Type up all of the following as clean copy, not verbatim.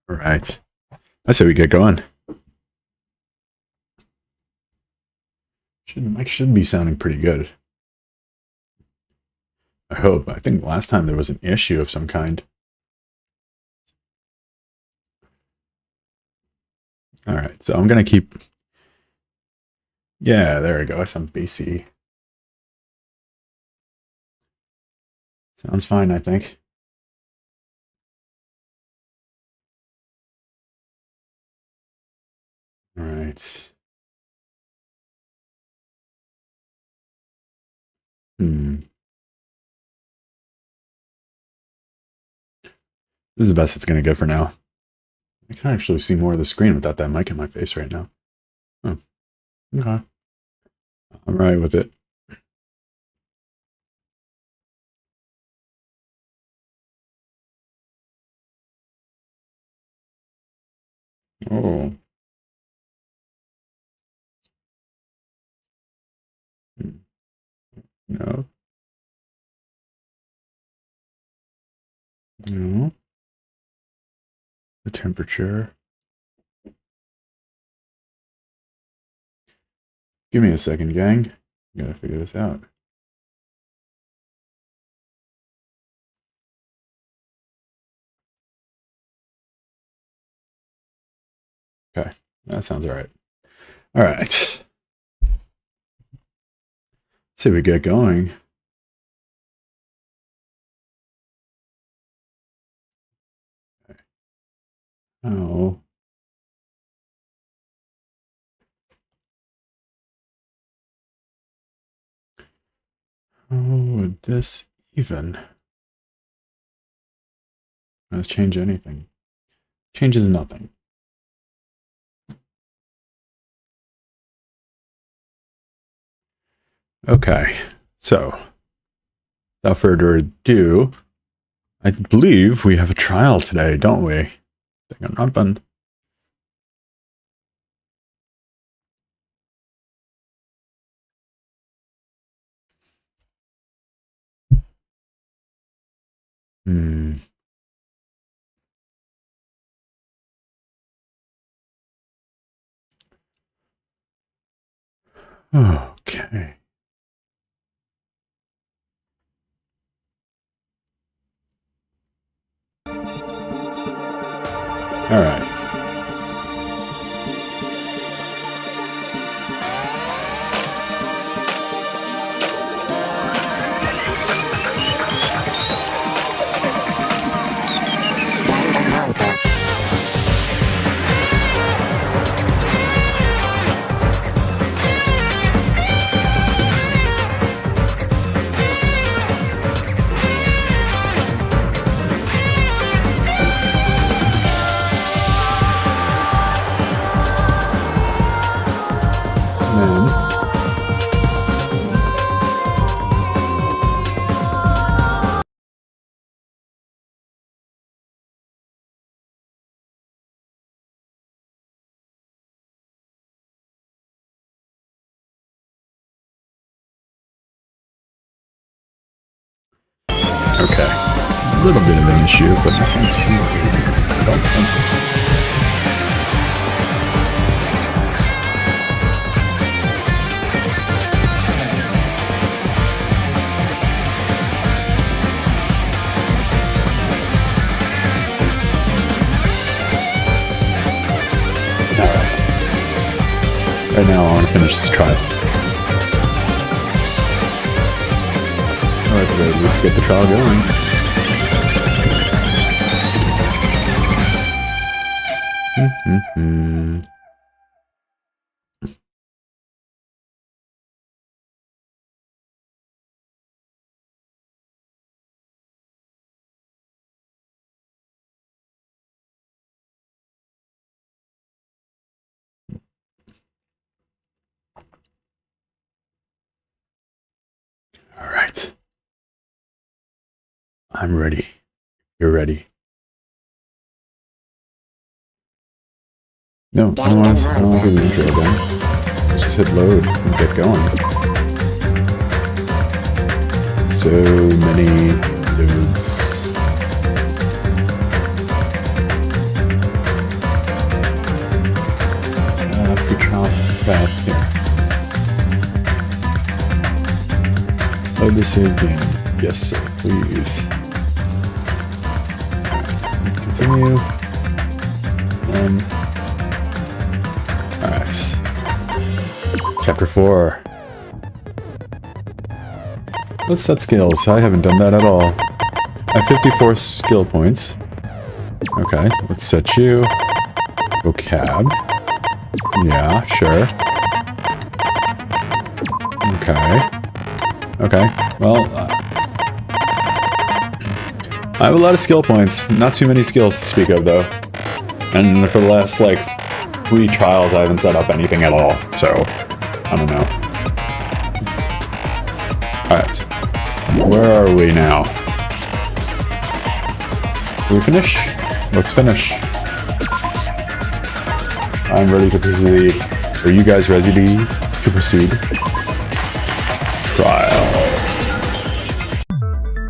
All right. I say we get going. Mic should be sounding pretty good. I hope. I think last time there was an issue of some kind. All right, so I'm going to keep... Yeah, there we go. I sound bassy. Sounds fine, I think. All right. This is the best it's going to get for now. I can actually see more of the screen without that mic in my face right now. Oh, okay. I'm right with it. Oh. No. No. The temperature. Give me a second, gang. I gotta figure this out. Okay, that sounds all right. All right. Let's see if we get going. Oh. How would this even? Let's change anything. Changes nothing. Okay, so without further ado, I believe we have a trial today, don't we? Danganronpa. Okay. All right. Okay. A little bit of an issue, but nothing too big. I don't think. Right now, I want to finish this trial. Alright, let's get the trial going. Alright. I'm ready. You're ready. No, I don't want to do the intro again. Let's just hit load and get going. So many dudes. save game. Yes, sir, please. Continue. Alright. Chapter 4. Let's set skills. I haven't done that at all. I have 54 skill points. Okay, let's set you. Vocab. Yeah, sure. Okay, well, I have a lot of skill points. Not too many skills to speak of, though. And for the last, like, 3 trials, I haven't set up anything at all. So, I don't know. Alright. Where are we now? Can we finish? Let's finish. I'm ready to proceed. Are you guys ready to proceed? Trial.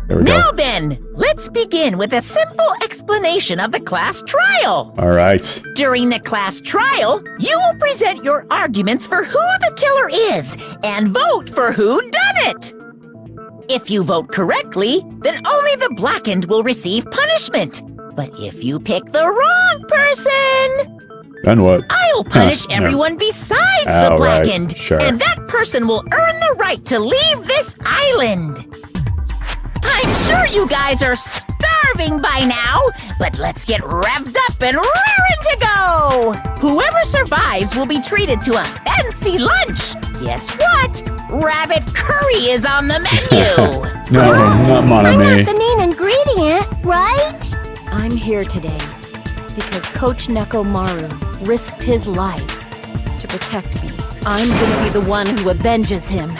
There we go. Now then, let's begin with a simple explanation of the class trial. All right. During the class trial, you will present your arguments for who the killer is and vote for who done it. If you vote correctly, then only the blackened will receive punishment. But if you pick the wrong person, then what? I'll punish everyone besides the blackened. Right. Sure. And that person will earn the right to leave this island. I'm sure you guys are starving by now, but let's get revved up and raring to go! Whoever survives will be treated to a fancy lunch. Guess what? Rabbit curry is on the menu! No, not Mon I'm Ami. not the main ingredient, right? I'm here today because Coach Nekomaru risked his life to protect me. I'm gonna be the one who avenges him.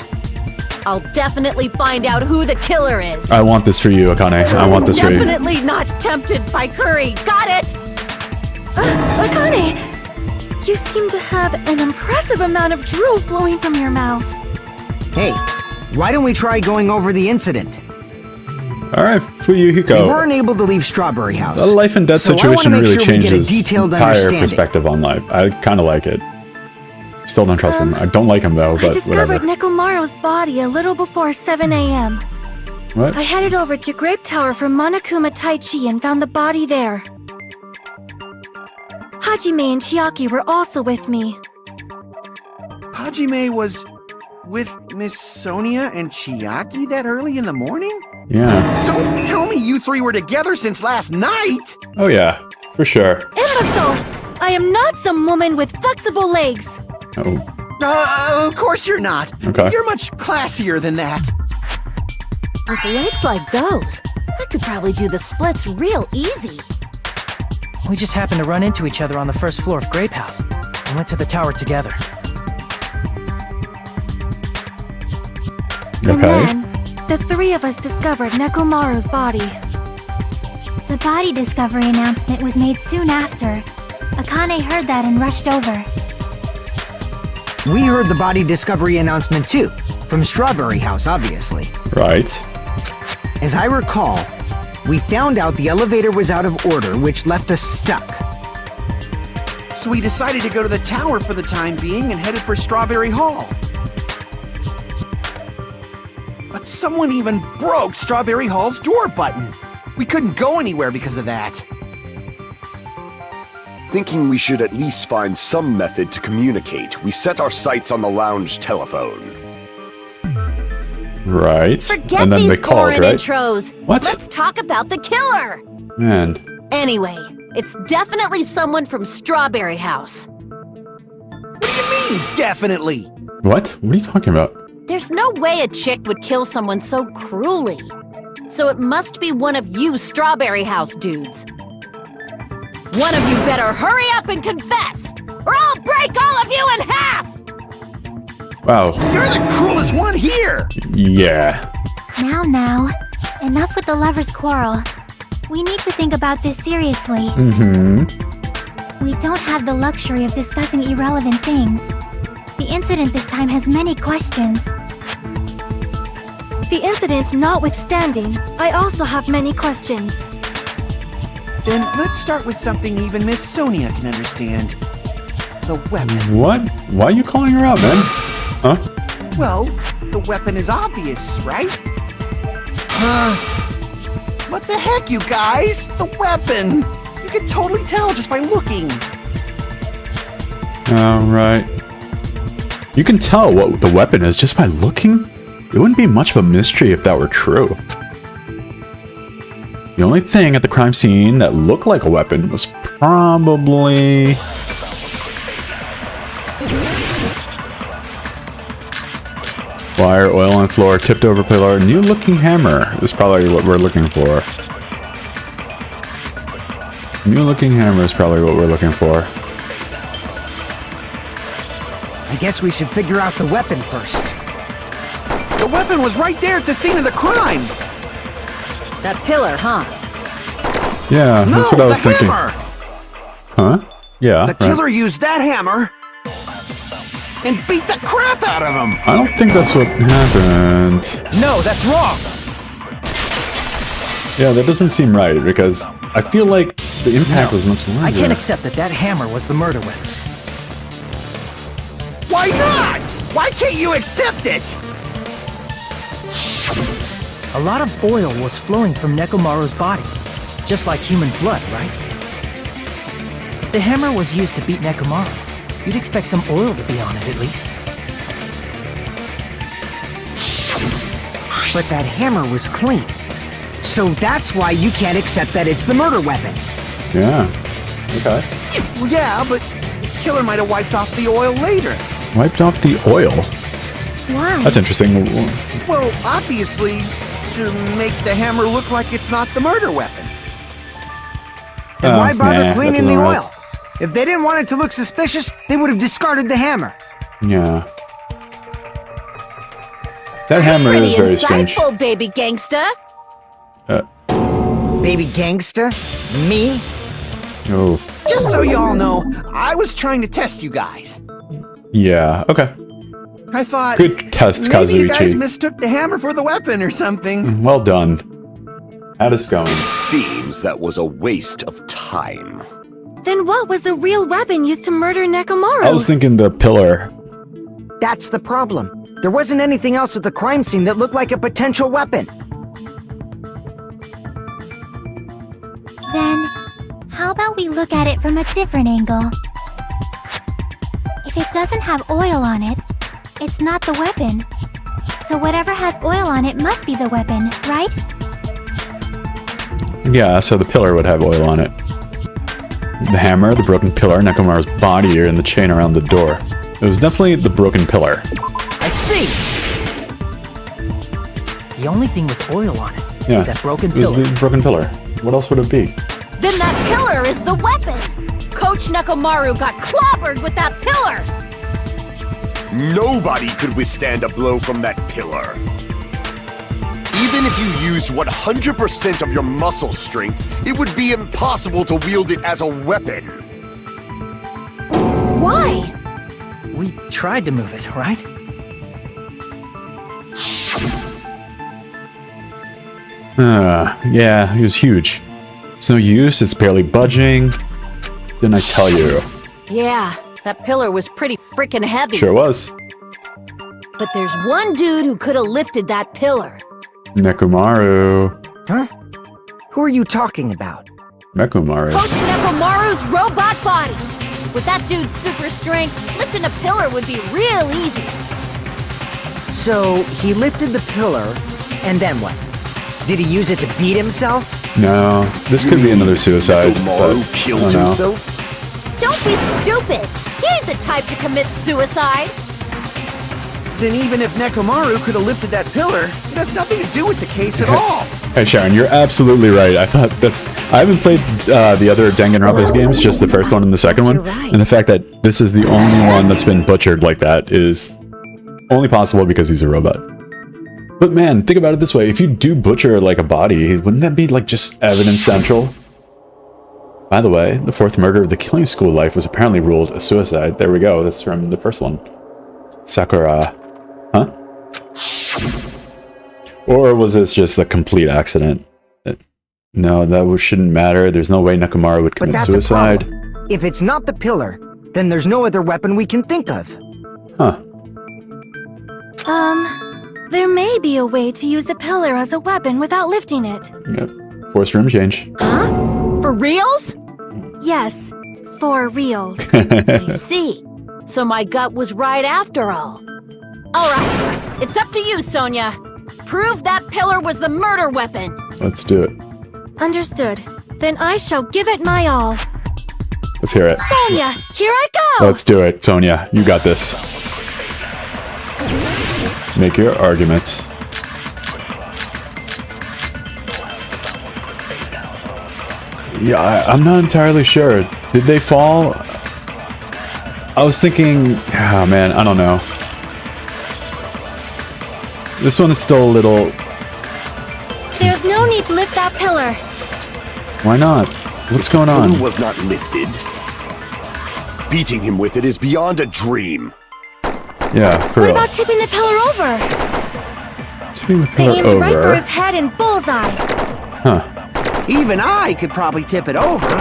I'll definitely find out who the killer is. I want this for you, Akane. I want this for you. Definitely not tempted by curry. Got it? Akane, you seem to have an impressive amount of drool flowing from your mouth. Hey, why don't we try going over the incident? Alright, Fuyuhiko. We weren't able to leave Strawberry House. The life and death so situation really changes the entire perspective on life. I kind of like it. Still don't trust him. I don't like him though, I but discovered whatever. Nekomaru's body a little before 7 a.m. What? I headed over to Grape Tower for Monokuma Taichi and found the body there. Hajime and Chiaki were also with me. Hajime was with Miss Sonia and Chiaki that early in the morning? Yeah. Don't tell me you 3 were together since last night! Oh yeah, for sure. Imbecile! I am not some woman with flexible legs. Oh, Of course you're not. Okay. You're much classier than that. With legs like those, I could probably do the splits real easy. We just happened to run into each other on the first floor of Grape House. We went to the tower together. And okay. then, the 3 of us discovered Nekomaru's body. The body discovery announcement was made soon after. Akane heard that and rushed over. We heard the body discovery announcement too, from Strawberry House, obviously. Right. As I recall, we found out the elevator was out of order, which left us stuck. So we decided to go to the tower for the time being and headed for Strawberry Hall. But someone even broke Strawberry Hall's door button. We couldn't go anywhere because of that. Thinking we should at least find some method to communicate, we set our sights on the lounge telephone. Right. Forget and then these they called, boring right? intros. What? Let's talk about the killer. Man. Anyway, it's definitely someone from Strawberry House. What do you mean, definitely? What? What are you talking about? There's no way a chick would kill someone so cruelly. So it must be one of you Strawberry House dudes. One of you better hurry up and confess, or I'll break all of you in half! Wow. You're the cruelest one here! Yeah. Now, enough with the lovers' quarrel. We need to think about this seriously. Mm-hmm. We don't have the luxury of discussing irrelevant things. The incident this time has many questions. The incident notwithstanding, I also have many questions. Then let's start with something even Miss Sonia can understand. The weapon. What? Why are you calling her out, man? Huh? Well, the weapon is obvious, right? What the heck, you guys? The weapon! You can totally tell just by looking. Alright. You can tell what the weapon is just by looking? It wouldn't be much of a mystery if that were true. The only thing at the crime scene that looked like a weapon was probably... wire, oil on floor, tipped over pillar, new looking hammer is probably what we're looking for. New looking hammer is probably what we're looking for. I guess we should figure out the weapon first. The weapon was right there at the scene of the crime. That pillar, huh? Yeah, No, that's what I was the thinking. hammer! Huh? Yeah, The killer used that hammer and beat the crap out of him. I don't think that's what happened. No, that's wrong! Yeah, that doesn't seem right, because I feel like the impact was much larger. I can't accept that hammer was the murder weapon. Why not? Why can't you accept it? A lot of oil was flowing from Nekomaru's body, just like human blood, right? If the hammer was used to beat Nekomaru, you'd expect some oil to be on it at least. But that hammer was clean. So that's why you can't accept that it's the murder weapon. Yeah. Okay. Well, yeah, but the killer might have wiped off the oil later. Wiped off the oil. Why? That's interesting. Well, obviously, to make the hammer look like it's not the murder weapon. Then why bother nah, cleaning that's the alright. oil? If they didn't want it to look suspicious, they would have discarded the hammer. Yeah. That hammer Pretty is very strange. insightful, baby gangsta. Baby gangsta? Me? Oh. Just so y'all know, I was trying to test you guys. Yeah, okay. I thought Good test, maybe you guys Kazuichi. mistook the hammer for the weapon or something. Well done. How'd us going? Seems that was a waste of time. Then what was the real weapon used to murder Nekomaru? I was thinking the pillar. That's the problem. There wasn't anything else at the crime scene that looked like a potential weapon. Then, how about we look at it from a different angle? If it doesn't have oil on it, it's not the weapon. So whatever has oil on it must be the weapon, right? Yeah, so the pillar would have oil on it. The hammer, the broken pillar, Nekomaru's body, and the chain around the door. It was definitely the broken pillar. I see! The only thing with oil on it Yeah, is that broken it was pillar. the broken pillar. What else would it be? Then that pillar is the weapon! Coach Nekomaru got clobbered with that pillar! Nobody could withstand a blow from that pillar. Even if you used 100% of your muscle strength, it would be impossible to wield it as a weapon. Why? We tried to move it, right? Yeah, it was huge. It's no use, it's barely budging. Didn't I tell you? Yeah, that pillar was pretty freaking heavy. Sure was. But there's one dude who could have lifted that pillar. Nekomaru. Huh? Who are you talking about? Nekomaru. Coach Nekomaru's robot body! With that dude's super strength, lifting a pillar would be real easy. So, he lifted the pillar, and then what? Did he use it to beat himself? No, this could be another suicide. But Nekomaru I killed don't know. himself? Don't be stupid! He ain't the type to commit suicide! Then even if Nekomaru could have lifted that pillar, it has nothing to do with the case at all. Hey Sharon, you're absolutely right. I haven't played the other Danganronpa's games, just the first one and the second one. You're right. And the fact that this is the only one that's been butchered like that is only possible because he's a robot. But man, think about it this way. If you do butcher like a body, wouldn't that be like just evidence central? By the way, the fourth murder of the Killing School life was apparently ruled a suicide. There we go. That's from the first one. Sakura. Huh? Or was this just a complete accident? No, that shouldn't matter. There's no way Nekomaru would But commit that's suicide. a problem. If it's not the pillar, then there's no other weapon we can think of. Huh. There may be a way to use the pillar as a weapon without lifting it. Yep. Forced room change. Huh? For reals? Yes, for reals. I see. So my gut was right after all. All right, it's up to you, Sonia. Prove that pillar was the murder weapon. Let's do it. Understood. Then I shall give it my all. Let's hear it. Sonia, here I go! Let's do it, Sonia. You got this. Make your argument. Yeah, I'm not entirely sure. Did they fall? I was thinking... Oh, man, I don't know. This one is still a little... There's no need to lift that pillar. Why not? What's going on? The pillar was not lifted. Beating him with it is beyond a dream. Yeah, for What real. about tipping the pillar over? Tipping the They pillar aimed right for over. his head and bullseye. Huh. Even I could probably tip it over.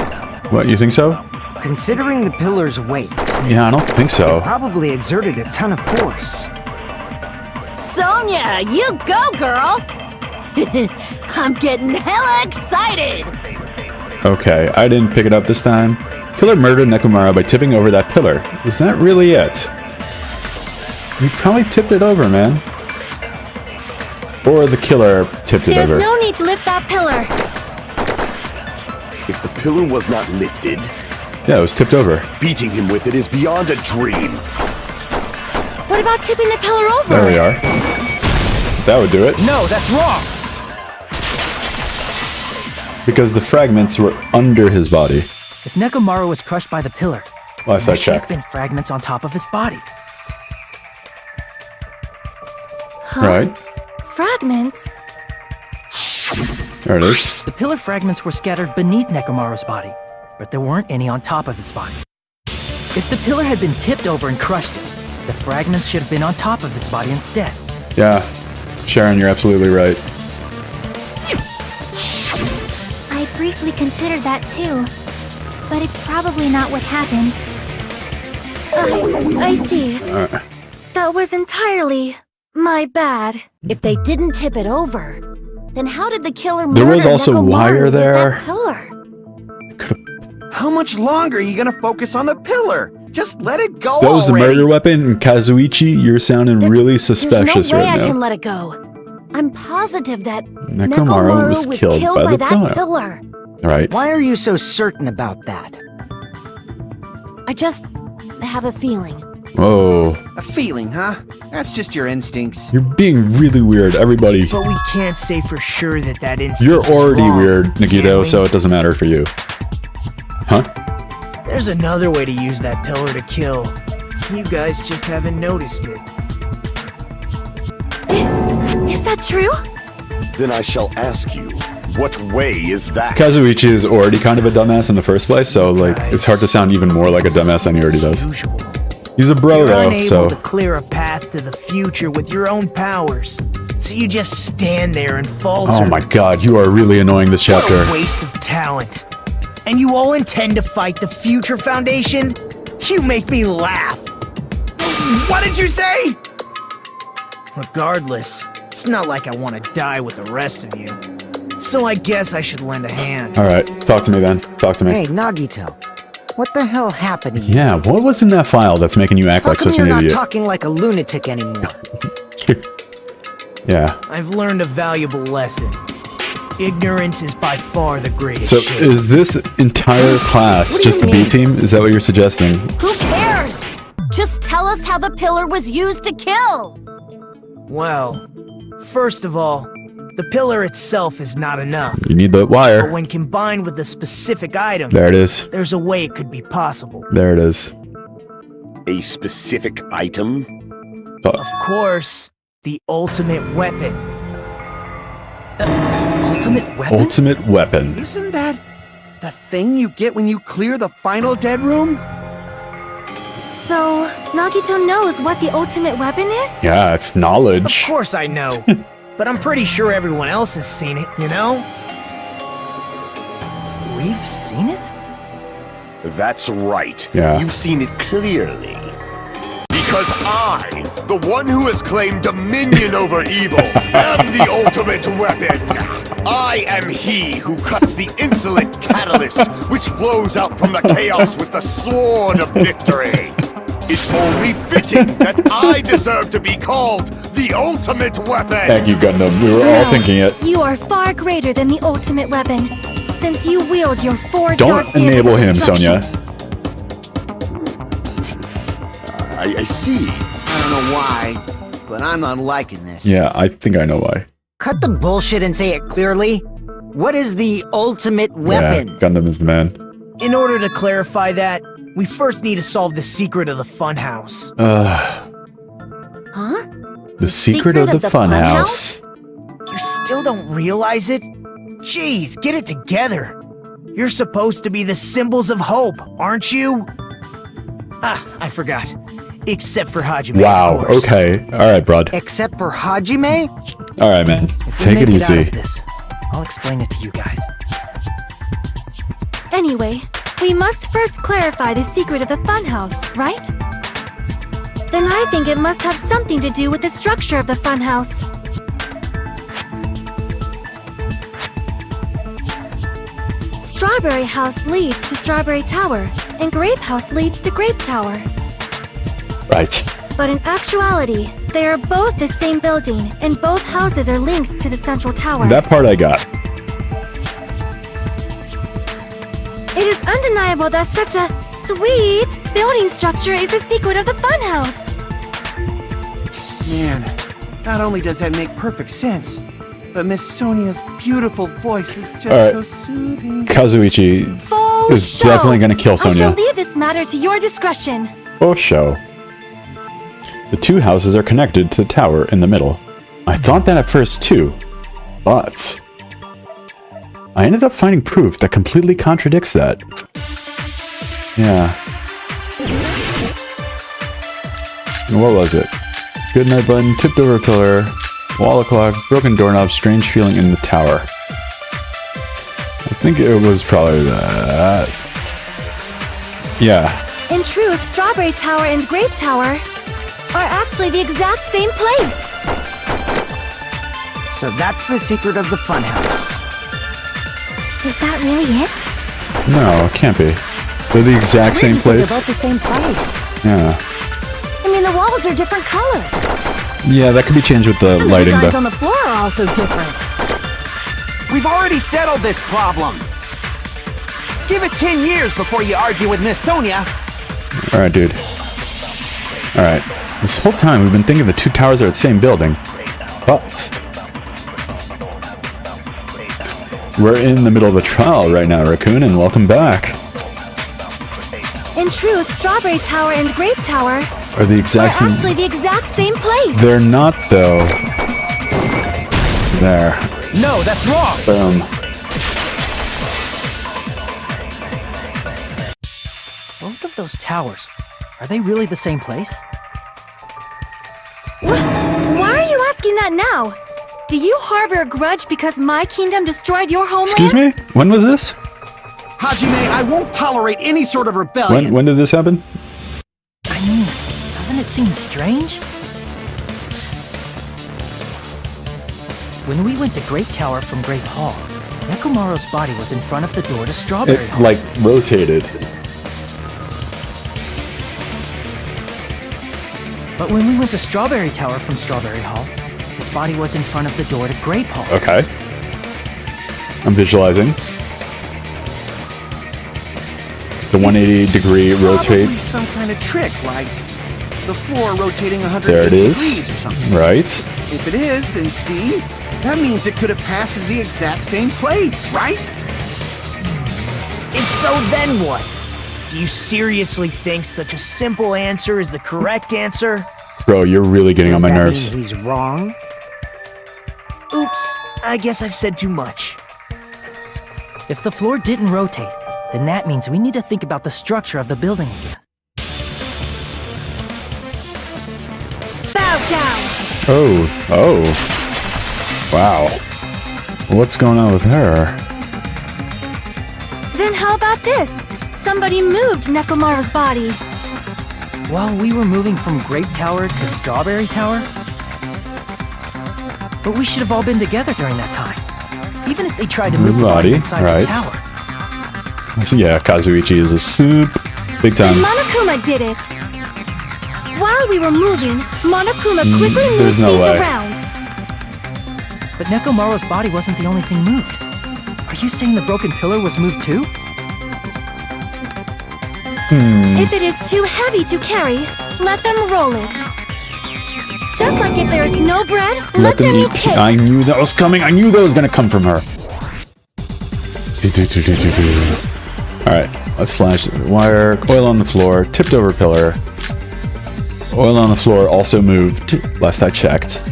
What, you think so? Considering the pillar's weight, Yeah, I don't think so. probably exerted a ton of force. Sonia, you go, girl! I'm getting hella excited! Okay, I didn't pick it up this time. Killer murdered Nekomaru by tipping over that pillar. Is that really it? You probably tipped it over, man. Or the killer tipped it There's over. no need to lift that pillar. If the pillar was not lifted, Yeah, it was tipped over. beating him with it is beyond a dream. What about tipping the pillar over? There we are. That would do it. No, that's wrong! Because the fragments were under his body. If Nekomaru was crushed by the pillar, Last I there should have checked. been fragments on top of his body. Right? Fragments? There it is. The pillar fragments were scattered beneath Nekomaru's body, but there weren't any on top of his body. If the pillar had been tipped over and crushed him, the fragments should have been on top of his body instead. Yeah. Sharon, you're absolutely right. I briefly considered that too. But it's probably not what happened. I see. That was entirely my bad. If they didn't tip it over, then how did the killer There murder was also Nekomaru wire with there. that pillar? How much longer are you gonna focus on the pillar? Just let it go That was the already. murder weapon, and Kazuichi, you're sounding really suspicious There's no way right I can now. let it go. I'm positive that Nekomaru was killed by the that pillar. pillar. Right. Why are you so certain about that? I just have a feeling. Whoa. A feeling, huh? That's just your instincts. You're being really weird, everybody. But we can't say for sure that that instinct You're was already wrong, weird, can Nagito, we? so it doesn't matter for you. Huh? There's another way to use that pillar to kill. You guys just haven't noticed it. Is that true? Then I shall ask you, what way is that? Kazuichi is already kind of a dumbass in the first place, so, like, it's hard to sound even more like a dumbass than he already does. Usual. He's a bro, You're though, unable so... to clear a path to the future with your own powers. So you just stand there and falter. Oh my god, you are really annoying this What chapter. a waste of talent. And you all intend to fight the Future Foundation? You make me laugh. What did you say? Regardless, it's not like I want to die with the rest of you. So I guess I should lend a hand. Alright, talk to me then. Talk to me. Hey, Nagito. What the hell happened to you? Yeah, what was in that file that's making you act How like come such you're an not idiot? talking like a lunatic anymore? Yeah. I've learned a valuable lesson. Ignorance is by far the greatest So, shame. is this entire class What do just you the B mean? team? Is that what you're suggesting? Who cares? Just tell us how the pillar was used to kill. Well, first of all, the pillar itself is not enough. You need the But wire. when combined with a specific item, There it is. there's a way it could be possible. There it is. A specific item? Of course, the ultimate weapon. Ultimate weapon? Ultimate weapon. Isn't that the thing you get when you clear the final dead room? So, Nagito knows what the ultimate weapon is? Yeah, it's Of knowledge. course I know. But I'm pretty sure everyone else has seen it, you know? We've seen it? That's right. Yeah. You've seen it clearly. Because I the one who has claimed dominion over evil, am the ultimate weapon. I am he who cuts the insolent catalyst which flows out from the chaos with the sword of victory. It's only fitting that I deserve to be called the ultimate weapon. Thank you, Gundam. We were all thinking it. You are far greater than the ultimate weapon, since you wield your four dark Don't enable him, destruction. Sonia. I see. I don't know why, but I'm not liking this. Yeah, I think I know why. Cut the bullshit and say it clearly. What is the ultimate weapon? Yeah, Gundam is the man. In order to clarify that, we first need to solve the secret of the funhouse. Huh? The secret of the funhouse. You still don't realize it? Jeez, get it together. You're supposed to be the symbols of hope, aren't you? Ah, I forgot. Except for Hajime, Wow, of course. okay. Alright, bud. Except for Hajime? Alright, man. If we Take make it out easy. of this, I'll explain it to you guys. Anyway, we must first clarify the secret of the funhouse, right? Then I think it must have something to do with the structure of the funhouse. Strawberry House leads to Strawberry Tower, and Grape House leads to Grape Tower. Right. But in actuality, they are both the same building, and both houses are linked to the central tower. That part I got. It is undeniable that such a sweet building structure is the secret of the funhouse. Man, not only does that make perfect sense, but Miss Sonia's beautiful voice is just Alright. so soothing. Kazuichi Faux is show. definitely gonna kill I shall Sonia. leave this matter to your discretion. Oh, show. The two houses are connected to the tower in the middle. I thought that at first too, but I ended up finding proof that completely contradicts that. Yeah. What was it? Good night button, tipped over pillar, wall clock, broken doorknob, strange feeling in the tower. I think it was probably that. Yeah. In truth, Strawberry Tower and Grape Tower are actually the exact same place. So that's the secret of the funhouse. Is that really it? No, it can't be. They're the exact same Weird to say place. They're both the same place. Yeah. I mean, the walls are different colors. Yeah, that could be changed with the And the lighting designs though. on the floor are also different. We've already settled this problem. Give it 10 years before you argue with Miss Sonia. Alright, dude. Alright. This whole time we've been thinking the two towers are the same building. But we're in the middle of a trial right now, Raccoon, and welcome back. In truth, Strawberry Tower and Grape Tower Are the are exact same. actually the exact same place. They're not though. There. No, that's wrong! Boom. Both of those towers, are they really the same place? Why are you asking that now? Do you harbor a grudge because my kingdom destroyed your homeland? Excuse me? When was this? Hajime, I won't tolerate any sort of rebellion. When did this happen? I mean, doesn't it seem strange? When we went to Great Tower from Great Hall, Nekomaru's body was in front of the door to Strawberry It Hall. like rotated. But when we went to Strawberry Tower from Strawberry Hall, his body was in front of the door to Grape Hall. Okay. I'm visualizing. The 180-degree rotate. Probably some kind of trick, like the floor rotating 180 There it is. degrees or something. Right. If it is, then see? That means it could have passed as the exact same place, right? And so then what? Do you seriously think such a simple answer is the correct answer? Bro, you're really getting on Does my that nerves. mean he's wrong? Oops, I guess I've said too much. If the floor didn't rotate, then that means we need to think about the structure of the building again. Bow down. Oh. Wow. What's going on with her? Then how about this? Somebody moved Nekomaru's body. While we were moving from Grape Tower to Strawberry Tower? But we should have all been together during that time. Even if they tried to move the body inside the tower. Yeah, Kazuichi is a soup. Big time. Monokuma did it! While we were moving, Monokuma quickly moved there's no things way. around. But Nekomaru's body wasn't the only thing moved. Are you saying the broken pillar was moved too? If it is too heavy to carry, let them roll it. Just like if there is no bread, let them eat cake. I knew that was coming. I knew that was gonna come from her. Alright, let's slash the wire. Oil on the floor. Tipped over pillar. Oil on the floor also moved, last I checked.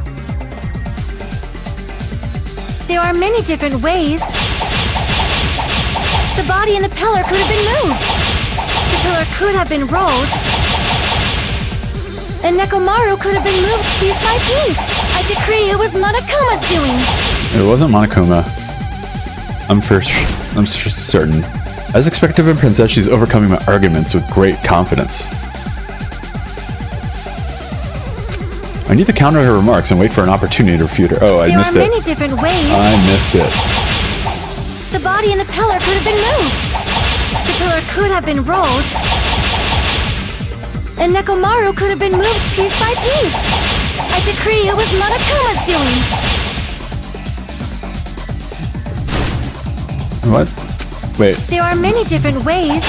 There are many different ways. The body and the pillar could have been moved. The pillar could have been rolled. And Nekomaru could have been moved piece by piece. I decree it was Monokuma's doing. It wasn't Monokuma. I'm certain. As expected of a princess, she's overcoming my arguments with great confidence. I need to counter her remarks and wait for an opportunity to refute her. Oh, I missed it. There are many different ways. I missed it. The body and the pillar could have been moved. The pillar could have been rolled. And Nekomaru could have been moved piece by piece. I decree it was Monokuma's doing. What? Wait. There are many different ways.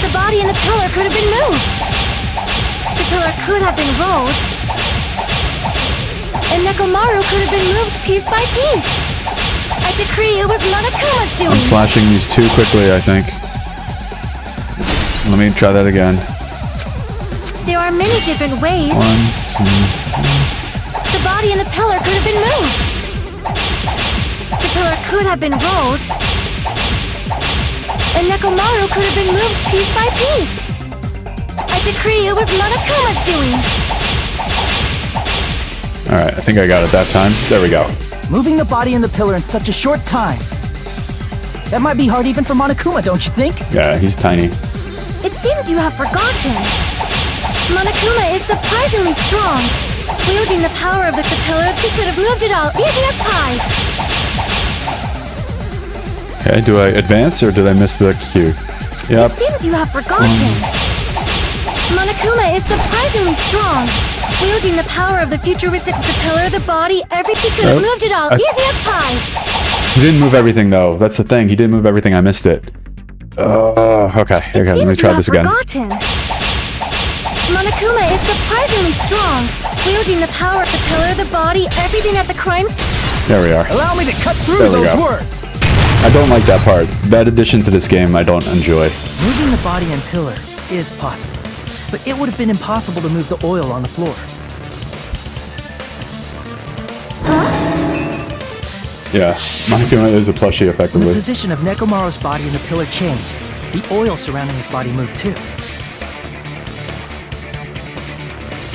The body and the pillar could have been moved. The pillar could have been rolled. And Nekomaru could have been moved piece by piece. I decree it was Monokuma's doing. I'm slashing these too quickly, I think. Let me try that again. There are many different ways. 1, 2. The body and the pillar could have been moved. The pillar could have been rolled. And Nekomaru could have been moved piece by piece. I decree it was Monokuma's doing. Alright, I think I got it that time. There we go. Moving the body and the pillar in such a short time. That might be hard even for Monokuma, don't you think? Yeah, he's tiny. It seems you have forgotten. Monokuma is surprisingly strong. Wielding the power of the pillar, he could have moved it all easy as pie. Okay, do I advance or did I miss the cue? Yep. It seems you have forgotten. Monokuma is surprisingly strong. Wielding the power of the futuristic pillar, the body, everything could have moved it all easy as pie. He didn't move everything though. That's the thing. He didn't move everything. I missed it. Okay. Let me try this again. Forgotten. Monokuma is surprisingly strong. Wielding the power of the pillar, the body, everything at the crime scene. There we are. Allow me to cut through There we those go. words. I don't like that part. That addition to this game I don't enjoy. Moving the body and pillar is possible, but it would have been impossible to move the oil on the floor. Yeah, Monokuma is a plushie When the effectively. position of Nekomaru's body and the pillar changed, the oil surrounding his body moved too.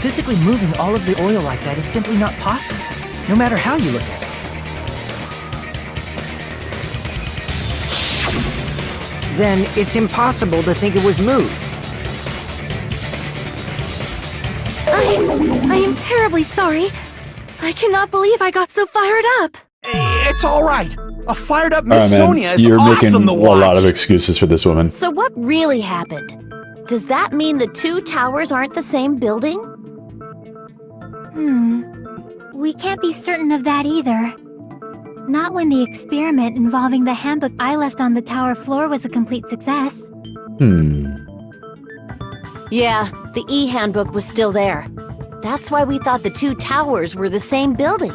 Physically moving all of the oil like that is simply not possible, no matter how you look at it. Then it's impossible to think it was moved. I am terribly sorry. I cannot believe I got so fired up. It's all right. A fired up All right, Miss man. Sonia is You're awesome making to a watch. lot of excuses for this woman. So what really happened? Does that mean the two towers aren't the same building? We can't be certain of that either. Not when the experiment involving the handbook I left on the tower floor was a complete success. Yeah, the e-handbook was still there. That's why we thought the two towers were the same building.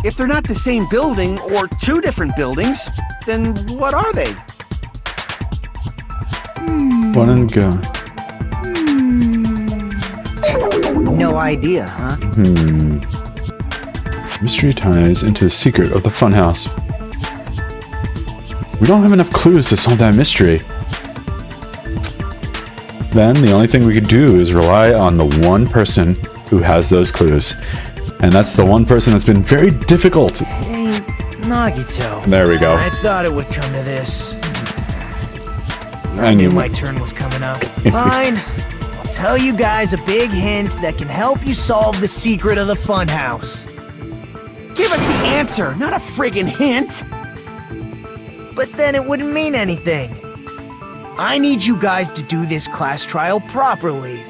If they're not the same building or two different buildings, then what are they? One and go. No idea, huh? Mystery ties into the secret of the funhouse. We don't have enough clues to solve that mystery. Then the only thing we could do is rely on the one person who has those clues. And that's the one person that's been very difficult. Hey, Nagito. There we go. I thought it would come to this. I knew knew my it. turn was coming up. Fine. I'll tell you guys a big hint that can help you solve the secret of the funhouse. Give us the answer, not a friggin' hint! But then it wouldn't mean anything. I need you guys to do this class trial properly.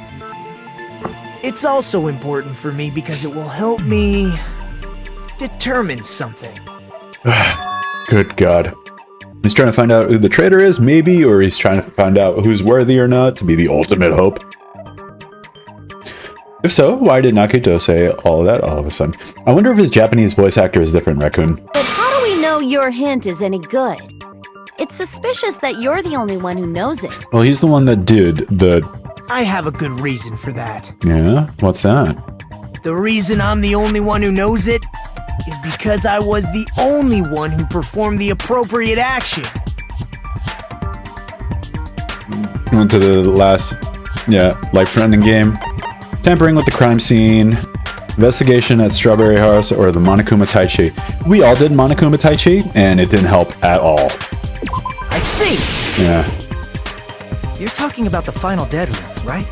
It's also important for me because it will help me determine something. Good God. He's trying to find out who the traitor is, maybe, or he's trying to find out who's worthy or not to be the ultimate hope. If so, why did Nakito say all of that all of a sudden? I wonder if his Japanese voice actor is different, Raccoon. But how do we know your hint is any good? It's suspicious that you're the only one who knows it. Well, he's the one that did the... I have a good reason for that. Yeah? What's that? The reason I'm the only one who knows it is because I was the only one who performed the appropriate action. Went to the last, life-threatening game. Tampering with the crime scene. Investigation at Strawberry House or the Monokuma Taichi. We all did Monokuma Taichi, and it didn't help at all. I see! Yeah. You're talking about the final dead room, right?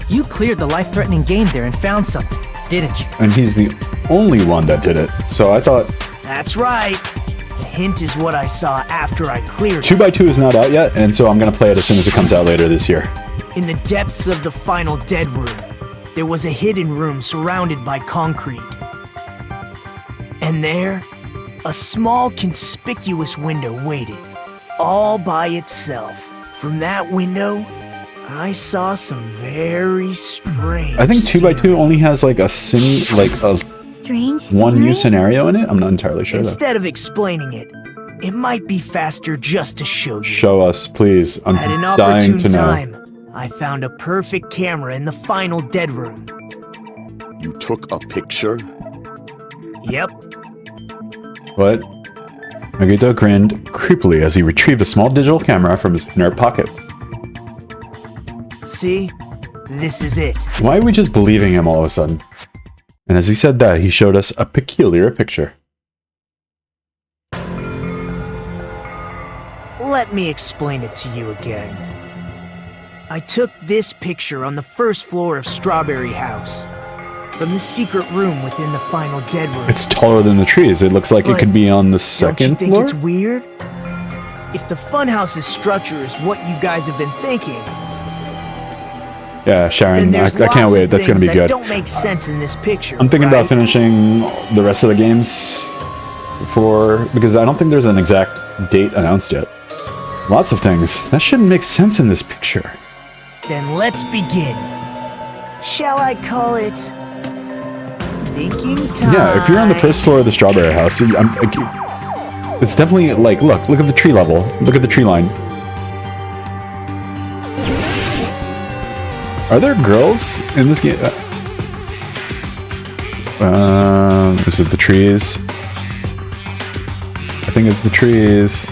You cleared the life-threatening game there and found something, didn't you? And he's the only one that did it. So I thought... That's right. The hint is what I saw after I cleared it. 2x2 is not out yet, and so I'm going to play it as soon as it comes out later this year. In the depths of the final dead room, there was a hidden room surrounded by concrete. And there, a small conspicuous window waited, all by itself. From that window, I saw some very strange... I think 2x2 only has like a Strange one new scenery? scenario in it? I'm not entirely sure though. Instead of explaining it, it might be faster just to show you. Show us, please. I'm At an dying opportune to know. time, I found a perfect camera in the final dead room. You took a picture? Yep, What? Nagito grinned creepily as he retrieved a small digital camera from his inner pocket. see? This is it. Why are we just believing him all of a sudden? And as he said that, he showed us a peculiar picture. Let me explain it to you again. I took this picture on the first floor of Strawberry House, from the secret room within the final dead room. It's taller than the trees. It looks like it But could be on the Don't you second think floor? it's weird? If the funhouse's structure is what you guys have been thinking, Yeah, then Sharon, I there's can't lots wait. of That's gonna things be that good. don't make sense in this picture. I'm thinking about right? finishing the rest of the games because I don't think there's an exact date announced yet. Lots of things. That shouldn't make sense in this picture. Then let's begin. Shall I call it thinking time? Yeah, if you're on the first floor of the Strawberry House, it's definitely like, look at the tree level. Look at the tree line. Are there girls in this game? Is it the trees? I think it's the trees.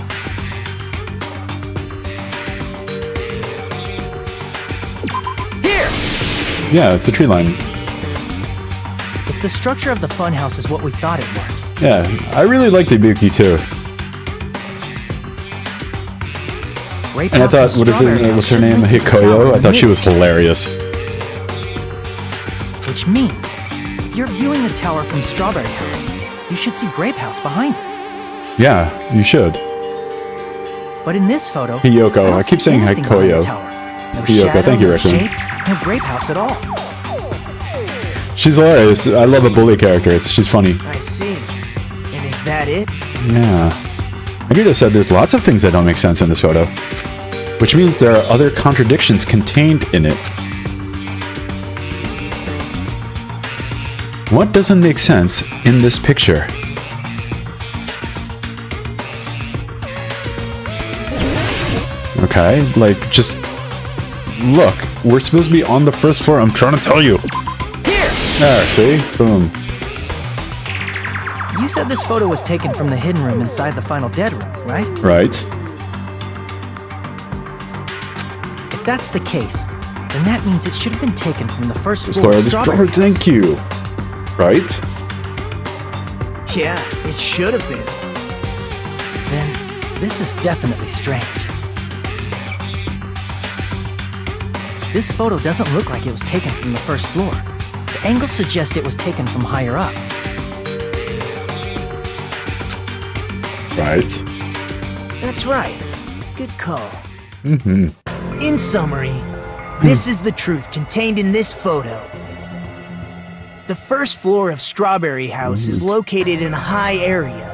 Here! Yeah, it's the tree line. If the structure of the funhouse is what we thought it was, Yeah, I really liked Ibuki too. Grape And I House thought, Strawberry House what's her should name? link to the tower Hikoyo? I in thought she the was hilarious. middle, which means, if you're viewing the tower from Strawberry House, you should see Grape House behind it. Yeah, you should. But in this photo, Hiyoko. don't I keep see saying anything behind the Hikoyo. tower. No Hiyoko, shadow, thank you, no Raccoon. shape, no Grape House at all. She's hilarious. I love a bully character. She's funny. I see. And is that it? Yeah. Nagito said there's lots of things that don't make sense in this photo. Which means there are other contradictions contained in it. What doesn't make sense in this picture? Okay, like, just look. We're supposed to be on the first floor. I'm trying to tell you. Here! There, see? Boom. You said this photo was taken from the hidden room inside the final dead room, right? Right. If that's the case, then that means it should have been taken from the first floor Sorry, of this Strawberry House. thank you. Right? Yeah, it should have been. Then This is definitely strange. This photo doesn't look like it was taken from the first floor. The angle suggests it was taken from higher up. Right. That's right. Good call. Mm-hmm. In summary, this is the truth contained in this photo. The first floor of Strawberry House is located in a high area.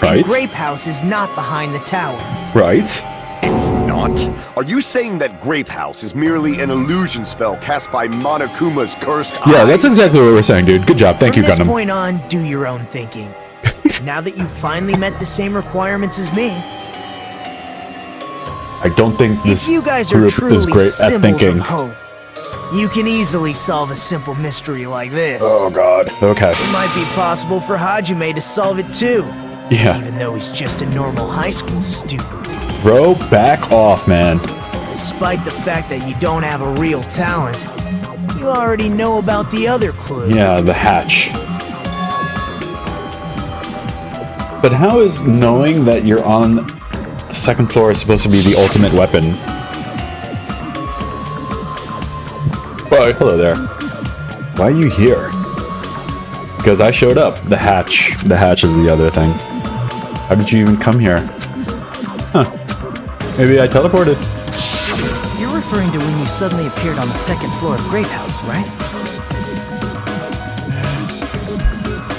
Right. And Grape House is not behind the tower. Right. It's not. Are you saying that Grape House is merely an illusion spell cast by Monokuma's cursed eye? Yeah, that's exactly what we're saying, dude. Good job. Thank you, From this Gundam. point on, do your own thinking. Now that you've finally met the same requirements as me, I don't think this if you guys are group truly is great at symbols thinking. of hope, you can easily solve a simple mystery like this. Oh, God. Okay. It might be possible for Hajime to solve it too, Yeah. even though he's just a normal high school student. Bro, back off, man. Despite the fact that you don't have a real talent, you already know about the other clue. Yeah, the hatch. But how is knowing that you're on the second floor is supposed to be the ultimate weapon? Oh, hello there. Why are you here? Because I showed up. The hatch. The hatch is the other thing. How did you even come here? Huh. Maybe I teleported. You're referring to when you suddenly appeared on the second floor of Grape House, right?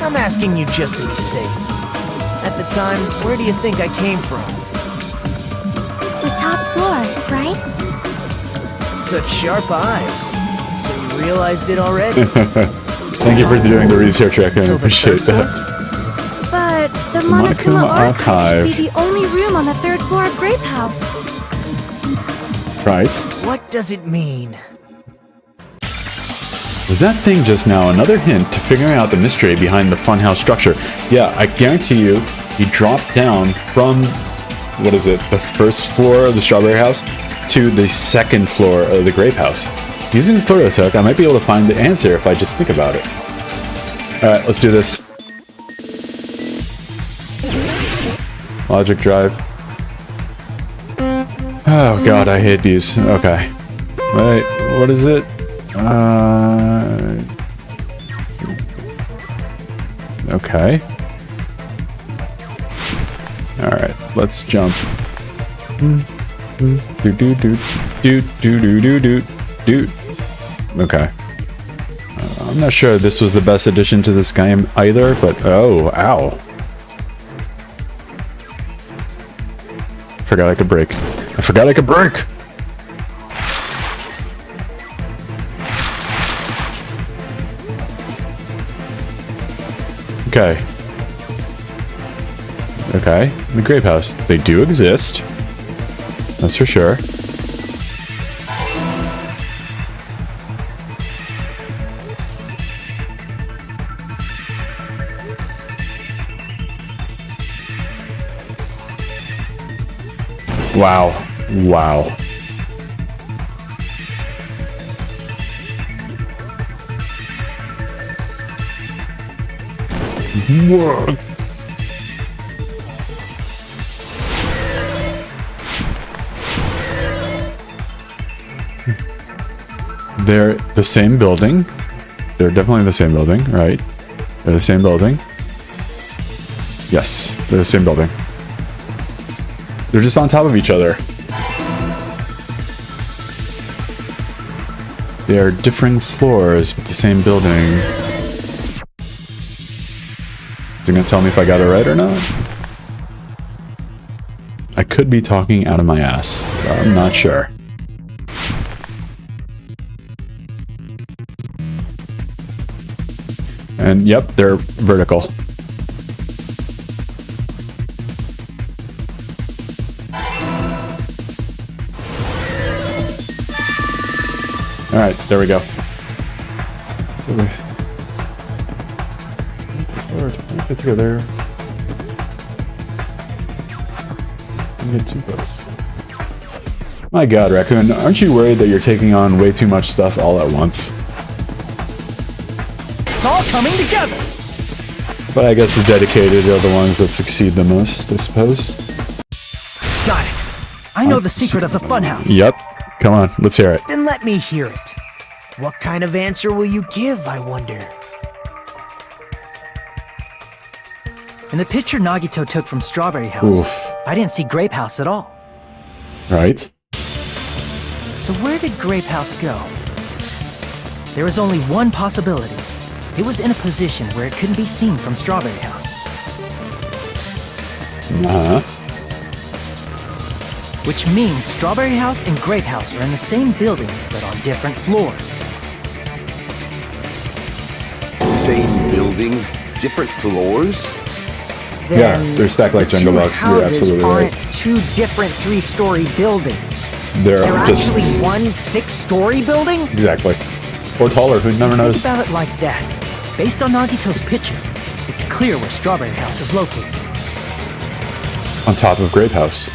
I'm asking you just to be safe. At the time, where do you think I came from? The top floor, right? Such sharp eyes. So you realized it already? Thank you for doing the research, Rick. I So the appreciate third that. But the Monokuma Monokuma Archive. Archive should be the only room on the third floor of Grape House. Right. What does it mean? Was that thing just now another hint to figuring out the mystery behind the funhouse structure? Yeah, I guarantee you, he dropped down from, what is it, the first floor of the Strawberry House to the second floor of the Grape House. Using the photo took, I might be able to find the answer if I just think about it. Alright, let's do this. Logic drive. Oh god, I hate these. Okay. Wait, what is it? Okay. Alright, let's jump. Do do do do do do do do do. Okay. I'm not sure this was the best addition to this game either, but oh, ow. Forgot I could brake. I forgot I could brake! Okay. Okay. The Grape House. They do exist. That's for sure. Wow. Wow. Whoa. They're the same building. They're definitely the same building, right? They're the same building. Yes, they're the same building. They're just on top of each other. They are different floors, but the same building. Is it gonna tell me if I got it right or not? I could be talking out of my ass, but I'm not sure. And yep, they're vertical. Alright, there we go. So we get together. And get too close. My god, Raccoon, aren't you worried that you're taking on way too much stuff all at once? It's all coming together! But I guess the dedicated are the ones that succeed the most, I suppose. Got it. I know the secret of the funhouse. Yep. Come on, let's hear it. Then let me hear it. What kind of answer will you give, I wonder? In the picture Nagito took from Strawberry House, Oof. I didn't see Grape House at all. Right? So where did Grape House go? There was only one possibility. It was in a position where it couldn't be seen from Strawberry House. Uh-huh. Which means Strawberry House and Grape House are in the same building, but on different floors. Same building, different floors? Yeah, they're stacked like the Jenga two blocks. You're houses absolutely aren't right. two different 3-story buildings. They're They're just actually one 6-story building? exactly. Or taller, who never knows? Think about it like that. Based on Nagito's picture, it's clear where Strawberry House is located. On top of Grape House.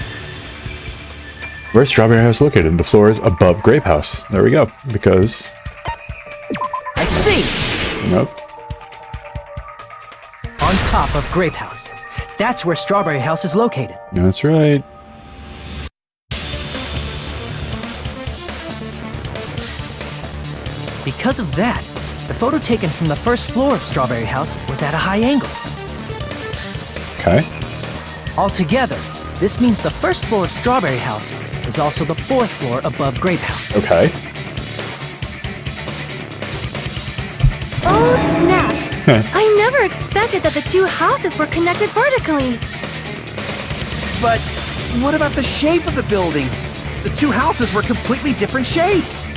Where's Strawberry House located? The floor is above Grape House. There we go. Because... I see! Nope. On top of Grape House. That's where Strawberry House is located. That's right. Because of that, the photo taken from the first floor of Strawberry House was at a high angle. Okay. Altogether, this means the first floor of Strawberry House is also the 4th floor above Grape House. Okay. Oh, snap! I never expected that the two houses were connected vertically. But what about the shape of the building? The two houses were completely different shapes.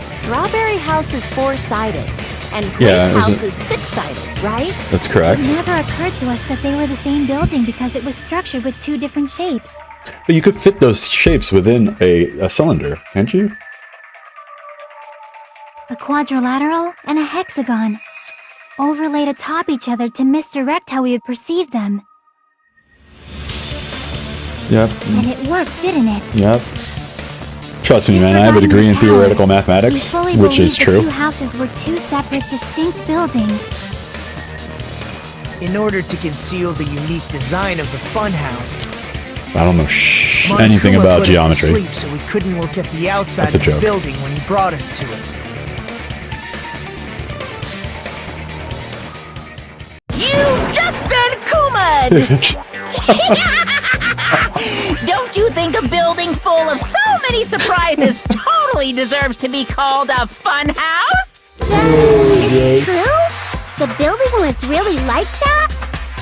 Strawberry House is 4-sided, and Grape Yeah, there's House is 6-sided, right? That's correct. It never occurred to us that they were the same building because it was structured with two different shapes. But you could fit those shapes within a cylinder, can't you? A quadrilateral and a hexagon, overlaid atop each other to misdirect how we would perceive them. Yep. And it worked, didn't it? Yep. Trust me, man, I have a degree in theoretical We mathematics, fully which believed is the true. two houses were two separate, distinct buildings. In order to conceal the unique design of the funhouse, I don't know anything Monokuma about put us to geometry. sleep so we couldn't look at the outside That's a of the joke. building when he brought us to it. You've just been Kuma'd! Don't you think a building full of so many surprises totally deserves to be called a fun house? It's true? The building was really like that?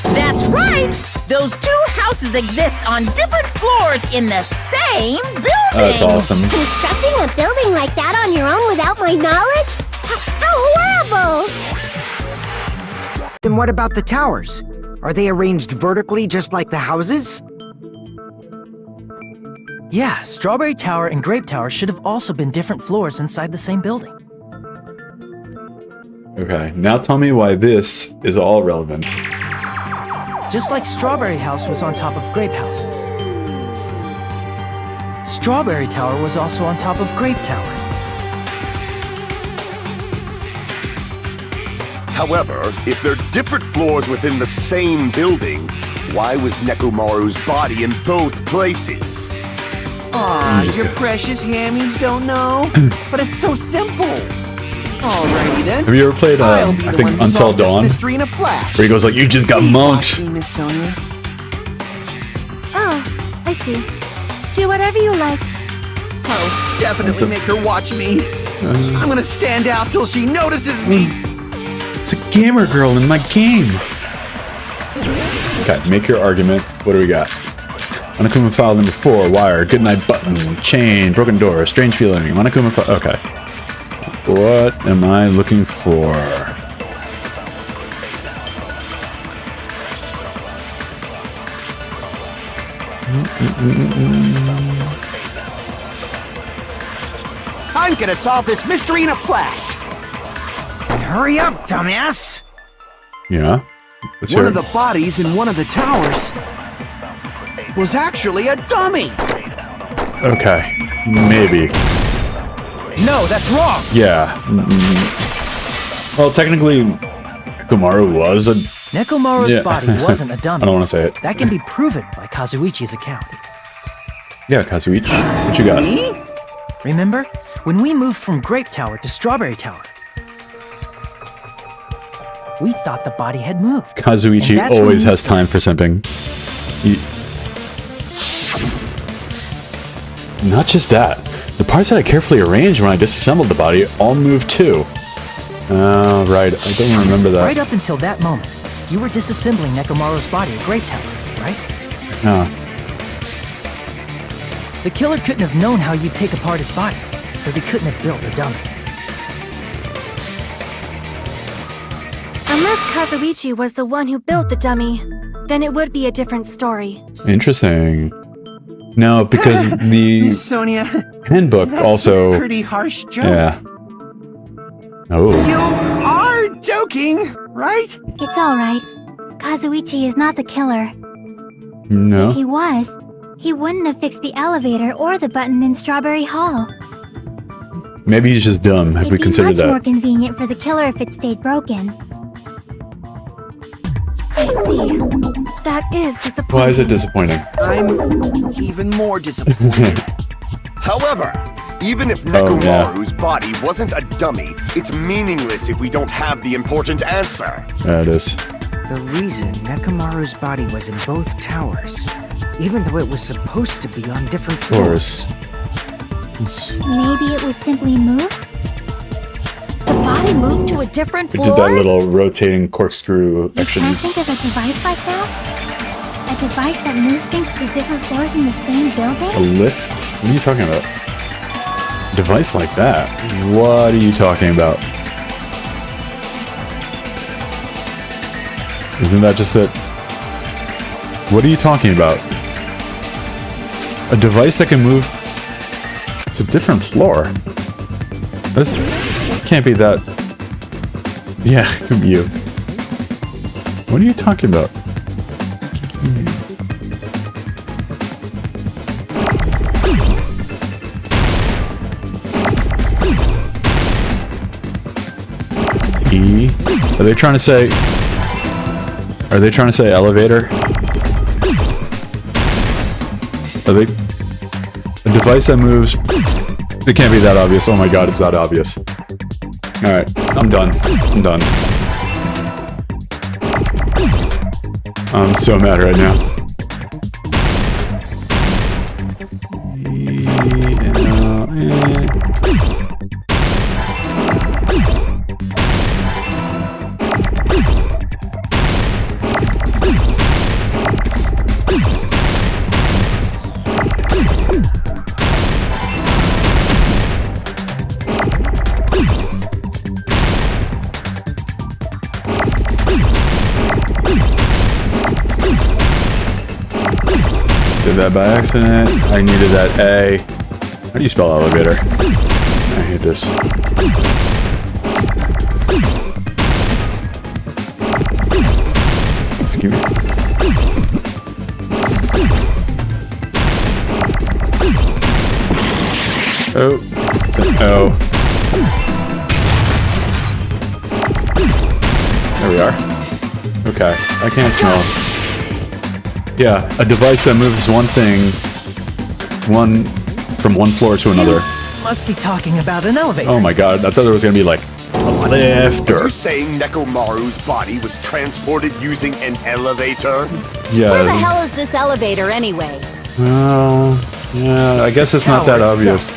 That's right! Those two houses exist on different floors in the same building! That's awesome. Constructing a building like that on your own without my knowledge? How horrible! Then what about the towers? Are they arranged vertically just like the houses? Yeah, Strawberry Tower and Grape Tower should have also been different floors inside the same building. Okay, now tell me why this is all relevant. Just like Strawberry House was on top of Grape House. Strawberry Tower was also on top of Grape Tower. However, if they're different floors within the same building, why was Nekomaru's body in both places? Aw, your precious hammies don't know? But it's so simple. Alrighty then. Have you ever played, I'll be I the think, one to Until solve this Dawn? mystery in a flash. Where he goes like, you just got Please monked. watch me, Miss Sonia. Oh, I see. Do whatever you like. Oh, definitely make her watch me. I'm gonna stand out till she notices me. It's a gamer girl in my game. Okay, make your argument. What do we got? Monokuma file number 4, wire, goodnight button, chain, broken door, strange feeling. Monokuma file. Okay. What am I looking for? I'm gonna solve this mystery in a flash. And hurry up, dumbass. Yeah. Let's One hear of it. the bodies in one of the towers was actually a dummy. Okay. Maybe. No, that's wrong! Yeah. Well, technically, Kumaru was a Nekomaru's Yeah. body wasn't a dummy. I don't want to say it. That can be proven by Kazuichi's account. Yeah, Kazuichi. What you got? Me? Remember? When we moved from Grape Tower to Strawberry Tower, we thought the body had moved. Kazuichi And that's always when has time for simping. Not just that. The parts that I carefully arranged when I disassembled the body all moved too. Oh, right. I don't remember that. Right up until that moment, you were disassembling Nekomaru's body at Grape Tower, right? No. The killer couldn't have known how you'd take apart his body, so they couldn't have built a dummy. Unless Kazuichi was the one who built the dummy, then it would be a different story. Interesting. No, because the Miss Sonia, handbook that's also... a pretty harsh joke. Yeah. Oh. You are joking, right? It's alright. Kazuichi is not the killer. No. If he was, he wouldn't have fixed the elevator or the button in Strawberry Hall. Maybe he's just dumb. Have we It'd be considered much more that? convenient for the killer if it stayed broken. I see. That is disappointing. Why is it disappointing? I'm even more disappointed. However, even if Oh, Nekomaru's body wasn't a dummy, it's meaningless if we don't have the important answer. There it is. The reason Nekomaru's body was in both towers, even though it was supposed to be on different Of floors. course. Maybe it was simply moved? The body moved to a different It floor? did that little rotating corkscrew You action. can't think of a device like that? A device that moves things to different floors in the same A building? lift? What are you talking about? Device like that? What are you talking about? Isn't that just that? What are you talking about? A device that can move to a different floor? This can't be that. Yeah, it could be you. What are you talking about? E? Are they trying to say... Are they trying to say elevator? Are they... A device that moves... It can't be that obvious. Oh my god, it's that obvious. Alright, I'm done. I'm done. I'm so mad right now. Did that by accident. I needed that A. How do you spell elevator? I hate this. Excuse me. Oh, it's an O. There we are. Okay, I can't smell. Yeah, a device that moves one thing, from one floor to another. Must be talking about an elevator. Oh my god, I thought there was gonna be like a lift or... You're saying Nekomaru's body was transported using an elevator? Yeah. Where the hell is this elevator anyway? Well, yeah, I guess it's not that tower obvious.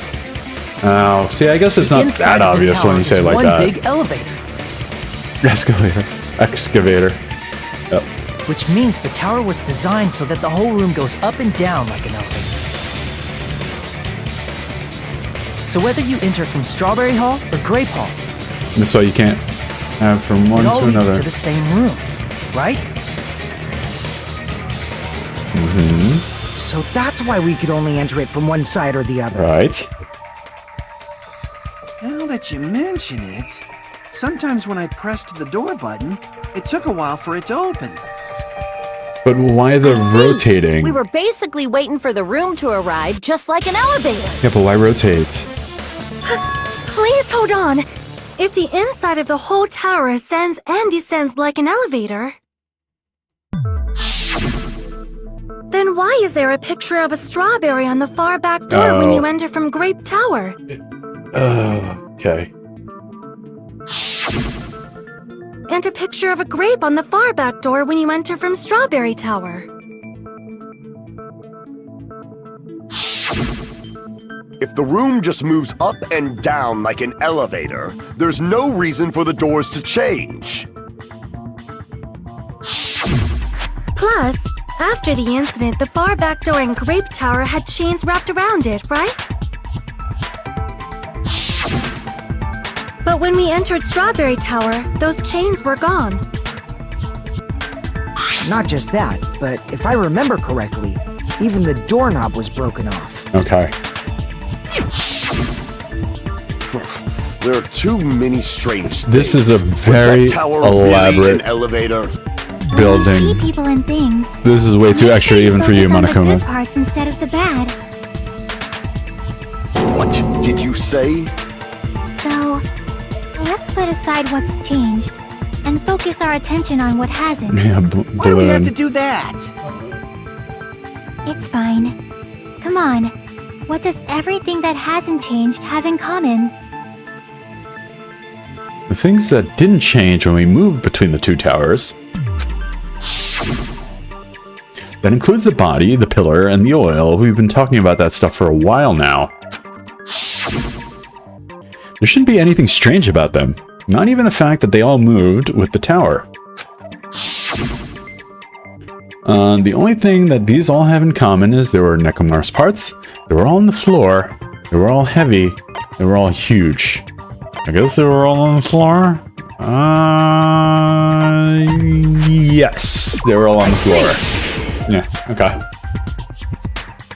Oh, see, I guess it's not Inside that the obvious when tower you say it is like one that. big elevator, Escalator. Excavator. Yep. which means the tower was designed so that the whole room goes up and down like an elevator. So whether you enter from Strawberry Hall or Grape Hall, That's why you can't have from one it all to leads another. to the same room, right? So that's why we could only enter it from one side or the other. Right. Now that you mention it, sometimes when I pressed the door button, it took a while for it to open. But why the See, rotating? We were basically waiting for the room to arrive, just like an elevator. Yeah, but why rotate? Please hold on. If the inside of the whole tower ascends and descends like an elevator, Then why is there a picture of a strawberry on the far back door when Oh. you enter from Grape Tower? Okay. And a picture of a grape on the far back door when you enter from Strawberry Tower. If the room just moves up and down like an elevator, there's no reason for the doors to change. Plus, after the incident, the far back door in Grape Tower had chains wrapped around it, right? But when we entered Strawberry Tower, those chains were gone. Not just that, but if I remember correctly, even the doorknob was broken off. Okay. There are too many strange things. This is a Was very that tower really elaborate an elevator? See building. people and things. This is way too Make extra sure even for you, focus on the good Monokuma. parts instead of the bad. What did you say? So, let's put aside what's changed and focus our attention on what hasn't. Yeah, Why do we have to balloon. do that? It's fine. Come on. What does everything that hasn't changed have in common? The things that didn't change when we moved between the two towers. That includes the body, the pillar, and the oil. We've been talking about that stuff for a while now. There shouldn't be anything strange about them. Not even the fact that they all moved with the tower. The only thing that these all have in common is there were Nekomar's parts, they were all on the floor, they were all heavy, they were all huge. I guess they were all on the floor? Yes, they were all on the floor. Yeah, okay.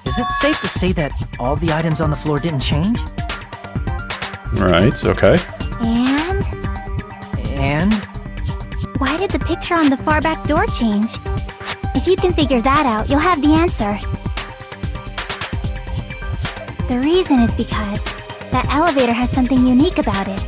Is it safe to say that all the items on the floor didn't change? Right, okay. And? Why did the picture on the far back door change? If you can figure that out, you'll have the answer. The reason is because that elevator has something unique about it.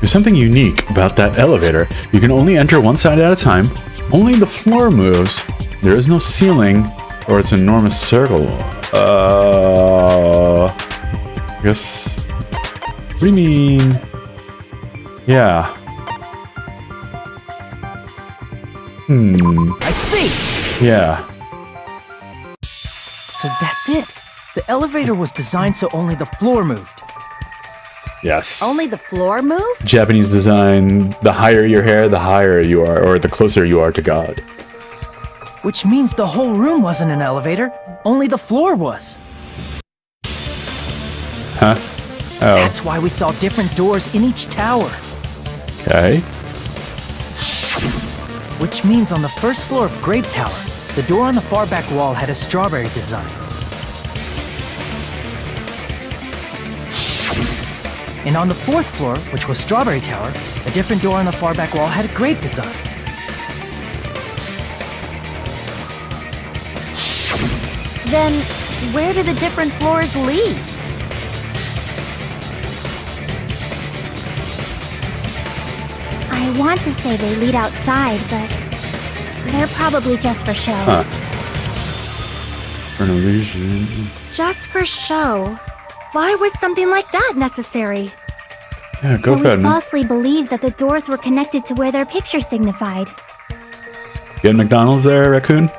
There's something unique about that elevator. You can only enter one side at a time. Only the floor moves. There is no ceiling, or it's an enormous circle. I guess... What do you mean? Yeah. I see! Yeah. So that's it. The elevator was designed so only the floor moved. Yes. Only the floor moved? Japanese design, the higher your hair, the higher you are, or the closer you are to God. Which means the whole room wasn't an elevator, only the floor was. Huh? Oh, That's why we saw different doors in each tower. okay. Which means on the first floor of Grape Tower, the door on the far back wall had a strawberry design. And on the fourth floor, which was Strawberry Tower, a different door on the far back wall had a grape design. Then, where do the different floors lead? I want to say they lead outside, but they're probably just for show. Huh. For an illusion. Just for show. Why was something like that necessary? Yeah, So go we for it, man. falsely believed that the doors were connected to where their picture signified. Get McDonald's there, raccoon?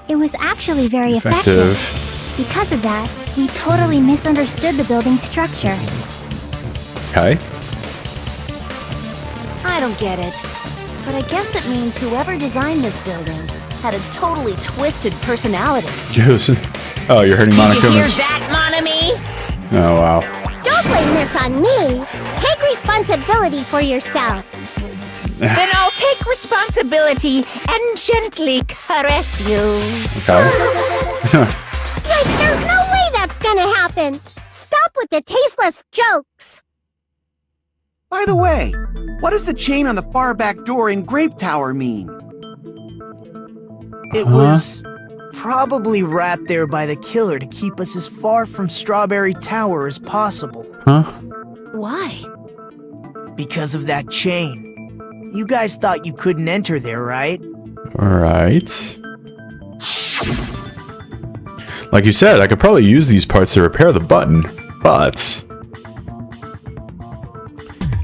It was actually very Effective. effective. Because of that, we totally misunderstood the building's structure. Okay. I don't get it. But I guess it means whoever designed this building had a totally twisted personality. Yes. Oh, you're hurting Did you hear Monokuma's. that, Monami? Oh, wow. Don't blame this on me. Take responsibility for yourself. Then I'll take responsibility and gently caress you. Okay. Like, there's no way that's gonna happen. Stop with the tasteless jokes. By the way, what does the chain on the far back door in Grape Tower mean? It was probably wrapped there by the killer to keep us as far from Strawberry Tower as possible. Huh? Why? Because of that chain. You guys thought you couldn't enter there, right? Alright. Like you said, I could probably use these parts to repair the button, but...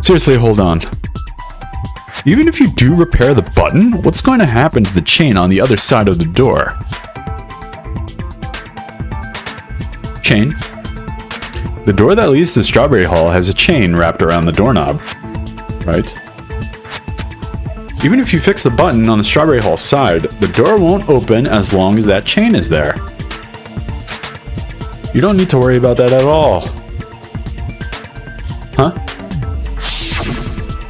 Seriously, hold on. Even if you do repair the button, what's going to happen to the chain on the other side of the door? Chain. The door that leads to Strawberry Hall has a chain wrapped around the doorknob. Right? Even if you fix the button on the Strawberry Hall side, the door won't open as long as that chain is there. You don't need to worry about that at all. Huh?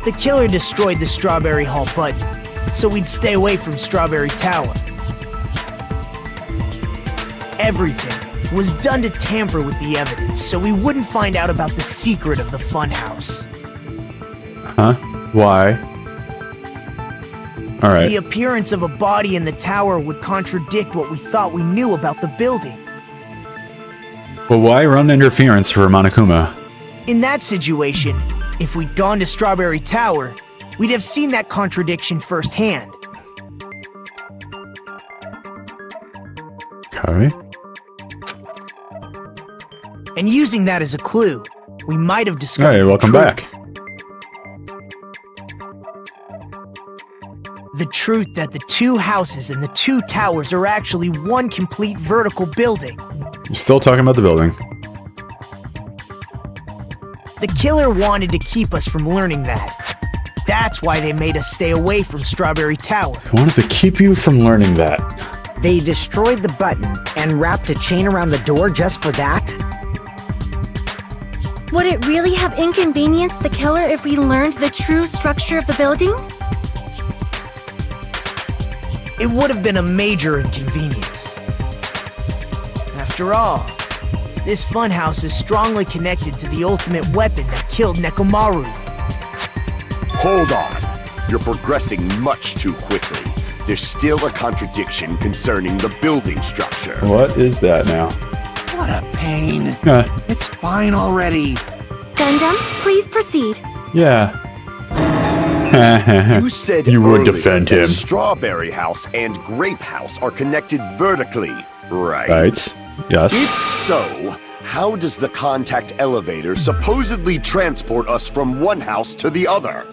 The killer destroyed the Strawberry Hall button, so we'd stay away from Strawberry Tower. Everything was done to tamper with the evidence, so we wouldn't find out about the secret of the funhouse. Huh? Why? Alright. The appearance of a body in the tower would contradict what we thought we knew about the building. But why run interference for Monokuma? In that situation, if we'd gone to Strawberry Tower, we'd have seen that contradiction firsthand. Okay. And using that as a clue, we might have discovered Hey, welcome back. The truth that the two houses and the two towers are actually one complete vertical building. You're still talking about the building. The killer wanted to keep us from learning that. That's why they made us stay away from Strawberry Tower. I wanted to keep you from learning that. They destroyed the button and wrapped a chain around the door just for that? Would it really have inconvenienced the killer if we learned the true structure of the building? It would have been a major inconvenience. After all, this funhouse is strongly connected to the ultimate weapon that killed Nekomaru. Hold on. You're progressing much too quickly. There's still a contradiction concerning the building structure. What is that now? What a pain. Huh. It's fine already. Gundam, please proceed. Yeah. You said you would earlier defend that him. Strawberry House and Grape House are connected vertically, right? Right. Yes. If so, how does the contact elevator supposedly transport us from one house to the other?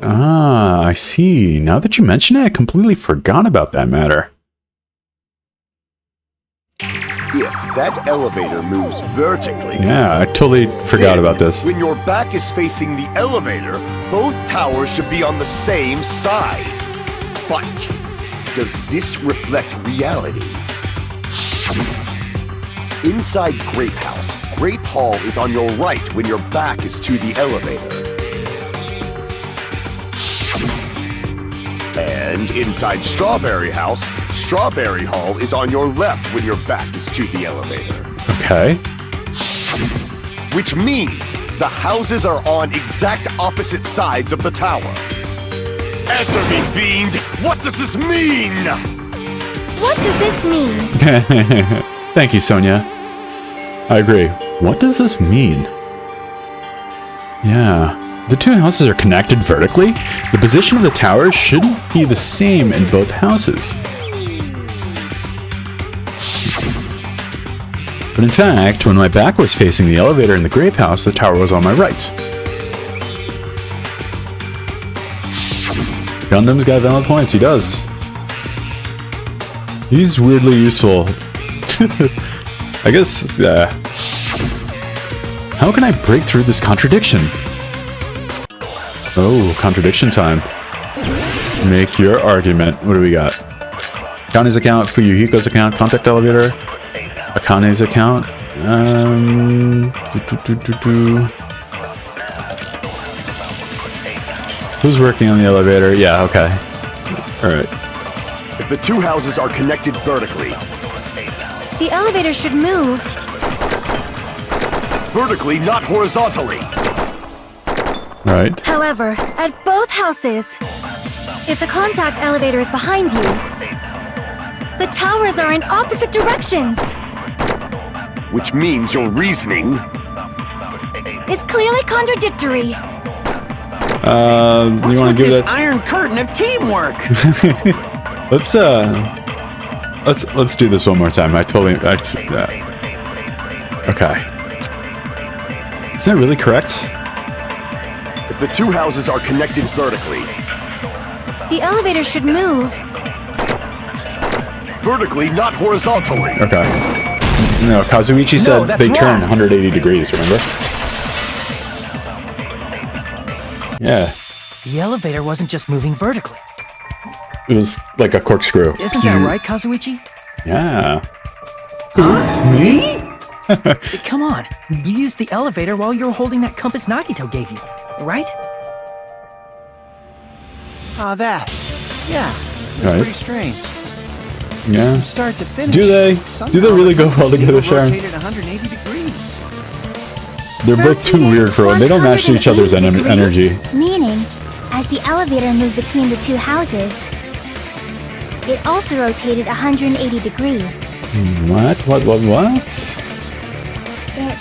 Ah, I see. Now that you mention it, I completely forgot about that matter. If that elevator moves vertically... Yeah, I totally forgot then, about this. When your back is facing the elevator, both towers should be on the same side. But does this reflect reality? Inside Grape House, Grape Hall is on your right when your back is to the elevator. And inside Strawberry House, Strawberry Hall is on your left when your back is to the elevator. Okay. Which means the houses are on exact opposite sides of the tower. Answer me, fiend! What does this mean? What does this mean? Thank you, Sonia. I agree. What does this mean? Yeah. The two houses are connected vertically. The position of the towers shouldn't be the same in both houses. But in fact, when my back was facing the elevator in the Grape House, the tower was on my right. Gundam's got valid points, he does. He's weirdly useful. I guess, how can I break through this contradiction? Oh, contradiction time. Make your argument. What do we got? Akane's account, Fuyuhiko's account, contact elevator. Akane's account. Who's working on the elevator? Yeah, okay. Alright. If the two houses are connected vertically... The elevator should move. Vertically, not horizontally. Right. However, at both houses, if the contact elevator is behind you, the towers are in opposite directions. Which means your reasoning... It's clearly contradictory. You want to give this that? iron curtain of teamwork? Let's do this one more time. Okay. Is that really correct? If the two houses are connected vertically, The elevator should move. vertically, not horizontally. Okay. No, Kazuichi said that's they turn wrong. 180 degrees, remember? Yeah. The elevator wasn't just moving vertically. It was like a corkscrew. Isn't that right, Kazuichi? Yeah. Me? Come on. You used the elevator while you were holding that compass Nagito gave you, right? Oh, that. Yeah. It's Right. pretty strange. Yeah. From start to finish. Do they? Somehow Do they really the go well compass together, needle Sharon? rotated 180 degrees. They're both too weird for one. They don't match each other's 180 energy. degrees, Meaning, as the elevator moved between the two houses, it also rotated 180 degrees. What? What? It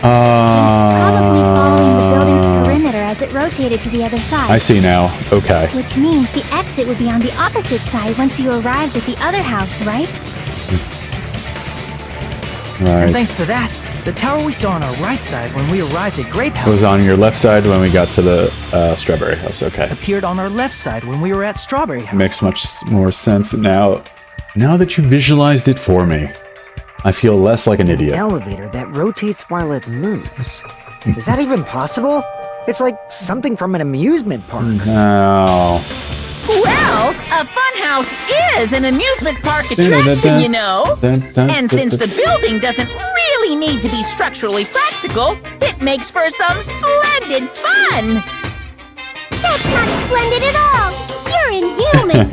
probably following the building's perimeter as it rotated to the other side. I see now. Okay. Which means the exit would be on the opposite side once you arrived at the other house, right? And thanks Right. to that, the tower we saw on our right side when we arrived at Grape It was House on your left side when we got to the Strawberry House. Okay. appeared on our left side when we were at Strawberry House. Makes much more sense now. Now that you visualized it for me, I feel less like an idiot. Elevator that rotates while it moves. Is that even possible? It's like something from an amusement park. No. Well, a funhouse is an amusement park attraction, you know. And since the building doesn't really need to be structurally practical, it makes for some splendid fun. That's not splendid at all. You're inhuman.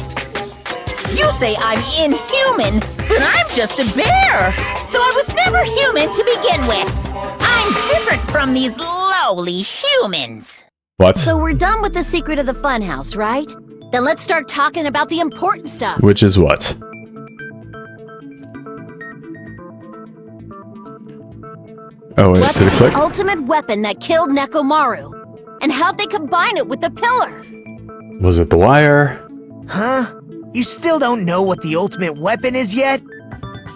You say I'm inhuman, but I'm just a bear. So I was never human to begin with. I'm different from these lowly humans. What? So we're done with the secret of the funhouse, right? Then let's start talking about the important stuff. Which is what? Oh, wait, What's did it the click? ultimate weapon that killed Nekomaru? And how'd they combine it with the pillar? Was it the wire? Huh? You still don't know what the ultimate weapon is yet?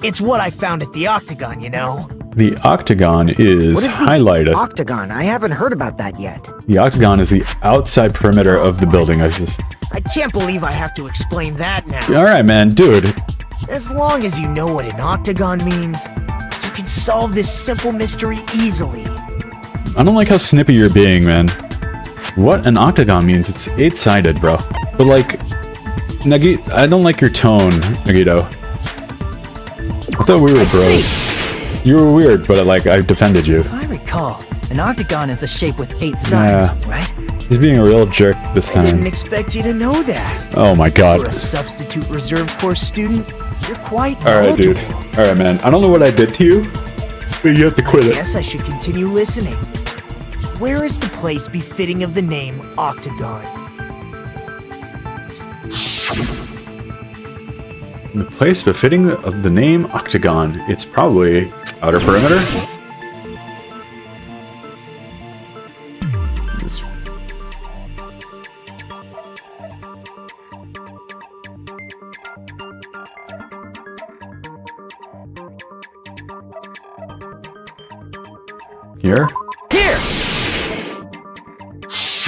It's what I found at the Octagon, you know. The octagon is What is the highlighted. Octagon? I haven't heard about that yet. The octagon is the outside perimeter of the building. I can't believe I have to explain that now. All right, man, dude. As long as you know what an octagon means, you can solve this simple mystery easily. I don't like how snippy you're being, man. What an octagon means? It's 8-sided, bro. But like, I don't like your tone, Nagito. I thought we were bros. You were weird, but like I defended you. If I recall, an octagon is a shape with 8 sides, right? He's being a real jerk this I didn't time. expect you to know that. Oh my god. For a substitute reserve course student, you're quite Alright, dude. knowledgeable. Alright, man. I don't know what I did to you, but you have to quit it. Guess I should continue listening. Where is the place befitting of the name Octagon? The place befitting of the name Octagon. It's probably outer perimeter. It's... Here? Here!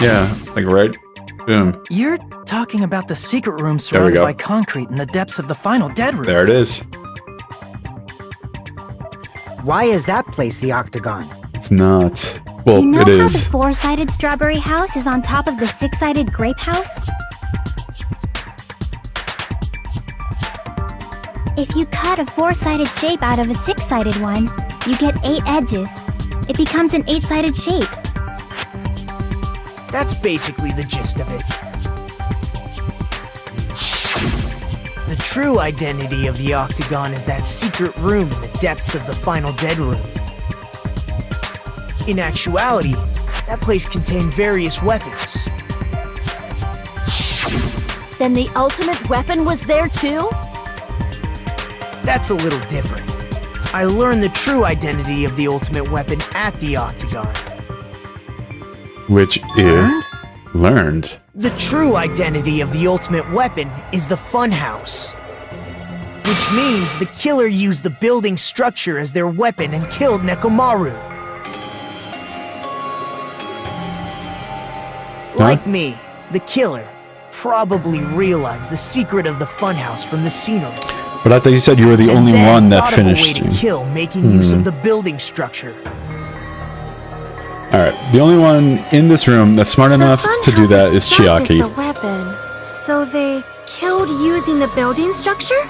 Yeah, like right. Boom. You're talking about the secret room There we surrounded go. by concrete in the depths of the final dead room. There it is. Why is that place the Octagon? It's not. Well, You know it how is. the 4-sided strawberry house is on top of the 6-sided grape house? If you cut a 4-sided shape out of a 6-sided one, you get 8 edges. It becomes an 8-sided shape. That's basically the gist of it. The true identity of the Octagon is that secret room in the depths of the final dead room. In actuality, that place contained various weapons. Then the ultimate weapon was there too? That's a little different. I learned the true identity of the ultimate weapon at the Octagon. Which is Learned? The true identity of the ultimate weapon is the funhouse. Which means the killer used the building structure as their weapon and killed Nekomaru. Like me, the killer probably realized the secret of the funhouse from the scenery. But I thought you said you were the only one that thought of a way finished. to kill, making use of the building structure. Alright, the only one in this room that's smart enough to do that is itself Chiaki. Is the weapon. So they killed using the building structure?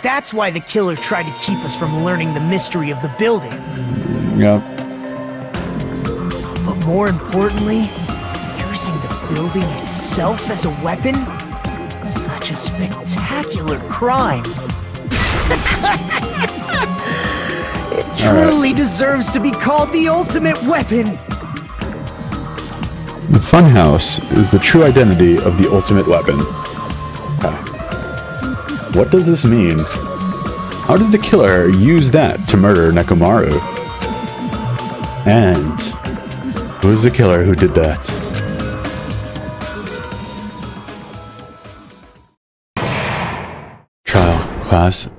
That's why the killer tried to keep us from learning the mystery of the building. Yep. But more importantly, using the building itself as a weapon? Such a spectacular crime. It truly deserves to be called the ultimate weapon. The funhouse is the true identity of the ultimate weapon. Okay. What does this mean? How did the killer use that to murder Nekomaru? And who is the killer who did that?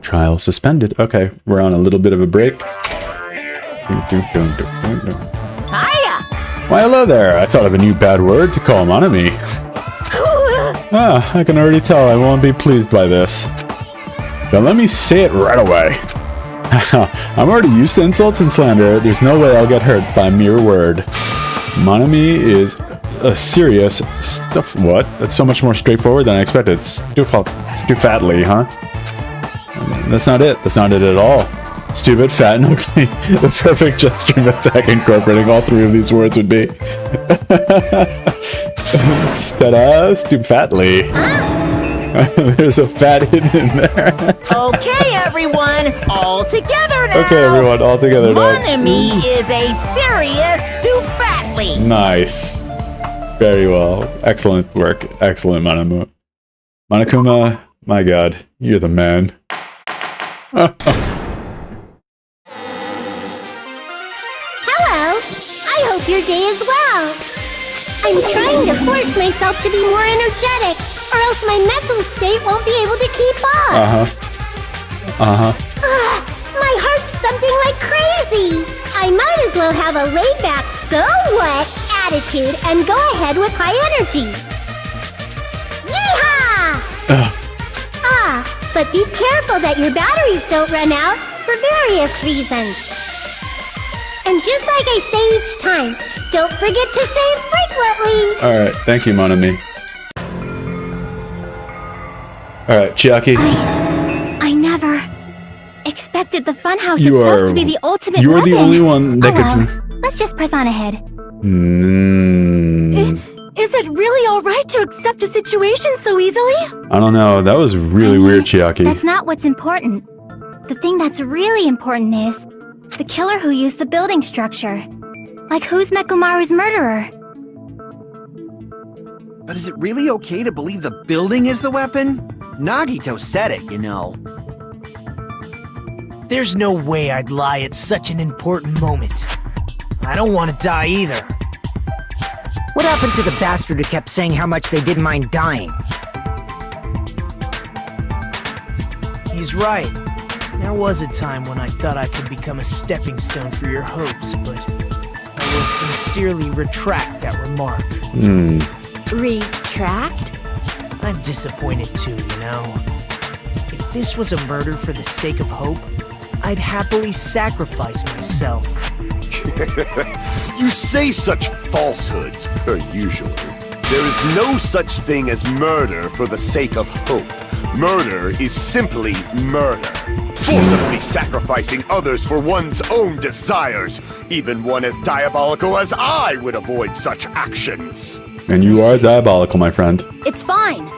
Trial suspended. Okay, we're on a little bit of a break. Hiya! Why, hello there. I thought of a new bad word to call Monami. I can already tell I won't be pleased by this. But let me say it right away. I'm already used to insults and slander. There's no way I'll get hurt by a mere word. Monami is a serious stuff. What? That's so much more straightforward than I expected. Stufatly, huh? That's not it. That's not it at all. Stupid, fat, and ugly. The perfect gesture of attack incorporating all three of these words would be. Stufatly. There's a fat hidden in there. Okay, everyone, all together now. Okay, everyone, all together now. Monami is a serious Stufatly. Nice. Very well. Excellent work. Excellent, Manamu. Monokuma, my god, you're the man. Hello. I hope your day is well. I'm trying to force myself to be more energetic, or else my mental state won't be able to keep up. My heart's thumping like crazy. I might as well have a laid-back, so what attitude and go ahead with high energy. Yeehaw! But be careful that your batteries don't run out for various reasons. And just like I say each time, don't forget to say frequently. Alright, thank you, Monami. Alright, Chiaki. I never expected the funhouse You itself are- to be the ultimate You are weapon. the only one that Oh well. could... Let's just press on ahead. Is it really alright to accept a situation so easily? I don't know, that was really weird, Chiaki. That's not what's important. The thing that's really important is the killer who used the building structure. Like, who's Nekomaru's murderer? But is it really okay to believe the building is the weapon? Nagito said it, you know. There's no way I'd lie at such an important moment. I don't want to die either. What happened to the bastard who kept saying how much they didn't mind dying? He's right. There was a time when I thought I could become a stepping stone for your hopes, but I will sincerely retract that remark. Retract? I'm disappointed too, you know. If this was a murder for the sake of hope, I'd happily sacrifice myself. You say such falsehoods, per usual. There is no such thing as murder for the sake of hope. Murder is simply murder. Forcibly sacrificing others for one's own desires. Even one as diabolical as I would avoid such actions. And you are diabolical, my friend. It's fine.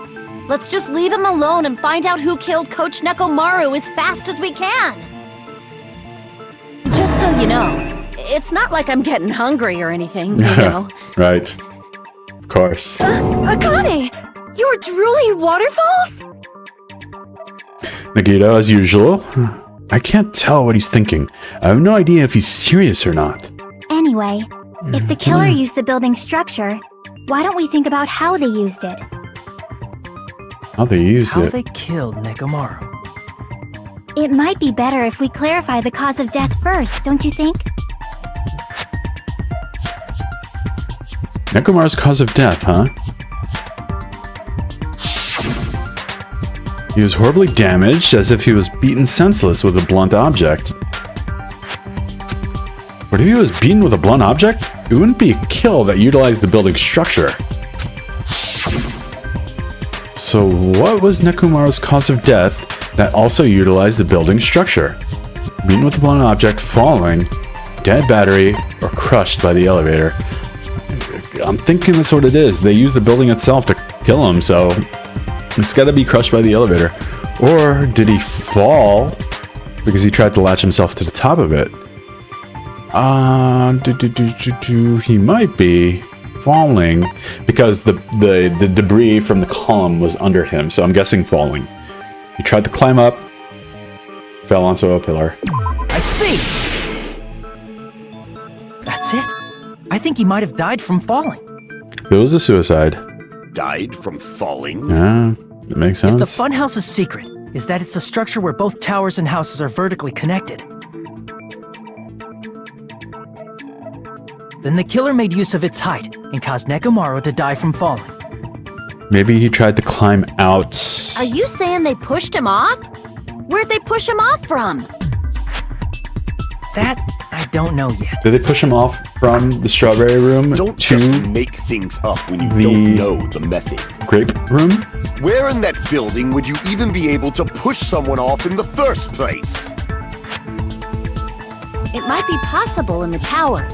Let's just leave him alone and find out who killed Coach Nekomaru as fast as we can. Just so you know, it's not like I'm getting hungry or anything, you know. Right. Of course. Akane! You're drooling waterfalls? Nagito, as usual. I can't tell what he's thinking. I have no idea if he's serious or not. Anyway, if the killer used the building structure, Why don't we think about how they used it? How they used How it. they killed Nekomaru. It might be better if we clarify the cause of death first, don't you think? Nekomaru's cause of death, huh? He was horribly damaged, as if he was beaten senseless with a blunt object. But if he was beaten with a blunt object, it wouldn't be a kill that utilized the building structure. So what was Nekomaru's cause of death that also utilized the building structure? Beaten with a blunt object, falling, dead battery, or crushed by the elevator. I'm thinking that's what it is. They used the building itself to kill him, so it's gotta be crushed by the elevator. Or did he fall because he tried to latch himself to the top of it? He might be falling because the debris from the column was under him, so I'm guessing falling. He tried to climb up, fell onto a pillar. I see! That's it? I think he might have died from falling. If it was a suicide. Died from falling? Yeah, it makes sense. If the funhouse's secret is that it's a structure where both towers and houses are vertically connected, then the killer made use of its height and caused Nekomaru to die from falling. Maybe he tried to climb out. Are you saying they pushed him off? Where'd they push him off from? That, I don't know yet. Did they push him off from the strawberry room Don't to just make things up when you the don't know the method. grape room? Where in that building would you even be able to push someone off in the first place? It might be possible in the tower.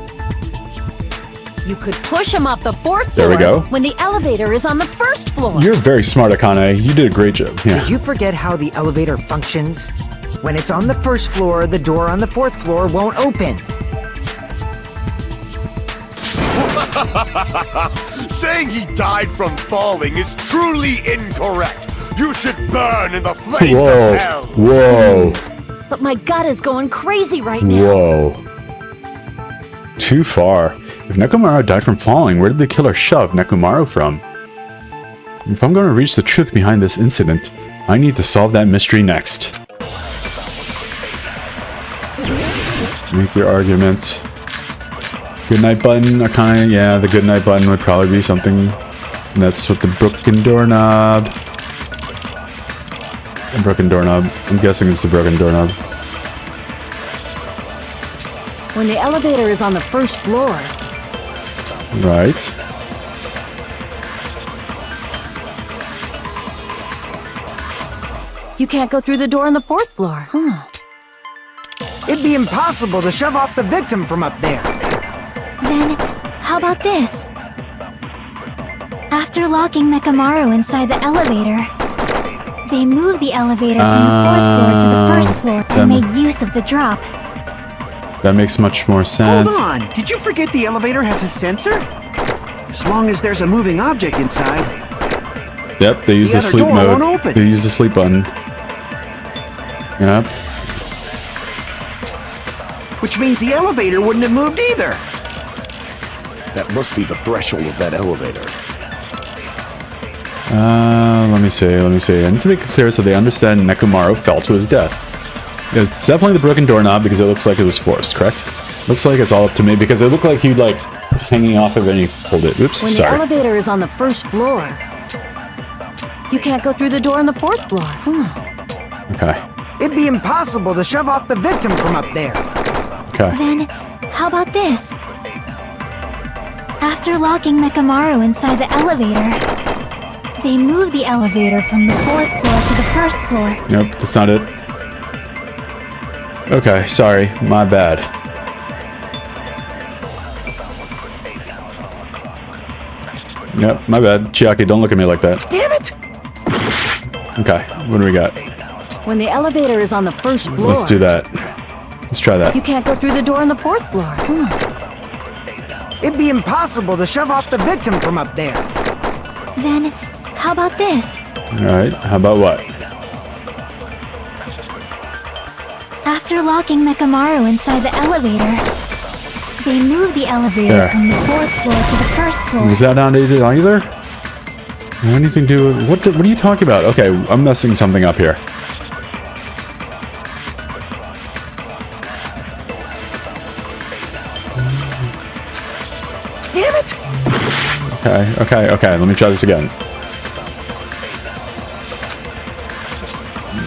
You could push him off the 4th There floor we go. when the elevator is on the 1st floor. You're very smart, Akane. You did a great job. Yeah. Did you forget how the elevator functions? When it's on the 1st floor, the door on the 4th floor won't open. Saying he died from falling is truly incorrect. You should burn in the flames Whoa. of hell. Whoa. But my gut is going crazy right now. Whoa. Too far. If Nekomaru died from falling, where did the killer shove Nekomaru from? If I'm going to reach the truth behind this incident, I need to solve that mystery next. Make your argument. Goodnight button, Akane. Yeah, the goodnight button would probably be something. And that's what the broken doorknob. A broken doorknob. I'm guessing it's a broken doorknob. When the elevator is on the 1st floor, Right. you can't go through the door on the 4th floor. It'd be impossible to shove off the victim from up there. Then, how about this? After locking Nekomaru inside the elevator, they moved the elevator from the 4th floor to the 1st floor and made use of the drop. That makes much more sense. Hold on, did you forget the elevator has a sensor? As long as there's a moving object inside. Yep, they use The the other sleep door mode. won't open. They use the sleep button. Yep. Which means the elevator wouldn't have moved either. That must be the threshold of that elevator. Let me see. I need to make it clear so they understand Nekomaru fell to his death. It's definitely the broken doorknob because it looks like it was forced, correct? Looks like it's all up to me because it looked like he was hanging off of it and he pulled it. Oops, when the sorry. elevator is on the 1st floor, you can't go through the door on the 4th floor. Okay. It'd be impossible to shove off the victim from up there. Okay. Then, how about this? After locking Nekomaru inside the elevator, they moved the elevator from the 4th floor to the 1st floor. Nope, that's not it. Okay, sorry. My bad. Yep, my bad. Chiaki, don't look at me like that. Damn it! Okay, what do we got? When the elevator is on the 1st floor, Let's do that. Let's try that. you can't go through the door on the 4th floor. It'd be impossible to shove off the victim from up there. Then, how about this? Alright, how about what? After locking Nekomaru inside the elevator, They moved the elevator There. from the 4th floor to the 1st floor. Was that not it either? Anything to do with... What are you talking about? Okay, I'm messing something up here. Damn it! Okay. Let me try this again.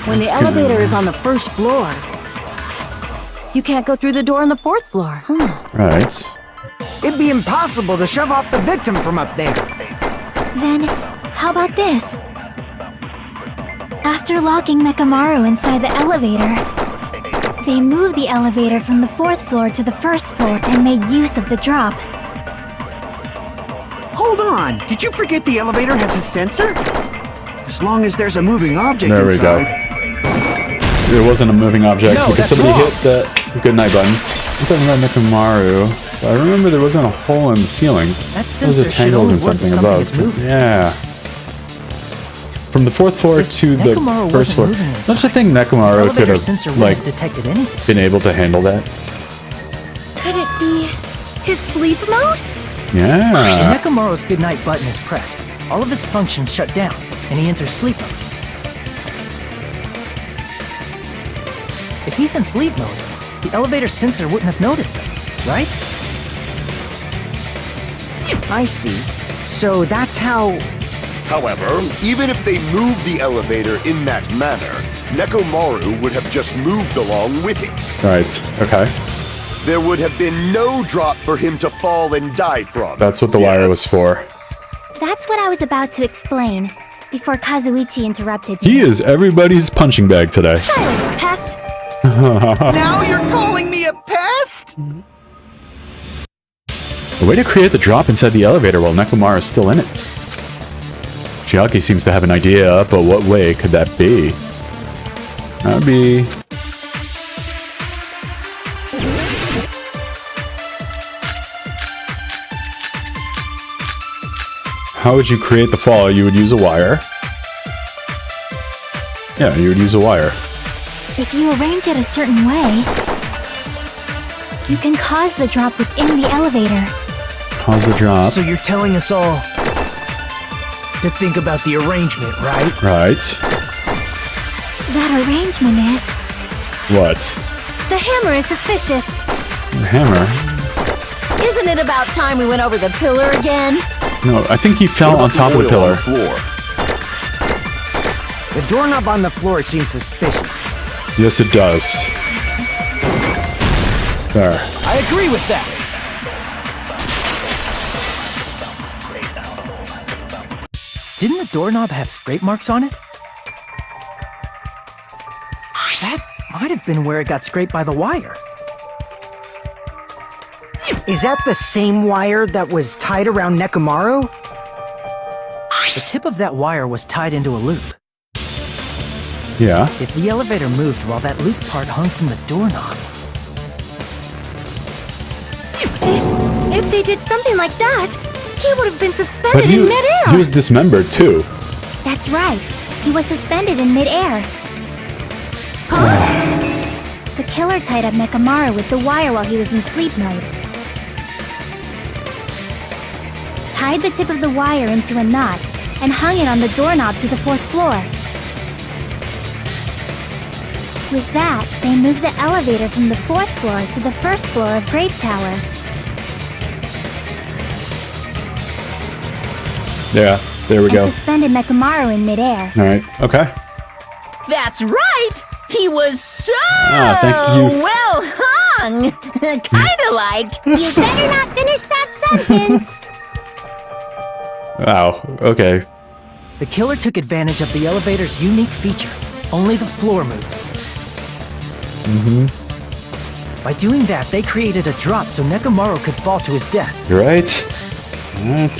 When the elevator is on the 1st floor, you can't go through the door on the 4th floor. Right. It'd be impossible to shove off the victim from up there. Then, how about this? After locking Mekamaru inside the elevator, they moved the elevator from the 4th floor to the 1st floor and made use of the drop. Hold on, did you forget the elevator has a sensor? As long as there's a moving object There we go. inside. It wasn't a moving object No, because that's somebody wrong. hit the goodnight button. I'm talking about Mekamaru. But I remember there wasn't a hole in the ceiling. That It was sensor should tangled only in work if something something above. is moving. Yeah. From the 4th floor If to the Nekomaru 1st floor. wasn't moving Don't you inside, think the Nekomaru could elevator sensor have, wouldn't like, have detected anything. been able to handle that? Could it be his sleep mode? When Yeah. Nekomaru's goodnight button is pressed, all of his functions shut down, and he enters sleep mode. If he's in sleep mode, the elevator sensor wouldn't have noticed him, right? I see. So that's how... However, even if they moved the elevator in that manner, Nekomaru would have just moved along with it. Right. Okay. There would have been no drop for him to fall and die from. That's what the wire was for. That's what I was about to explain, before Kazuichi interrupted me. He is everybody's punching bag today. Silence, pest! Now you're calling me a pest? A way to create the drop inside the elevator while Nekomaru is still in it. Chiaki seems to have an idea, but what way could that be? That'd be... How would you create the fall? You would use a wire. Yeah, you would use a wire. If you arrange it a certain way, you can cause the drop within the elevator. Cause the drop. So you're telling us all to think about the arrangement, right? Right. That arrangement is... What? The hammer is suspicious. The hammer? Isn't it about time we went over the pillar again? No, I think he fell on top of the pillar. Floor. The doorknob on the floor seems suspicious. Yes, it does. There. I agree with that. Didn't the doorknob have scrape marks on it? That might have been where it got scraped by the wire. Is that the same wire that was tied around Nekomaru? The tip of that wire was tied into a loop. Yeah. If the elevator moved while that loop part hung from the doorknob, If they did something like that, he would have been But suspended in midair. he was dismembered too. That's right. He was suspended in midair. The killer tied up Mekamaru with the wire while he was in sleep mode. Tied the tip of the wire into a knot and hung it on the doorknob to the 4th floor. With that, they moved the elevator from the 4th floor to the 1st floor of Grape Tower. Yeah, there we And go. suspended Mekamaru in midair. Alright, okay. That's right! He was so Thank you. well hung! Kinda like... You better not finish that sentence. Wow, okay. the killer took advantage of the elevator's unique feature. Only the floor moves. By doing that, they created a drop so Nekomaru could fall to his death. You're right. What?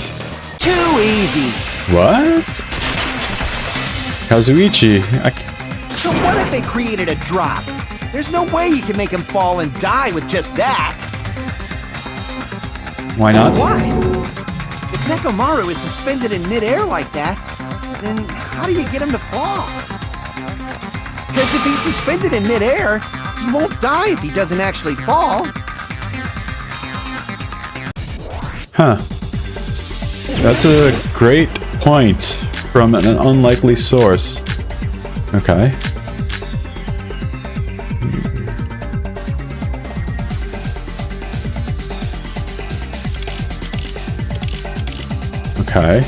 Too easy. What? Kazuichi. So what if they created a drop? There's no way you can make him fall and die with just that. Why not? Why? If Nekomaru is suspended in midair like that, then how do you get him to fall? Because if he's suspended in midair, he won't die if he doesn't actually fall. Huh. That's a great point from an unlikely source. Okay. Okay.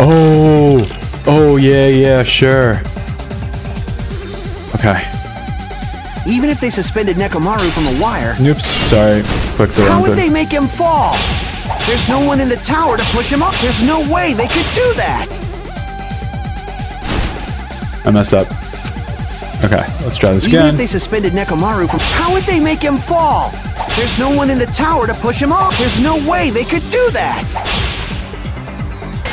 Oh, yeah, sure. Okay. Even if they suspended Nekomaru from a wire, Oops, sorry. Clicked the how wrong would they thing. make him fall? There's no one in the tower to push him up. There's no way they could do that. I messed up. Okay, let's try this Even if again. they suspended Nekomaru from... How would they make him fall? There's no one in the tower to push him up. There's no way they could do that.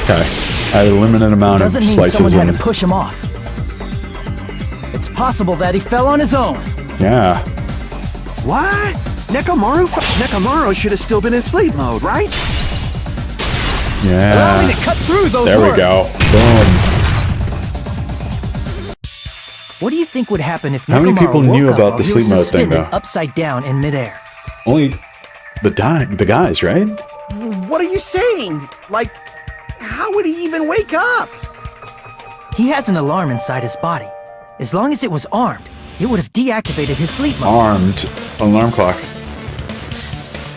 Okay. I had a limited amount of Doesn't mean someone slices had and... to push him off. It's possible that he fell on his own. Yeah. What? Nekomaru should have still been in sleep mode, right? Allow me Yeah. to cut through those There we words. go. Boom. What do you think would happen if How many Nekomaru people woke knew up about while the he sleep was mode thing, suspended though? upside down in midair? Only the guys, right? What are you saying? Like, how would he even wake up? He has an alarm inside his body. As long as it was armed, it would have deactivated his sleep mode. Armed alarm clock.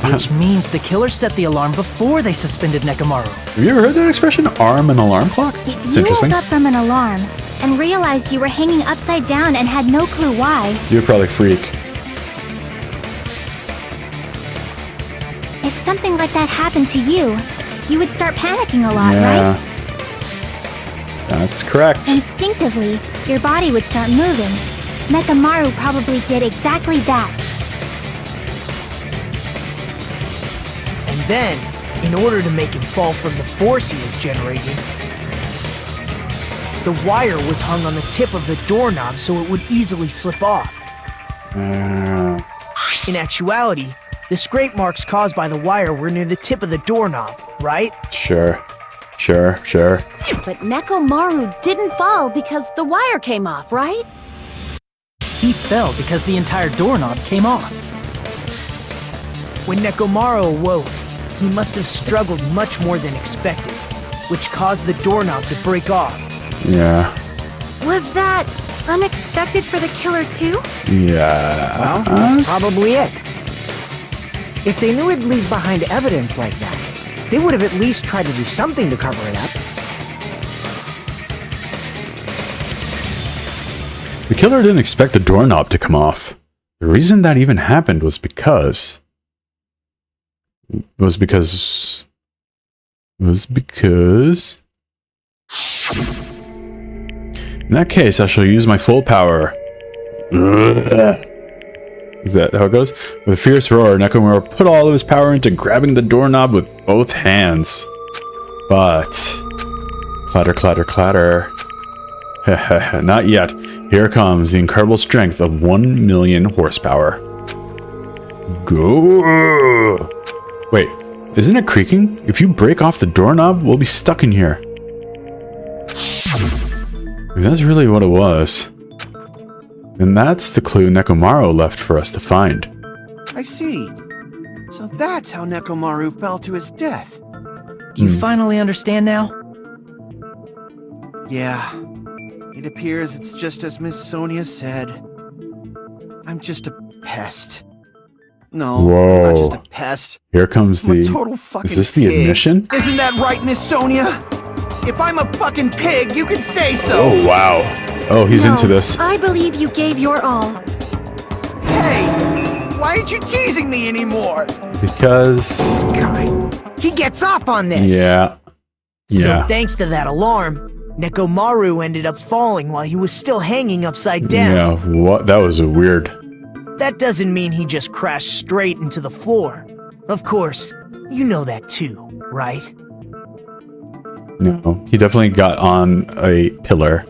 Which means the killer set the alarm before they suspended Nekomaru. Have you ever heard that expression? Arm an alarm clock? It's You interesting. woke up from an alarm and realized you were hanging upside down and had no clue why. You're probably freak. If something like that happened to you, you would start panicking a lot, Yeah. right? That's correct. Instinctively, your body would start moving. Nekomaru probably did exactly that. And then, in order to make him fall from the force he was generating, the wire was hung on the tip of the doorknob so it would easily slip off. In actuality, the scrape marks caused by the wire were near the tip of the doorknob, right? Sure. But Nekomaru didn't fall because the wire came off, right? He fell because the entire doorknob came off. When Nekomaru awoke, he must have struggled much more than expected, which caused the doorknob to break off. Yeah. Was that unexpected for the killer too? Yeah. Well, that's probably it. If they knew it'd leave behind evidence like that, they would have at least tried to do something to cover it up. The killer didn't expect the doorknob to come off. The reason that even happened was because... In that case, I shall use my full power. Is that how it goes? With a fierce roar, Nekomaru put all of his power into grabbing the doorknob with both hands. But... Clatter, clatter, clatter. Not yet. Here comes the incredible strength of 1 million horsepower. Go! Wait, isn't it creaking? If you break off the doorknob, we'll be stuck in here. If that's really what it was, then that's the clue Nekomaru left for us to find. I see. So that's how Nekomaru fell to his death. Do you finally understand now? Yeah. It appears it's just as Miss Sonia said. I'm just a pest. No, I'm not just a pest. Here comes I'm a the... total fucking Is this the pig. admission? Isn't that right, Miss Sonia? If I'm a fucking pig, you can say so. Oh, wow. Oh, he's No, into this. I believe you gave your all. Hey, why aren't you teasing me anymore? Because... This guy, he gets off on this. Yeah. Yeah. So thanks to that alarm, Nekomaru ended up falling while he was still hanging upside down. Yeah, what? That was a weird... That doesn't mean he just crashed straight into the floor. Of course, you know that too, right? No, he definitely got on a pillar.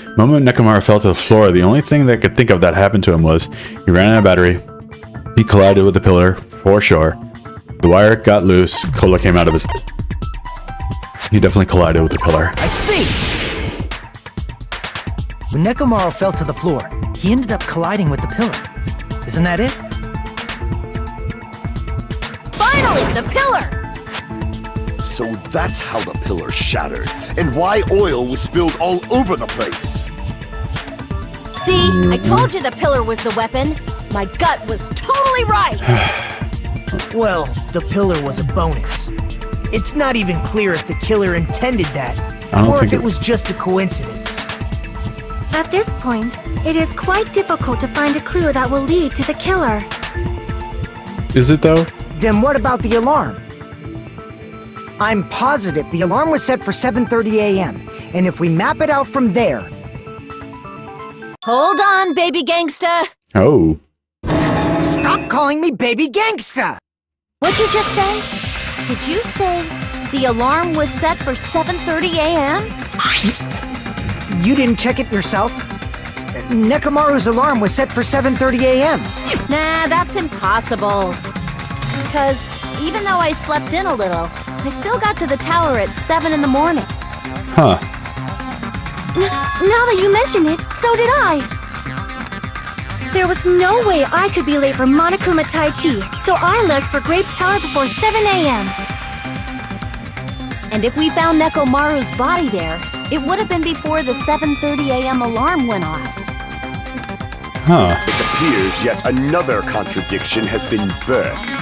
The moment Nekomaru fell to the floor, the only thing that I could think of that happened to him was he ran out of battery. He collided with the pillar, for sure. The wire got loose. Cola came out of his... He definitely collided with the pillar. I see! When Nekomaru fell to the floor, he ended up colliding with the pillar. Isn't that it? The pillar! So that's how the pillar shattered, and why oil was spilled all over the place. See, I told you the pillar was the weapon. My gut was totally right. Well, the pillar was a bonus. It's not even clear if the killer intended that, or if it was just a coincidence. At this point, it is quite difficult to find a clue that will lead to the killer. Is it though? Then what about the alarm? I'm positive the alarm was set for 7:30 a.m., and if we map it out from there... Hold on, baby gangsta. Oh. Stop calling me baby gangsta! What'd you just say? Did you say the alarm was set for 7:30 a.m.? You didn't check it yourself? Nekomaru's alarm was set for 7:30 a.m. Nah, that's impossible. Because even though I slept in a little, I still got to the tower at 7 in the morning. Huh. Now that you mention it, so did I. There was no way I could be late for Monokuma Tai Chi, so I left for Grape Tower before 7 a.m. And if we found Nekomaru's body there, it would have been before the 7:30 a.m. alarm went off. Huh. It appears yet another contradiction has been birthed.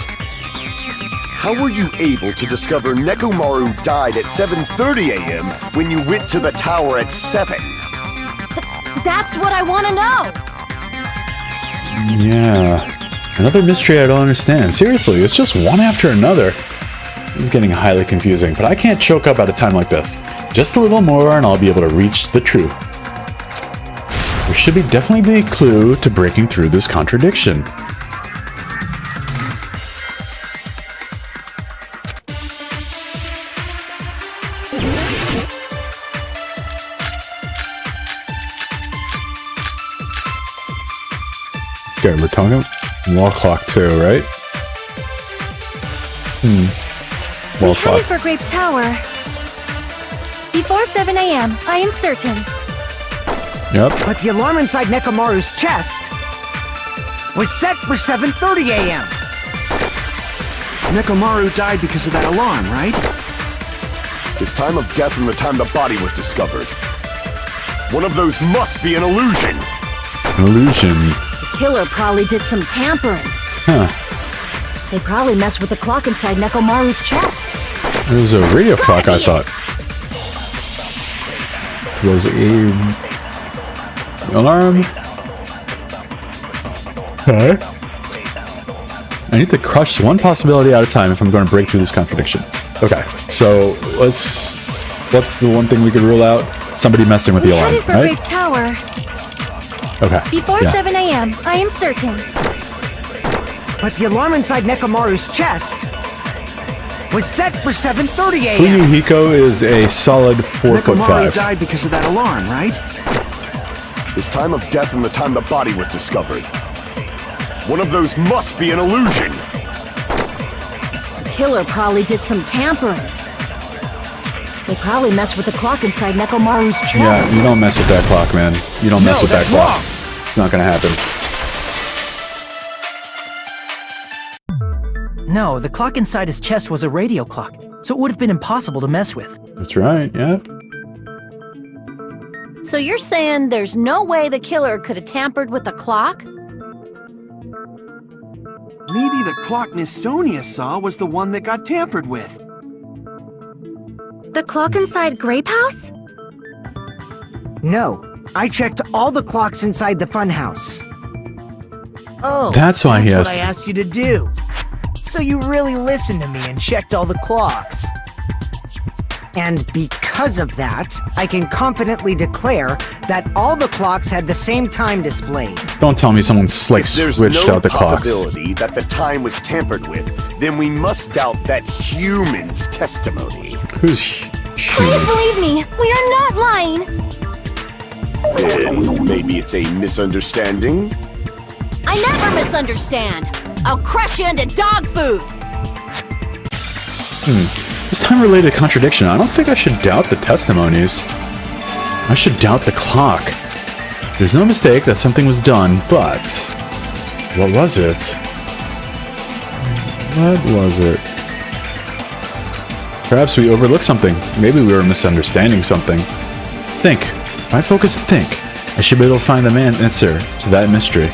How were you able to discover Nekomaru died at 7:30 a.m. when you went to the tower at 7? That's what I want to know! Yeah. Another mystery I don't understand. Seriously, it's just one after another. This is getting highly confusing, but I can't choke up at a time like this. Just a little more and I'll be able to reach the truth. There should definitely be a clue to breaking through this contradiction. Okay, we're talking wall clock too, right? Wall We clock. headed for Grape Tower. Before 7 a.m., I am certain. Yep. But the alarm inside Nekomaru's chest was set for 7:30 a.m. Nekomaru died because of that alarm, right? His time of death and the time the body was discovered. One of those must be an illusion. An illusion. The killer probably did some tampering. Huh. They probably messed with the clock inside Nekomaru's chest. It was a radio clock, I thought. It was a alarm. Okay. I need to crush one possibility at a time if I'm going to break through this contradiction. Okay, so what's the one thing we could rule out? Somebody messing with the alarm, Headed for right? Grape Tower. Okay. Before yeah. 7 a.m., I am certain. But the alarm inside Nekomaru's chest was set for 7:30 a.m. Fuyuhiko is a solid 4'5". Nekomaru died because of that alarm, right? His time of death and the time the body was discovered. One of those must be an illusion. The killer probably did some tampering. They probably messed with the clock inside Nekomaru's chest. Yeah, you don't mess with that clock, man. You don't mess with that clock. It's not gonna happen. No, the clock inside his chest was a radio clock, so it would have been impossible to mess with. That's right, yeah. So you're saying there's no way the killer could have tampered with the clock? Maybe the clock Miss Sonia saw was the one that got tampered with. The clock inside Grape House? No, I checked all the clocks inside the funhouse. Oh, That's why he what has I to- asked you to do. So you really listened to me and checked all the clocks. And because of that, I can confidently declare that all the clocks had the same time displayed. Don't tell me someone's like If there's switched no out the clocks. possibility that the time was tampered with, then we must doubt that human's testimony. Who's Please believe me, we are not lying. Then maybe it's a misunderstanding? I never misunderstand. I'll crush you into dog food. This time-related contradiction. I don't think I should doubt the testimonies. I should doubt the clock. There's no mistake that something was done, but what was it? What was it? Perhaps we overlooked something. Maybe we were misunderstanding something. Think. If I focus and think, I should be able to find the answer to that mystery.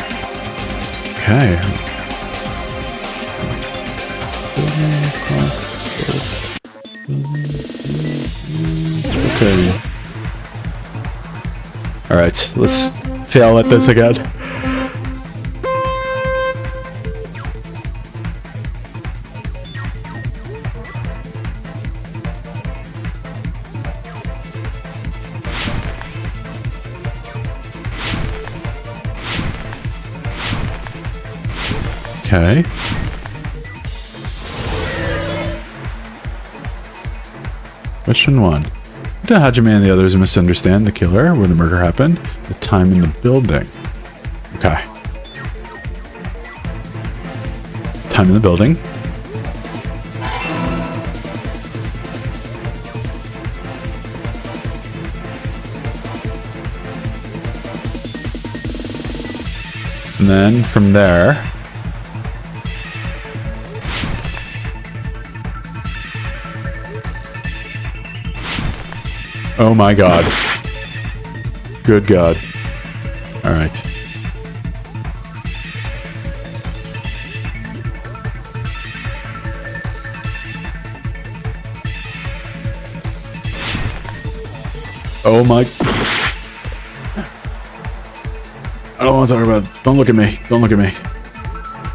Okay. Okay. Alright, let's fail at this again. Okay. Question 1. What did Hajime and the others misunderstand the killer, where the murder happened, the time in the building? Okay. Time in the building. And then from there, oh my god. Good god. Alright. Oh my... I don't want to talk about it. Don't look at me. Don't look at me.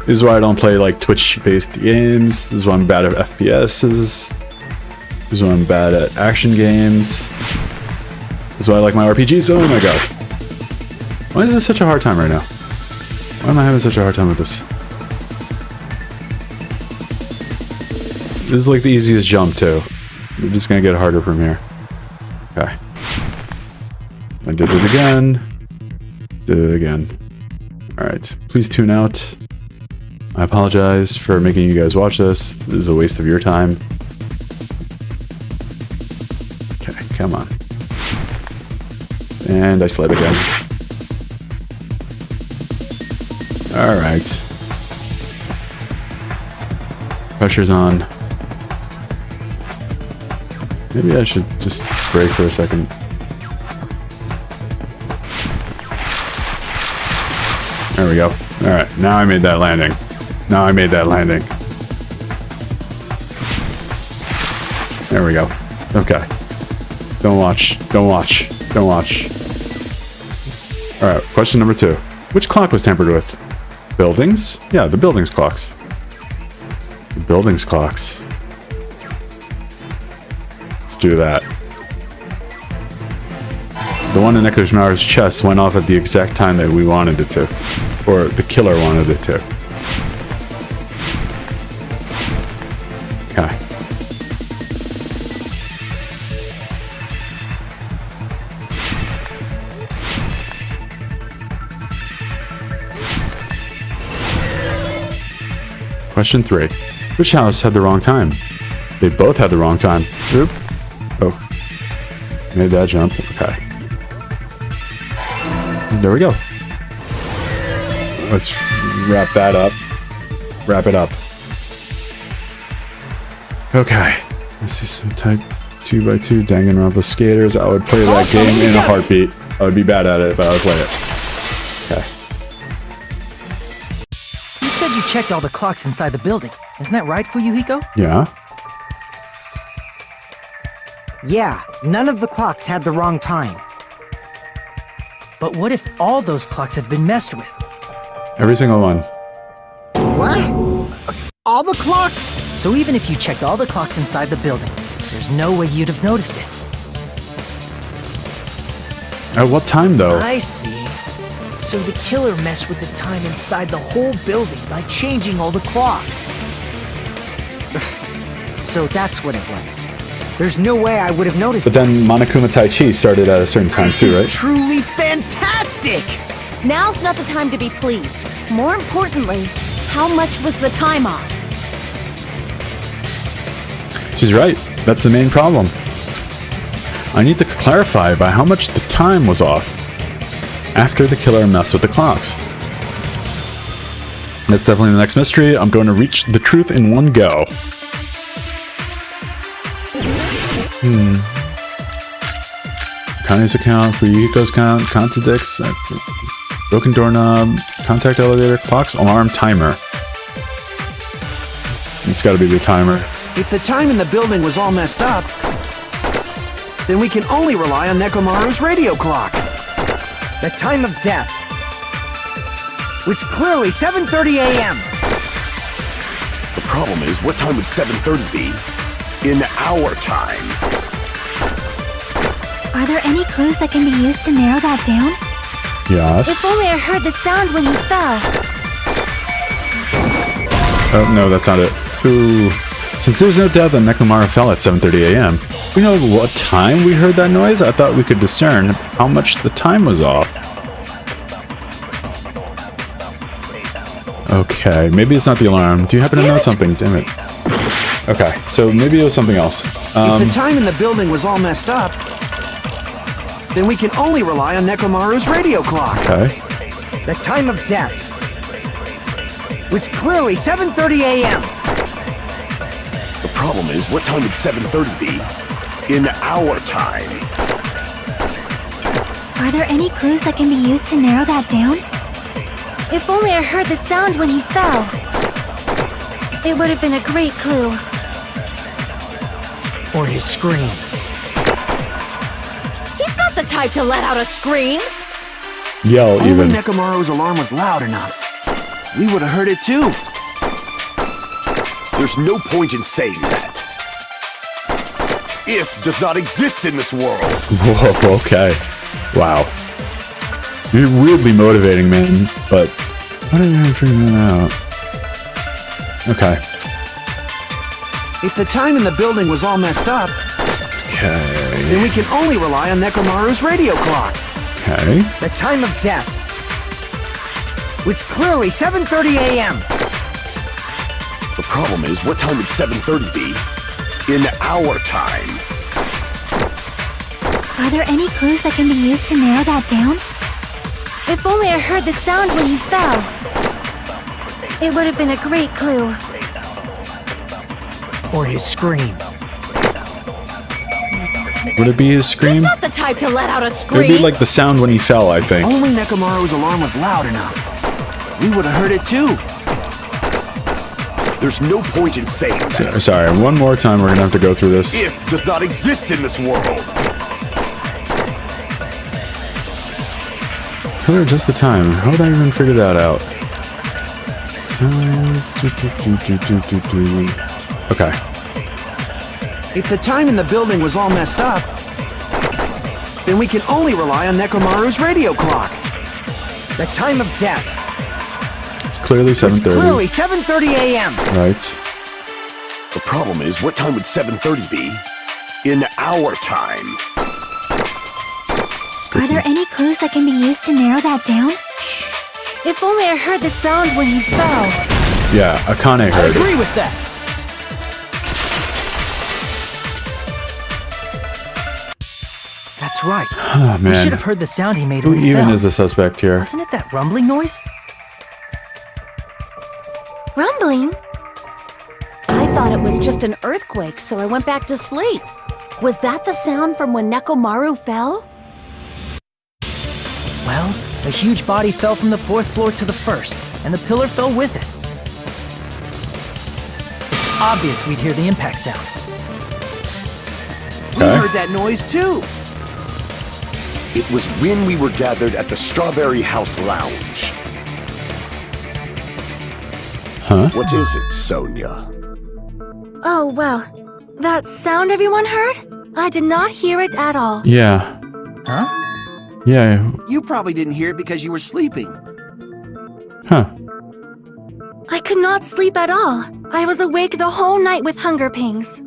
This is why I don't play like Twitch-based games. This is why I'm bad at FPSs. This is why I'm bad at action games. This is why I like my RPGs. Oh my god. Why is this such a hard time right now? Why am I having such a hard time with this? This is like the easiest jump too. We're just gonna get harder from here. Okay. I did it again. Did it again. Alright. Please tune out. I apologize for making you guys watch this. This is a waste of your time. Okay, come on. And I slid again. Alright. Pressure's on. Maybe I should just break for a second. There we go. Alright, now I made that landing. Now I made that landing. There we go. Okay. Don't watch. Don't watch. Don't watch. Alright, question number 2. Which clock was tampered with? Buildings? Yeah, the buildings clocks. The buildings clocks. Let's do that. The one in Nekomaru's chest went off at the exact time that we wanted it to. Or the killer wanted it to. Okay. Question 3. Which house had the wrong time? They both had the wrong time. Oop. Oh. Made that jump. Okay. There we go. Let's wrap that up. Wrap it up. Okay. This is some type 2x2 Danganronpa skaters. I would play that game in a heartbeat. I would be bad at it, but I would play it. Okay. You said you checked all the clocks inside the building. Isn't that right, Fuyuhiko? Yeah. Yeah, none of the clocks had the wrong time. But what if all those clocks have been messed with? Every single one. What? All the clocks? So even if you checked all the clocks inside the building, there's no way you'd have noticed it. At what time, though? I see. So the killer messed with the time inside the whole building by changing all the clocks. So that's what it was. There's no way I would have noticed But then Monokuma Tai Chi started at a certain time too, right? This is truly fantastic! Now's not the time to be pleased. More importantly, how much was the time off? She's right. That's the main problem. I need to clarify by how much the time was off after the killer messed with the clocks. That's definitely the next mystery. I'm going to reach the truth in one go. Kane's account, Fuyuhiko's account, contradicts, broken doorknob, contact elevator, clocks, alarm, timer. It's gotta be the timer. If the time in the building was all messed up, then we can only rely on Nekomaru's radio clock. The time of death. Which clearly 7:30 a.m. The problem is, what time would 7:30 be in our time? Are there any clues that can be used to narrow that down? Yes. If only I heard the sound when he fell. Oh, no, that's not it. Ooh. Since there's no doubt that Nekomaru fell at 7:30 a.m., we know what time we heard that noise? I thought we could discern how much the time was off. Okay, maybe it's not the alarm. Do you happen to know something? Damn it. Okay, so maybe it was something else. If the time in the building was all messed up, then we can only rely on Nekomaru's radio clock. Okay. The time of death. Which clearly 7:30 a.m. The problem is, what time would 7:30 be in our time? Are there any clues that can be used to narrow that down? If only I heard the sound when he fell. It would have been a great clue. Or his scream. He's not the type to let out a scream. Yell, Only even. Nekomaru's alarm was loud enough. We would have heard it too. There's no point in saying that. If does not exist in this world. Whoa, okay. Wow. You're weirdly motivating, man, but I didn't even figure that out. Okay. If the time in the building was all messed up, Okay. then we can only rely on Nekomaru's radio clock. Okay. The time of death. Which clearly 7:30 a.m. The problem is, what time would 7:30 be in our time? Are there any clues that can be used to narrow that down? If only I heard the sound when he fell. It would have been a great clue. Or his scream. Would it be his He's scream? not the type to let out a It scream. would be like the sound when he fell, I think. Only Nekomaru's alarm was loud enough. We would have heard it too. There's no point in saying that. Sorry, one more time we're gonna have to go through this. If does not exist in this world. Clear just the time. How would I even figure that out? So... Okay. If the time in the building was all messed up, then we can only rely on Nekomaru's radio clock. The time of death. It's clearly It's 7:30. clearly 7:30 a.m. Right. The problem is, what time would 7:30 be in our time? Are there any clues that can be used to narrow that down? If only I heard the sound when he fell. Yeah, Akane I heard it. agree with that. That's right. Oh, We should man. have heard the sound he made Who when he even fell. is the suspect here? Wasn't it that rumbling noise? Rumbling? I thought it was just an earthquake, so I went back to sleep. Was that the sound from when Nekomaru fell? Well, a huge body fell from the 4th floor to the 1st, and the pillar fell with it. It's obvious we'd hear the impact sound. We Okay. heard that noise too. It was when we were gathered at the Strawberry House Lounge. Huh? What is it, Sonia? Oh, well. That sound everyone heard? I did not hear it at all. Yeah. Huh? Yeah. You probably didn't hear it because you were sleeping. Huh. I could not sleep at all. I was awake the whole night with hunger pangs.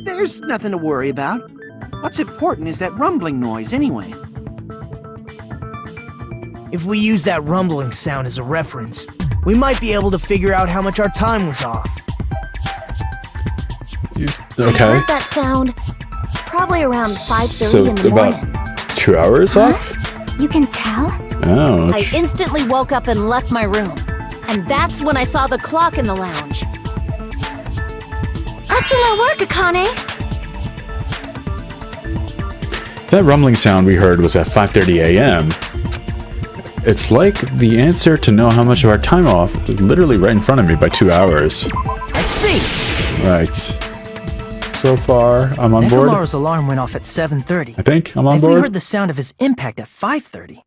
There's nothing to worry about. What's important is that rumbling noise anyway. If we use that rumbling sound as a reference, we might be able to figure out how much our time was off. I Okay. heard that sound probably around 5:30 So in the about morning. 2 hours off? You can tell? Ouch. I instantly woke up and left my room. And that's when I saw the clock in the lounge. Excellent work, Akane! That rumbling sound we heard was at 5:30 a.m. It's like the answer to know how much of our time off is literally right in front of me by 2 hours. I see! Right. So far, I'm on board. Nekomaru's alarm went off at 7:30. I think I'm on If we board. heard the sound of his impact at 5:30,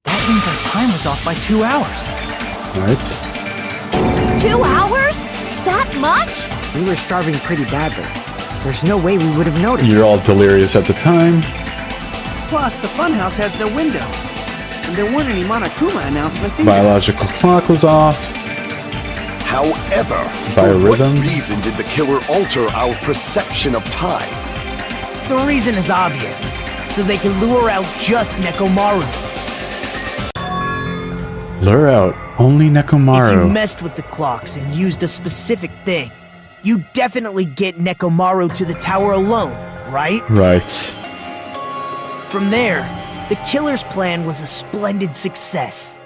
that means our time was off by 2 hours. Right. 2 hours? That much? We were starving pretty badly. There's no way we would have noticed. You're all delirious at the time. Plus, the funhouse has no windows. And there weren't any Monokuma announcements either. Biological clock was off. However, for Biorhythm. what reason did the killer alter our perception of time? The reason is obvious. So they can lure out just Nekomaru. Lure out only If you Nekomaru. messed with the clocks and used a specific thing, you definitely get Nekomaru to the tower alone, right? Right. From there, the killer's plan was a splendid success.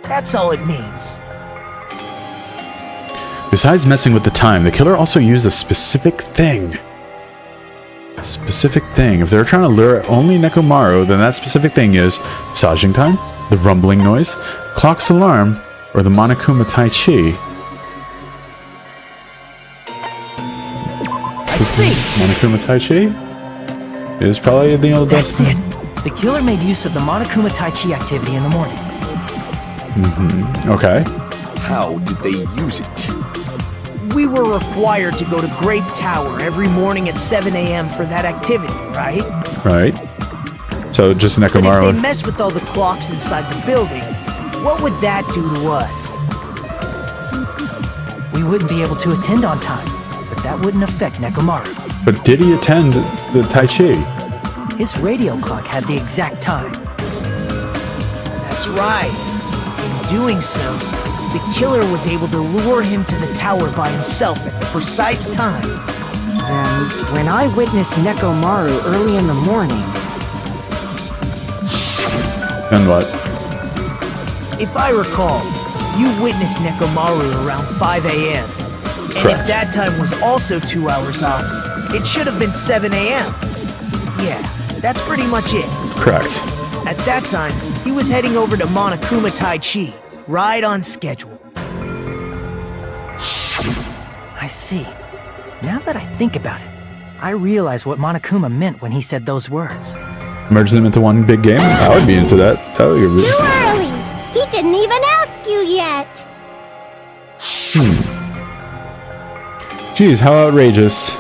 That's all it means. Besides messing with the time, the killer also used a specific thing. A specific thing. If they're trying to lure only Nekomaru, then that specific thing is massaging time, the rumbling noise, clock's alarm, or the Monokuma Tai Chi. I see! Monokuma Tai Chi is probably the best. That's it. The killer made use of the Monokuma Tai Chi activity in the morning. Okay. How did they use it? We were required to go to Grape Tower every morning at 7 a.m. for that activity, right? Right. So just But if they Nekomaru. mess with all the clocks inside the building, what would that do to us? We wouldn't be able to attend on time, but that wouldn't affect Nekomaru. But did he attend the Tai Chi? His radio clock had the exact time. That's right. In doing so, the killer was able to lure him to the tower by himself at the precise time. Then, when I witnessed Nekomaru early in the morning, And what? If I recall, you witnessed Nekomaru around 5 a.m. And Correct. if that time was also 2 hours off, it should have been 7 a.m. Yeah, that's pretty much it. Correct. At that time, he was heading over to Monokuma Tai Chi, right on schedule. I see. Now that I think about it, I realize what Monokuma meant when he said those words. Merge them into one big game? I would be into that. That would be really... Too early! He didn't even ask you yet! Geez, how outrageous.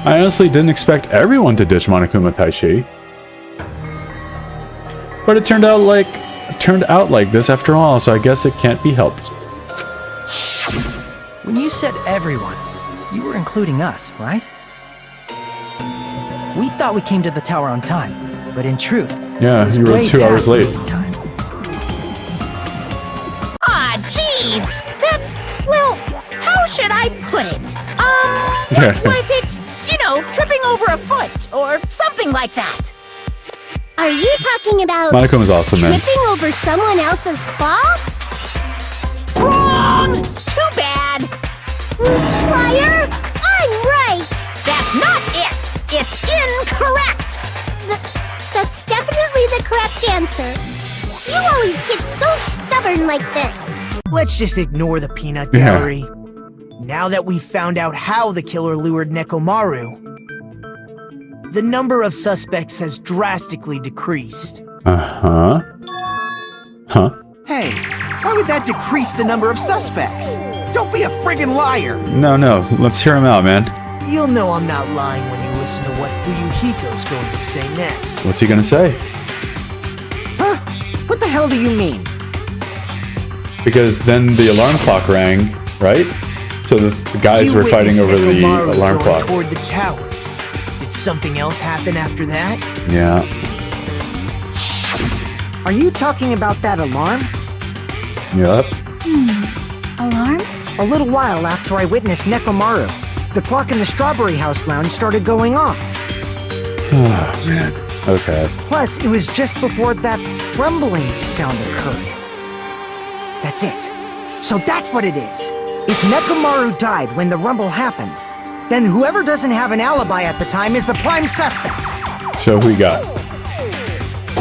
I honestly didn't expect everyone to ditch Monokuma Tai Chi. But it turned out like this after all, so I guess it can't be helped. When you said everyone, you were including us, right? We thought we came to the tower on time, but in truth, Yeah, it was you were way 2 hours past the late. meeting time. Ah, jeez! That's, well, how should I put it? Yeah. What was it? You know, tripping over a foot, or something like that. Are you talking about Monokuma's awesome, man. tripping over someone else's fault? Wrong! Too bad! Liar! I'm right! That's not it! It's incorrect! That's definitely the correct answer. You always get so stubborn like this. Let's just ignore the peanut Yeah. gallery. Now that we've found out how the killer lured Nekomaru, the number of suspects has drastically decreased. Uh-huh. Huh? Hey, why would that decrease the number of suspects? Don't be a friggin' liar! No, let's hear him out, man. You'll know I'm not lying when you listen to what Fuyuhiko's going to say next. What's he gonna say? huh? What the hell do you mean? Because then the alarm clock rang, right? So the guys You were fighting witnessed over the Nekomaru alarm going clock. toward the tower. Did something else happen after that? Yeah. Are you talking about that alarm? Yep. Alarm? A little while after I witnessed Nekomaru, the clock in the Strawberry House lounge started going off. Oh, man. Okay. Plus, it was just before that rumbling sound occurred. That's it. So that's what it is. If Nekomaru died when the rumble happened, then whoever doesn't have an alibi at the time is the prime suspect. So who we got?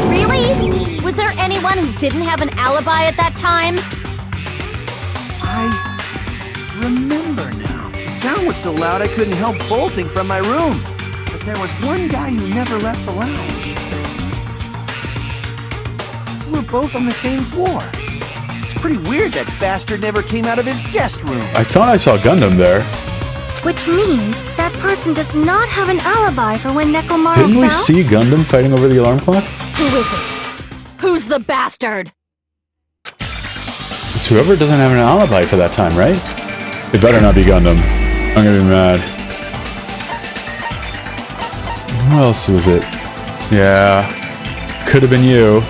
Really? Was there anyone who didn't have an alibi at that time? I remember now. The sound was so loud I couldn't help bolting from my room. But there was one guy who never left the lounge. We were both on the same floor. It's pretty weird that bastard never came out of his guest room. I thought I saw Gundam there. Which means that person does not have an alibi for when Nekomaru Didn't we fell? see Gundam fighting over the alarm clock? Who is it? Who's the bastard? It's whoever doesn't have an alibi for that time, right? It better not be Gundam. I'm gonna be mad. Who else was it? Yeah. Could have been you.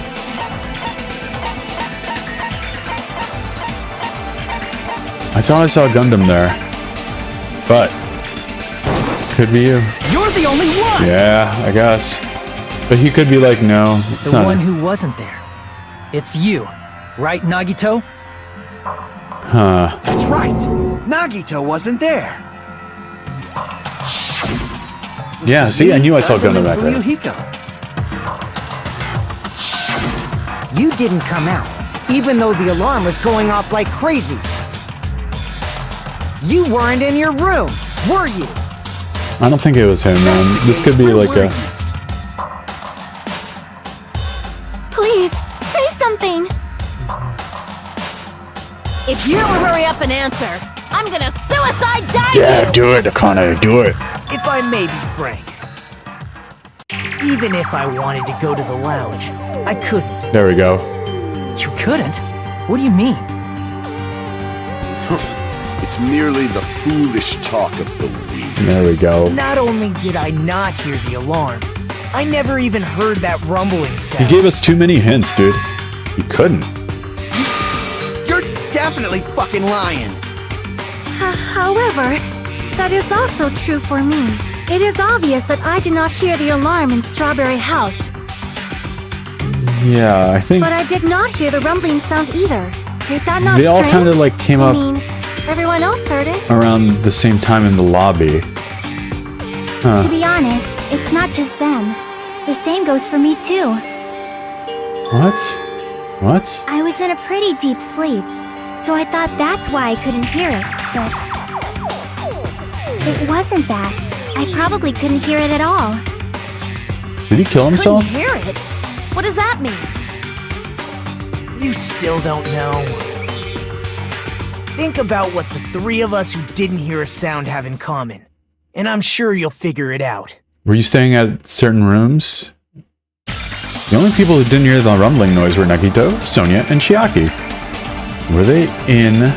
I thought I saw Gundam there. But could be you. You're the only one! Yeah, I guess. But he could be like, no, it's The not. one who wasn't there. It's you, right, Nagito? Huh. That's right. Nagito wasn't there. Yeah, see, I knew I saw Gundam back there. Fuyuhiko. You didn't come out, even though the alarm was going off like crazy. You weren't in your room, were you? I don't think it was him, man. This could be like a... Please, say something! If you don't hurry up and answer, I'm gonna suicide dive Yeah, you! do it, Akane, do it. If I may be frank, even if I wanted to go to the lounge, I couldn't. There we go. You couldn't? What do you mean? It's merely the foolish talk of the weak. There we go. Not only did I not hear the alarm, I never even heard that rumbling He sound. gave us too many hints, dude. He couldn't. You're definitely fucking lying. However, that is also true for me. It is obvious that I did not hear the alarm in Strawberry House, Yeah, I think but I did not hear the rumbling sound either. Is that not they all strange? kind of like came I up mean, everyone else heard it. around the same time in the lobby. To be honest, it's not just them. The same goes for me too. What? What? I was in a pretty deep sleep, so I thought that's why I couldn't hear it, but it wasn't that. I probably couldn't hear it at all. Did he kill himself? Couldn't hear it? What does that mean? You still don't know. Think about what the three of us who didn't hear a sound have in common, and I'm sure you'll figure it out. Were you staying at certain rooms? The only people who didn't hear the rumbling noise were Nagito, Sonia, and Chiaki. Were they in?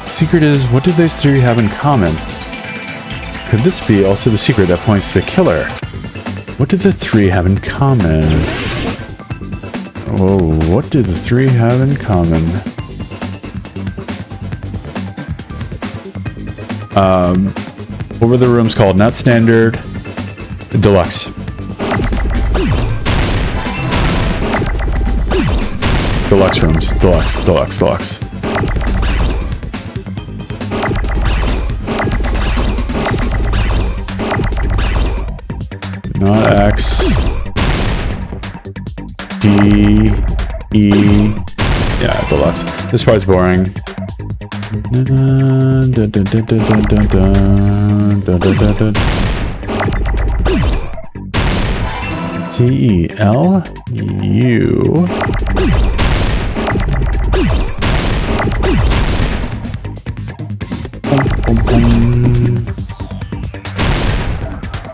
Secret is, what did these three have in common? Could this be also the secret that points to the killer? What did the three have in common? Oh, what did the three have in common? What were the rooms called? Not standard, deluxe. Deluxe rooms. Deluxe, deluxe, deluxe. Not X. D. E. Yeah, deluxe. This part's boring. T-E-L-U.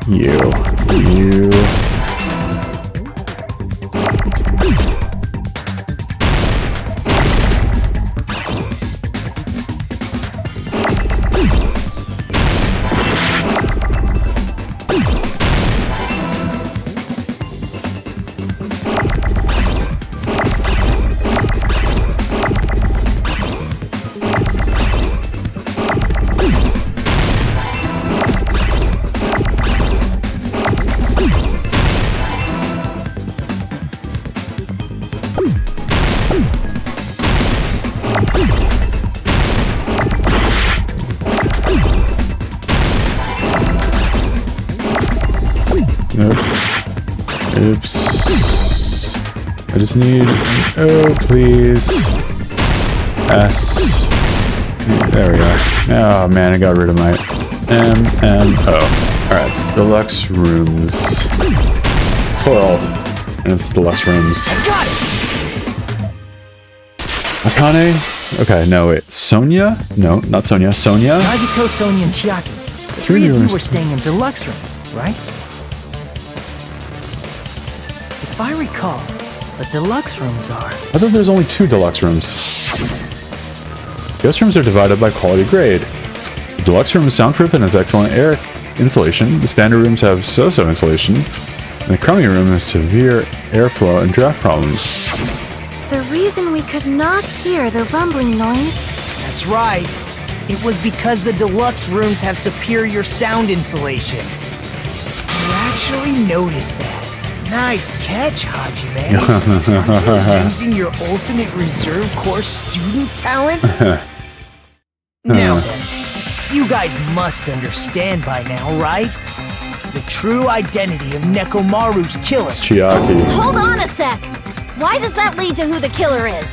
You. Nope. Oops. I just need... Oh, please. S. There we go. Oh, man, I got rid of my... O. Alright. Deluxe rooms. Plural. And it's deluxe rooms. Got it! Akane? Okay, no, wait. Sonia? No, not Sonia. Sonia? Nagito, Sonia, and Chiaki. The three of you were staying in deluxe rooms, right? If I recall, the deluxe rooms are... I thought there's only 2 deluxe rooms. Guest rooms are divided by quality grade. The deluxe room is soundproof and has excellent air insulation. The standard rooms have so-so insulation. And the crummy room has severe airflow and draft problems. The reason we could not hear the rumbling noise. That's right. It was because the deluxe rooms have superior sound insulation. You actually noticed that. Nice catch, Hajime. Are you using your ultimate reserve course student talent? Now then, you guys must understand by now, right? The true identity of Nekomaru's killer. It's Chiaki. Hold on a sec! Why does that lead to who the killer is?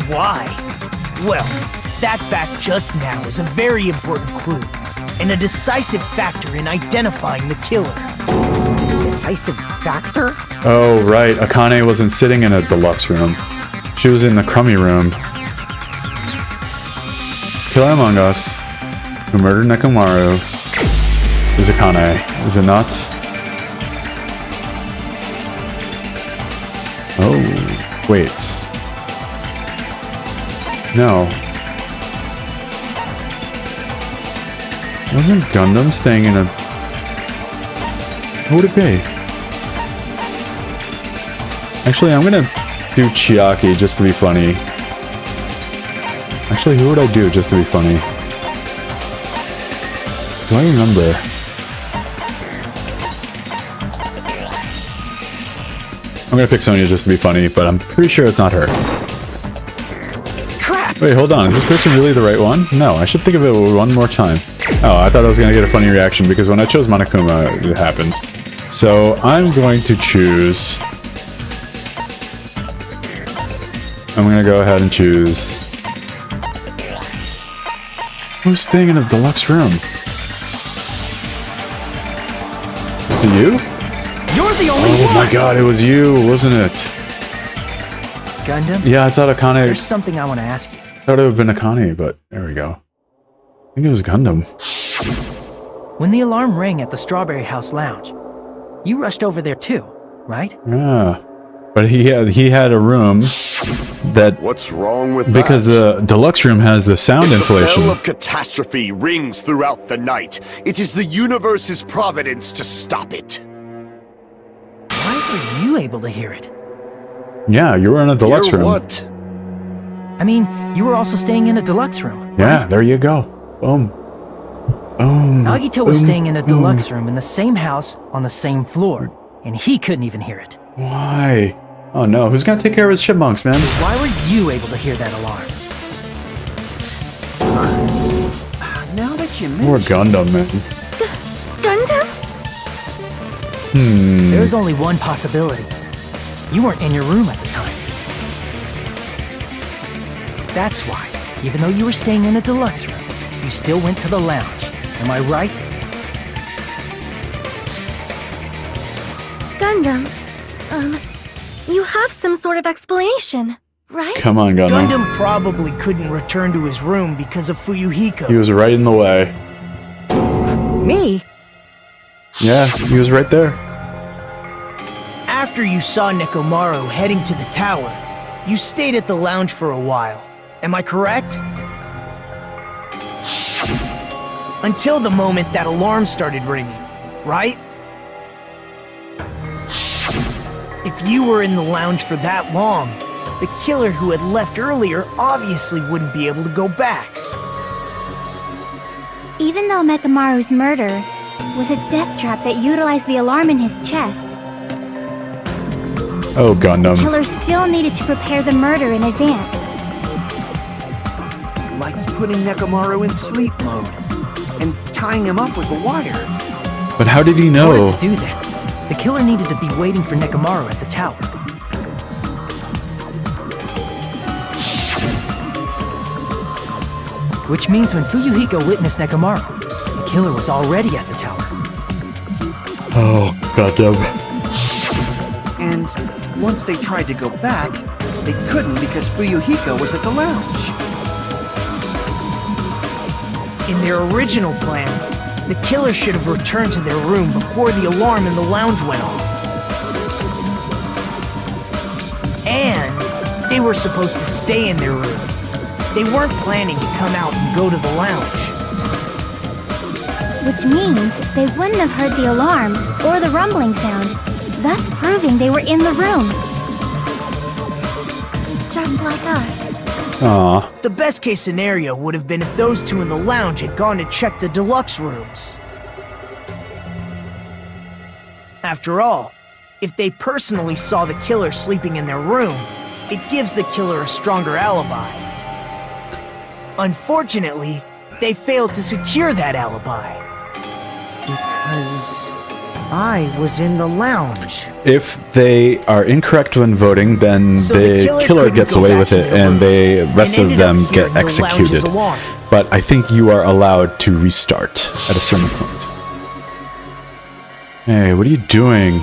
Why? Well, that fact just now is a very important clue, and a decisive factor in identifying the killer. Decisive factor? Oh, right. Akane wasn't sitting in a deluxe room. She was in the crummy room. Killer among us, who murdered Nekomaru, is Akane. Is it not? Oh, wait. No. Wasn't Gundam staying in a... Who would it be? Actually, I'm gonna do Chiaki just to be funny. Actually, who would I do just to be funny? Do I remember? I'm gonna pick Sonia just to be funny, but I'm pretty sure it's not her. Crap! Wait, hold on. Is this person really the right one? No, I should think of it one more time. Oh, I thought I was gonna get a funny reaction because when I chose Monokuma, it happened. So I'm going to choose... I'm gonna go ahead and choose... Who's staying in a deluxe room? Is it you? You're the only Oh one! my god, it was you, wasn't it? Gundam? Yeah, I thought Akane... There's something I want to ask you. I thought it would have been Akane, but there we go. I think it was Gundam. When the alarm rang at the Strawberry House Lounge, you rushed over there too, right? Yeah. But he had a room that... What's wrong with because that? the deluxe room has the sound insulation. The bell of catastrophe rings throughout the night. It is the universe's providence to stop it. Why were you able to hear it? Yeah, you were in a deluxe Hear room. what? I mean, you were also staying in a deluxe room. Yeah, there you go. Boom. Boom. Nagito was staying in a deluxe room in the same house on the same floor, and he couldn't even hear it. Why? Oh no, who's gonna take care of his chipmunks, man? Why were you able to hear that alarm? Now that you Poor mention Gundam, man. Gundam? There's only one possibility. You weren't in your room at the time. That's why, even though you were staying in a deluxe room, you still went to the lounge. Am I right? Gundam. You have some sort of explanation, right? Come on, Gundam. Gundam probably couldn't return to his room because of Fuyuhiko. He was right in the way. Me? Yeah, he was right there. After you saw Nekomaru heading to the tower, you stayed at the lounge for a while. Am I correct? Until the moment that alarm started ringing, right? If you were in the lounge for that long, the killer who had left earlier obviously wouldn't be able to go back. Even though Mekamaru's murder was a death trap that utilized the alarm in his chest, Oh, Gundam. killer still needed to prepare the murder in advance. like putting Nekomaru in sleep mode and tying him up with a wire. But how did he In know? order to do that, the killer needed to be waiting for Nekomaru at the tower. Which means when Fuyuhiko witnessed Nekomaru, the killer was already at the tower. Oh, goddamn. And once they tried to go back, they couldn't because Fuyuhiko was at the lounge. In their original plan, the killer should have returned to their room before the alarm in the lounge went off. And they were supposed to stay in their room. They weren't planning to come out and go to the lounge. Which means they wouldn't have heard the alarm or the rumbling sound, thus proving they were in the room. Just like us. Aw. The best case scenario would have been if those two in the lounge had gone to check the deluxe rooms. After all, if they personally saw the killer sleeping in their room, it gives the killer a stronger alibi. Unfortunately, they failed to secure that alibi. Because I was in the lounge. If they are incorrect when voting, then So the killer couldn't gets go away back with to it, their and room the rest of ended them up get hearing the lounge's executed. alarm. But I think you are allowed to restart at a certain point. Hey, what are you doing?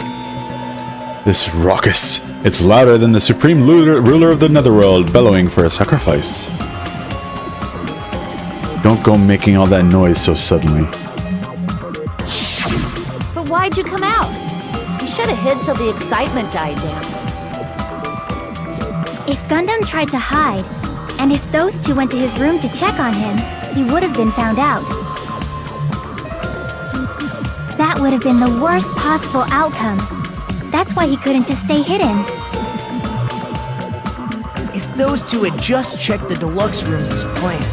This raucous. It's louder than the supreme ruler of the netherworld bellowing for a sacrifice. Don't go making all that noise so suddenly. But why'd you come out? You should have hid till the excitement died down. If Gundam tried to hide, and if those two went to his room to check on him, he would have been found out. That would have been the worst possible outcome. That's why he couldn't just stay hidden. If those two had just checked the deluxe rooms as planned,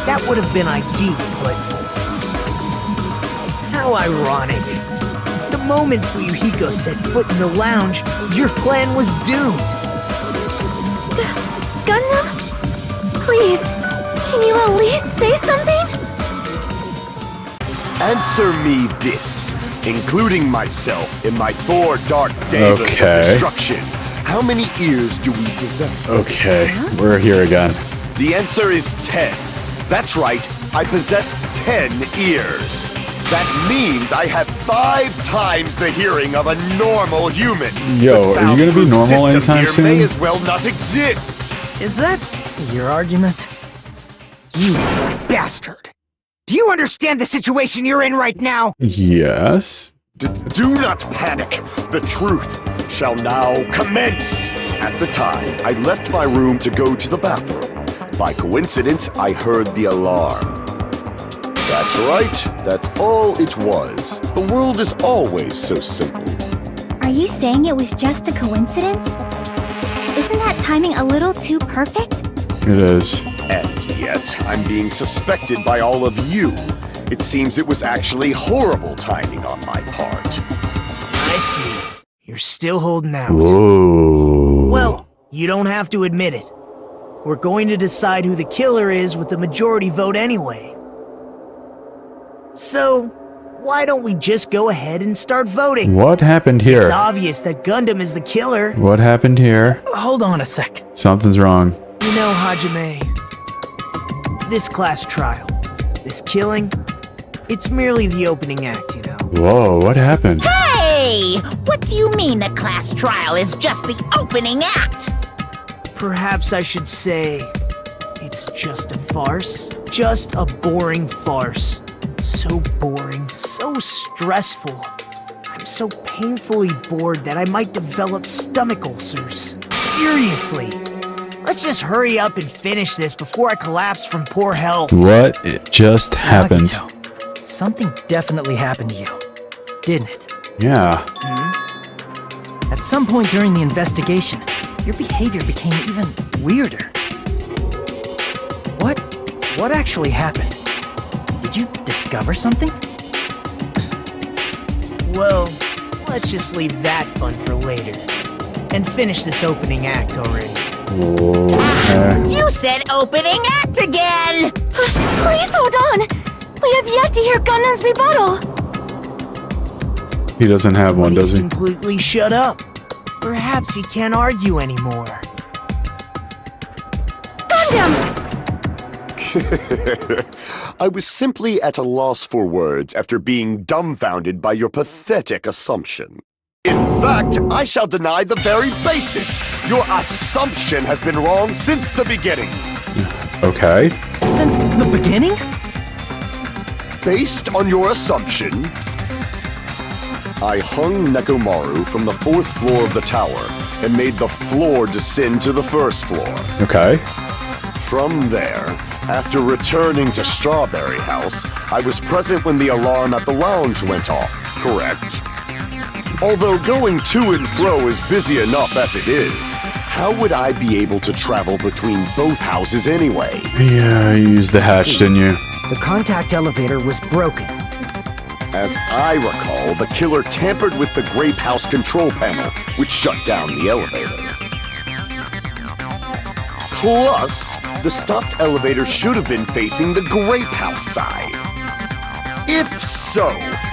that would have been ideal, but... How ironic. The moment Fuyuhiko set foot in the lounge, your plan was doomed. Gundam? Please, can you at least say something? Answer me this, including myself in my Thor Dark Davis Okay. of Destruction. How many ears do we possess? Okay, we're here again. The answer is 10. That's right, I possess 10 ears. That means I have 5 times the hearing of a normal human. Yo, The are you gonna be soundproof normal system anytime here soon? may as well not exist. Is that your argument? You bastard! Do you understand the situation you're in right now? Yes. Do not panic. The truth shall now commence. At the time, I left my room to go to the bathroom. By coincidence, I heard the alarm. That's right. That's all it was. The world is always so simple. Are you saying it was just a coincidence? Isn't that timing a little too perfect? It is. And yet, I'm being suspected by all of you. It seems it was actually horrible timing on my part. I see. You're still holding out. Whoa. Well, you don't have to admit it. We're going to decide who the killer is with the majority vote anyway. So, why don't we just go ahead and start voting? What happened It's here? obvious that Gundam is the killer. What happened here? Hold on a sec. Something's wrong. You know, Hajime, this class trial, this killing, it's merely the opening act, you know. Whoa, what happened? Hey! What do you mean the class trial is just the opening act? Perhaps I should say, it's just a farce. Just a boring farce. So boring, so stressful. I'm so painfully bored that I might develop stomach ulcers. Seriously. Let's just hurry up and finish this before I collapse from poor health. What just happened? Nagito, something definitely happened to you, didn't it? Yeah. At some point during the investigation, your behavior became even weirder. What actually happened? Did you discover something? Well, let's just leave that fun for later. And finish this opening act already. Okay. You said opening act again! Please hold on! We have yet to hear Gundam's rebuttal! He doesn't have one, But does he's he? completely shut up. Perhaps he can't argue anymore. Gundam! I was simply at a loss for words after being dumbfounded by your pathetic assumption. In fact, I shall deny the very basis. Your assumption has been wrong since the beginning. Okay. Since the beginning? Based on your assumption, I hung Nekomaru from the 4th floor of the tower and made the floor descend to the 1st floor. Okay. From there, after returning to Strawberry House, I was present when the alarm at the lounge went off, correct? Although going to and fro is busy enough as it is, how would I be able to travel between both houses anyway? Yeah, you used the hatch, didn't you? The contact elevator was broken. As I recall, the killer tampered with the Grape House control panel, which shut down the elevator. Plus, the stopped elevator should have been facing the Grape House side. If so,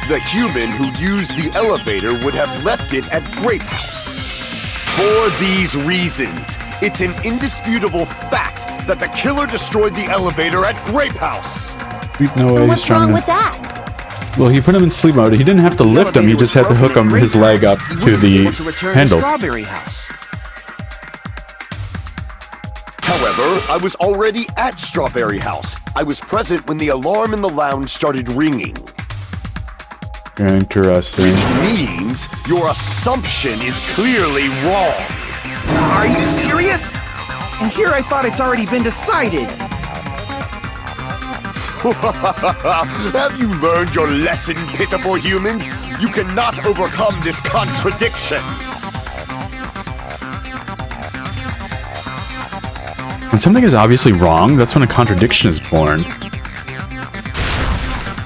the human who used the elevator would have left it at Grape House. For these reasons, it's an indisputable fact that the killer destroyed the elevator at Grape House. No way. What's wrong with that? Well, he put him in sleep mode. He didn't have to lift him. He just had to hook him his leg up to the handle. Strawberry House. However, I was already at Strawberry House. I was present when the alarm in the lounge started ringing. Interesting. Which means your assumption is clearly wrong. Are you serious? And here I thought it's already been decided. Have you learned your lesson, pitiful humans? You cannot overcome this contradiction. When something is obviously wrong, that's when a contradiction is born.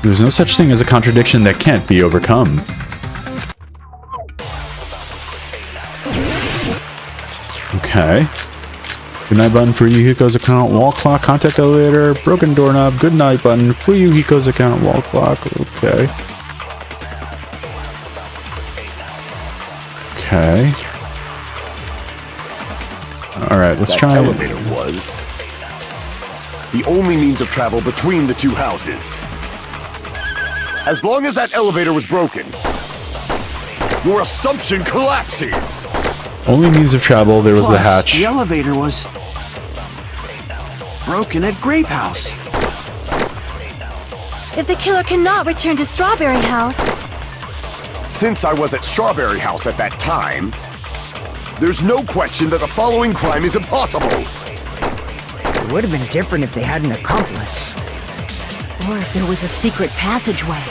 There's no such thing as a contradiction that can't be overcome. Okay. Good night button for Yuhiko's account, wall clock, contact elevator, broken doorknob, good night button for Yuhiko's account, wall clock, okay. Okay. Alright, let's try That elevator was the only means of travel between the two houses. As long as that elevator was broken, your assumption collapses. Only means of travel, there was the Plus, hatch. The elevator was broken at Grape House. If the killer cannot return to Strawberry House, Since I was at Strawberry House at that time, there's no question that the following crime is impossible. It would have been different if they had an accomplice. Or if there was a secret passageway.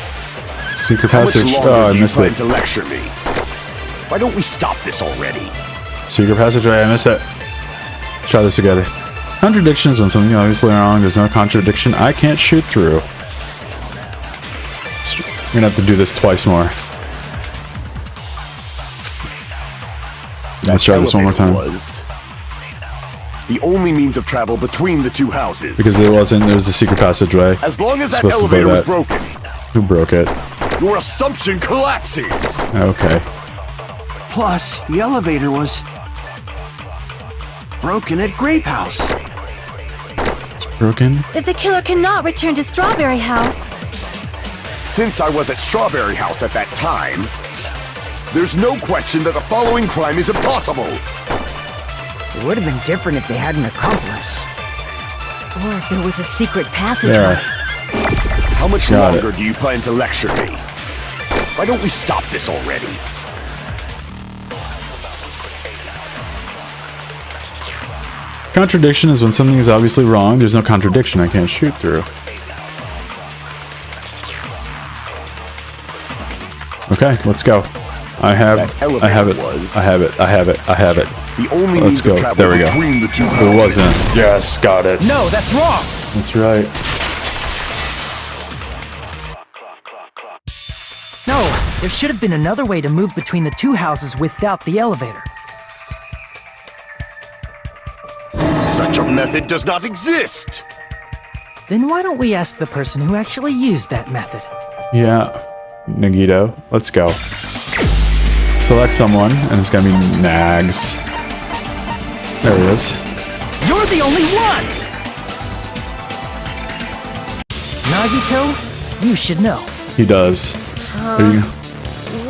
Secret How much passage. longer Oh, I do you missed plan it. to lecture me? Why don't we stop this already? Secret passageway, I missed it. Let's try this together. Contradiction is when something obviously wrong, there's no contradiction I can't shoot through. We're gonna have to do this twice more. Let's try this one more time. Was the only means of travel between the two houses. Because there was a secret passageway. As long as that Supposed to elevator blow was that. broken, Who broke it? your assumption collapses. Okay. Plus, the elevator was broken at Grape House. Broken? if the killer cannot return to Strawberry House, Since I was at Strawberry House at that time, there's no question that the following crime is impossible. It would have been different if they had an accomplice. Or if there was a secret passageway. There. How much Got longer do you plan to lecture me? Why don't we stop this already? Contradiction is when something is obviously wrong, there's no contradiction I can't shoot through. Okay, let's go. I have it. I have it. I have it. The only Let's means go. of travel There we go. between the two It houses. wasn't. Yes, got it. No, that's wrong! That's right. No, there should have been another way to move between the two houses without the elevator. Such a method does not exist. Then why don't we ask the person who actually used that method? Yeah. Nagito, let's go. Select someone, and it's gonna be Nags. There he is. You're the only one! Nagito, you should know. He does.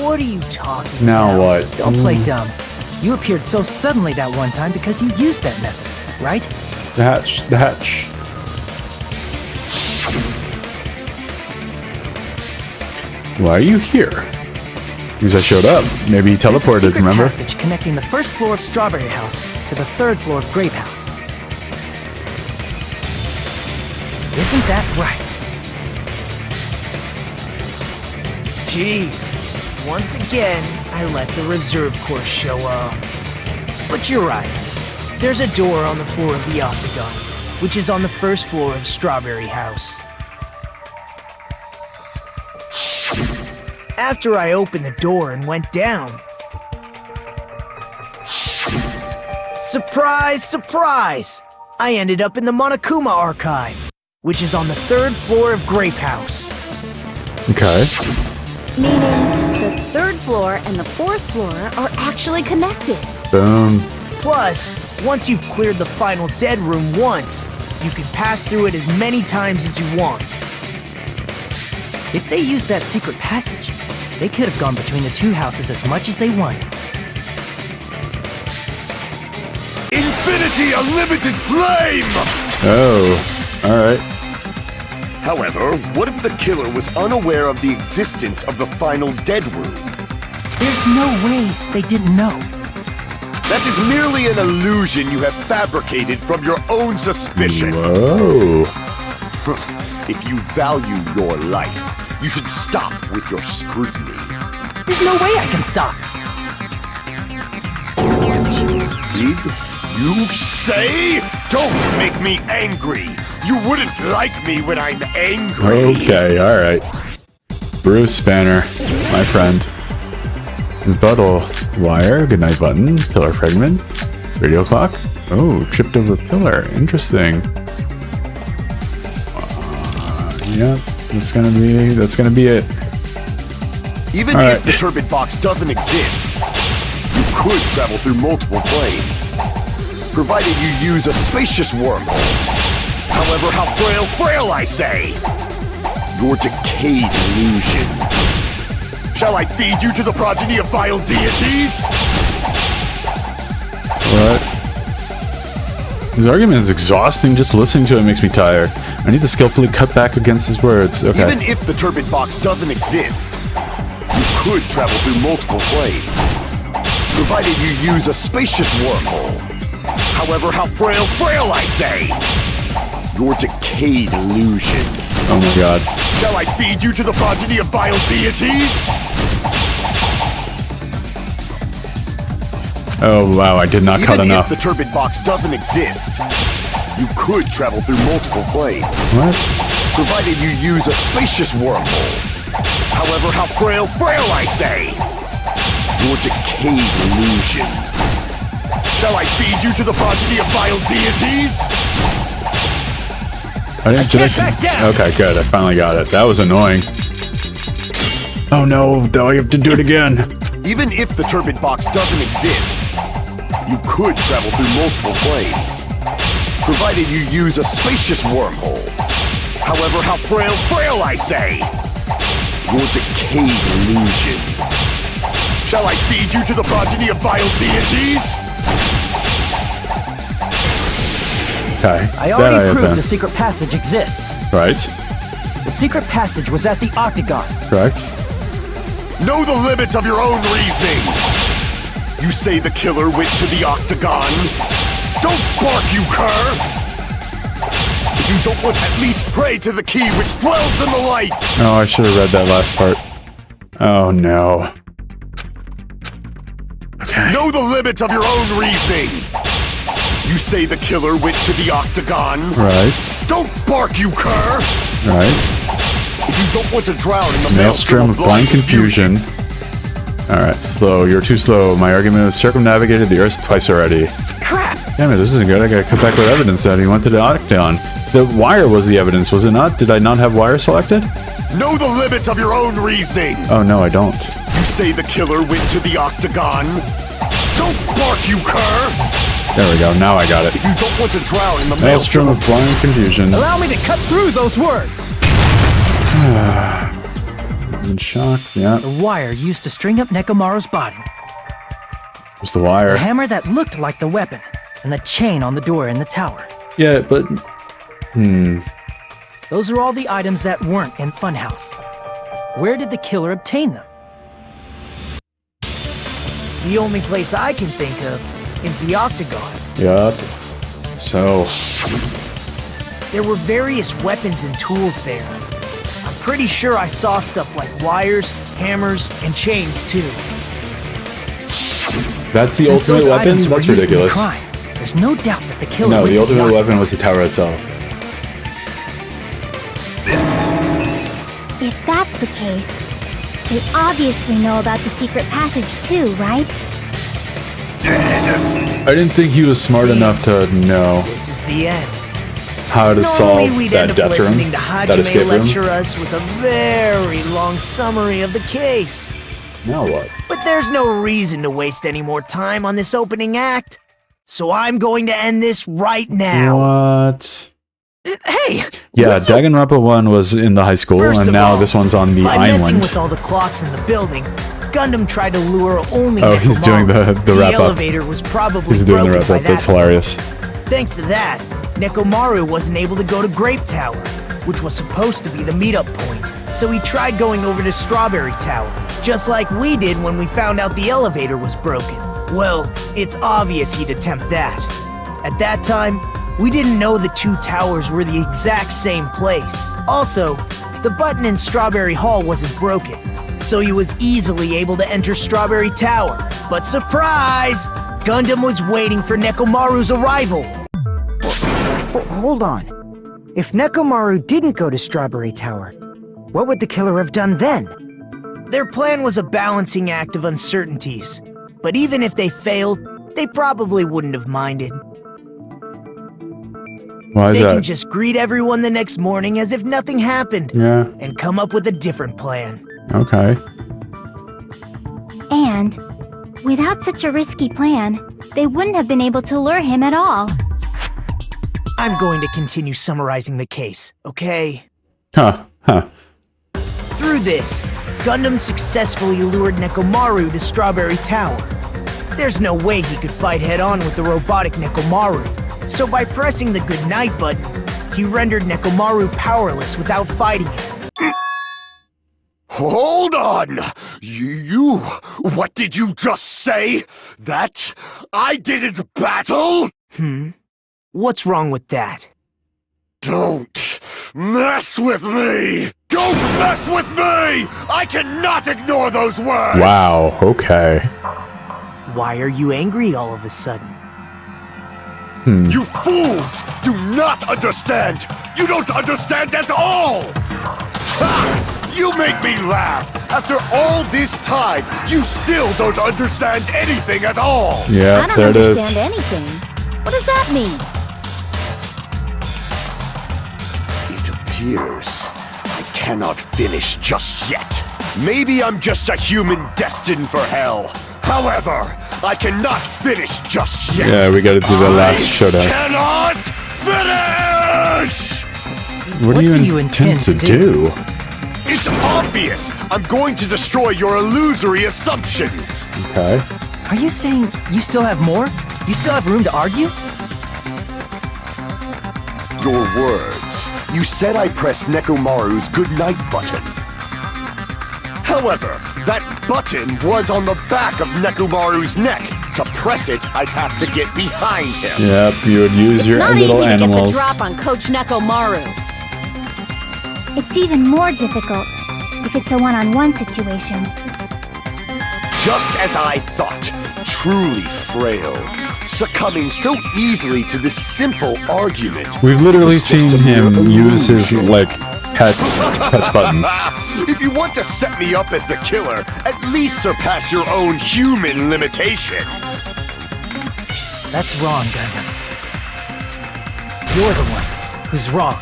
What are you talking Now about? what? Don't play dumb. You appeared so suddenly that one time because you used that method, right? The hatch. The hatch. Why are you here? Because I showed up. Maybe he There's a teleported, secret remember? passage connecting the first floor of Strawberry House to the third floor of Grape House. Isn't that right? Jeez. Once again, I let the reserve course show up. But you're right. There's a door on the floor of the Octagon, which is on the first floor of Strawberry House. After I opened the door and went down... Surprise, surprise! I ended up in the Monokuma Archive, which is on the third floor of Grape House. Okay. Meaning, the third floor and the fourth floor are actually connected. Boom. Plus, once you've cleared the final dead room once, you can pass through it as many times as you want. If they used that secret passage, they could have gone between the two houses as much as they wanted. Infinity Unlimited Flame! Oh. Alright. However, what if the killer was unaware of the existence of the final dead room? There's no way they didn't know. That is merely an illusion you have fabricated from your own suspicion. Whoa. If you value your life, you should stop with your scrutiny. There's no way I can stop. Did you say? Don't make me angry. You wouldn't like me when I'm angry. Okay, alright. Bruce Banner, my friend. Rebuttal wire, goodnight button, pillar fragment, radio clock. Oh, chipped over pillar. Interesting. Yeah, that's gonna be it. Even All if right. the turbid box doesn't exist, you could travel through multiple planes, provided you use a spacious wormhole. However, how frail I say! Your decayed illusion. Shall I feed you to the progeny of vile deities? What? His argument is exhausting. Just listening to it makes me tired. I need to skillfully cut back against his words. Okay. Even if the turbid box doesn't exist, you could travel through multiple planes, provided you use a spacious wormhole. However, how frail I say! Your decayed illusion. Oh my god. Shall I feed you to the progeny of vile deities? Oh wow, I did not cut Even enough. if the turbid box doesn't exist, you could travel through multiple planes, What? provided you use a spacious wormhole. However, how frail I say! Your decayed illusion. Shall I feed you to the progeny of vile deities? Okay, good. I finally got it. That was annoying. Oh no, do I have to do it again? Even if the turbid box doesn't exist, you could travel through multiple planes, provided you use a spacious wormhole. However, how frail I say! Your decayed illusion. Shall I feed you to the progeny of vile deities? Okay. I already proved the secret passage exists. Right. The secret passage was at the Octagon. Correct. Know the limits of your own reasoning! You say the killer went to the Octagon? Don't bark, you cur! If you don't want, at least pray to the key which dwells in the light! Oh, I should have read that last part. Oh no. Okay. Know the limits of your own reasoning! You say the killer went to the Octagon? Right. Don't bark, you cur! Right. If you don't want to drown in the Maelstrom of blind confusion. Alright, slow. You're too slow. My argument has circumnavigated the Earth twice already. Crap! Damn it, this isn't good. I gotta come back with evidence that he went to the Octagon. The wire was the evidence, was it not? Did I not have wire selected? Know the limits of your own reasoning! Oh no, I don't. You say the killer went to the octagon? Don't bark, you cur! There we go. Now I got it. If you don't want to drown in the Maelstrom of blind confusion. Allow me to cut through those words! In shock, yeah. The wire used to string up Nekomaru's body. Where's the wire? The hammer that looked like the weapon. And the chain on the door in the tower. Yeah, but... Those are all the items that weren't in Funhouse. Where did the killer obtain them? The only place I can think of is the octagon. Yup. So... There were various weapons and tools there. I'm pretty sure I saw stuff like wires, hammers, and chains too. That's the Since ultimate those weapon? items were That's used in the ridiculous. crime, there's no doubt that the killer No, went the to ultimate octagon. weapon was the tower itself. If that's the case, they obviously know about the secret passage too, right? I didn't think he was smart enough to know This is the end. how to Normally solve we'd that end up death room, listening to that escape Hajime room. lecture us with a very long summary of the case. Now what? But there's no reason to waste any more time on this opening act. So I'm going to end this right now. What? Hey! Yeah, Danganronpa 1 was in the high school, First and of now all, this one's on the by messing island. with all the clocks in the building, Gundam tried to lure only Oh, he's doing Nekomaru. the wrap-up. elevator was probably He's doing the broken wrap by up. That's that hilarious. Thanks to that, Nekomaru wasn't able to go to Grape Tower, which was supposed to be the meetup point. So he tried going over to Strawberry Tower, just like we did when we found out the elevator was broken. Well, it's obvious he'd attempt that. At that time, we didn't know the two towers were the exact same place. Also, the button in Strawberry Hall wasn't broken, so he was easily able to enter Strawberry Tower. But surprise! Gundam was waiting for Nekomaru's arrival. Hold on. If Nekomaru didn't go to Strawberry Tower, what would the killer have done then? Their plan was a balancing act of uncertainties, but even if they failed, they probably wouldn't have minded. Why is They can that? just greet everyone the next morning as if nothing happened, Yeah, and come up with a different plan. okay. And without such a risky plan, they wouldn't have been able to lure him at all. I'm going to continue summarizing the case, okay? Huh, huh. Through this, Gundam successfully lured Nekomaru to Strawberry Tower. There's no way he could fight head-on with the robotic Nekomaru, so by pressing the goodnight button, he rendered Nekomaru powerless without fighting him. Hold on! You... What did you just say? That I didn't battle? What's wrong with that? Don't mess with me! Don't mess with me! I cannot ignore those words! Wow, okay. Why are you angry all of a sudden? You fools do not understand! You don't understand at all! Ha! You make me laugh! After all this time, you still don't understand anything at all! Yeah, I don't there it is. understand anything. What does that mean? It appears I cannot finish just yet. Maybe I'm just a human destined for hell. However, I cannot finish just yet. Yeah, we gotta do the last showdown. Cannot finish! What do you intend to do? It's obvious! I'm going to destroy your illusory assumptions! Okay. Are you saying you still have more? You still have room to argue? Your words. You said I pressed Nekomaru's goodnight button. However, that button was on the back of Nekomaru's neck. To press it, I'd have to get behind him. Yep, you would use It's your not little easy to get the animals. drop on Coach Nekomaru. It's even more difficult if it's a one-on-one situation. Just as I thought, truly frail. Succumbing so easily to this simple argument. We've literally was just seen a mere him use his, illusion. like, pets buttons. If you want to set me up as the killer, at least surpass your own human limitations. That's wrong, Gundam. You're the one who's wrong.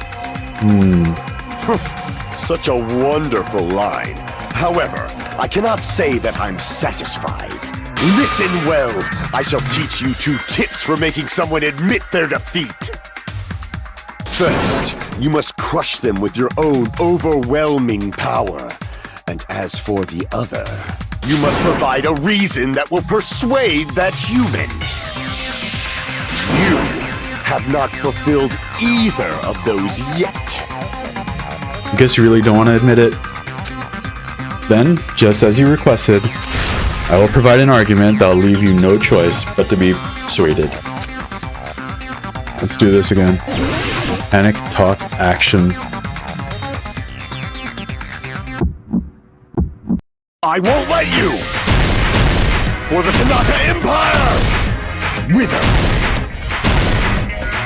Such a wonderful line. However, I cannot say that I'm satisfied. Listen well. I shall teach you 2 tips for making someone admit their defeat. First, you must crush them with your own overwhelming power. And as for the other, you must provide a reason that will persuade that human. You have not fulfilled either of those yet. I guess you really don't want to admit it. Then, just as you requested, I will provide an argument that will leave you no choice but to be persuaded. Let's do this again. Panic, talk, action. I won't let you! For the Tanaka Empire! Wither!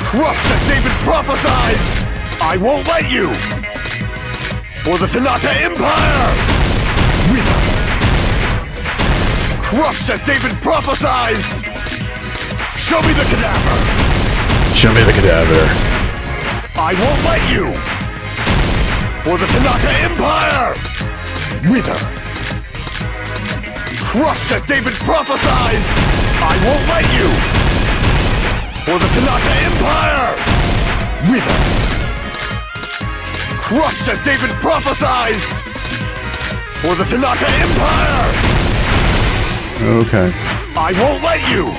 Crushed as David prophesied! I won't let you! For the Tanaka Empire! Wither! Crushed as David prophesied! Show me the cadaver! Show me the cadaver. I won't let you! For the Tanaka Empire! Wither! Crushed as David prophesied! I won't let you! For the Tanaka Empire! Wither! Crushed as David prophesied! For the Tanaka Empire! Okay. I won't let you!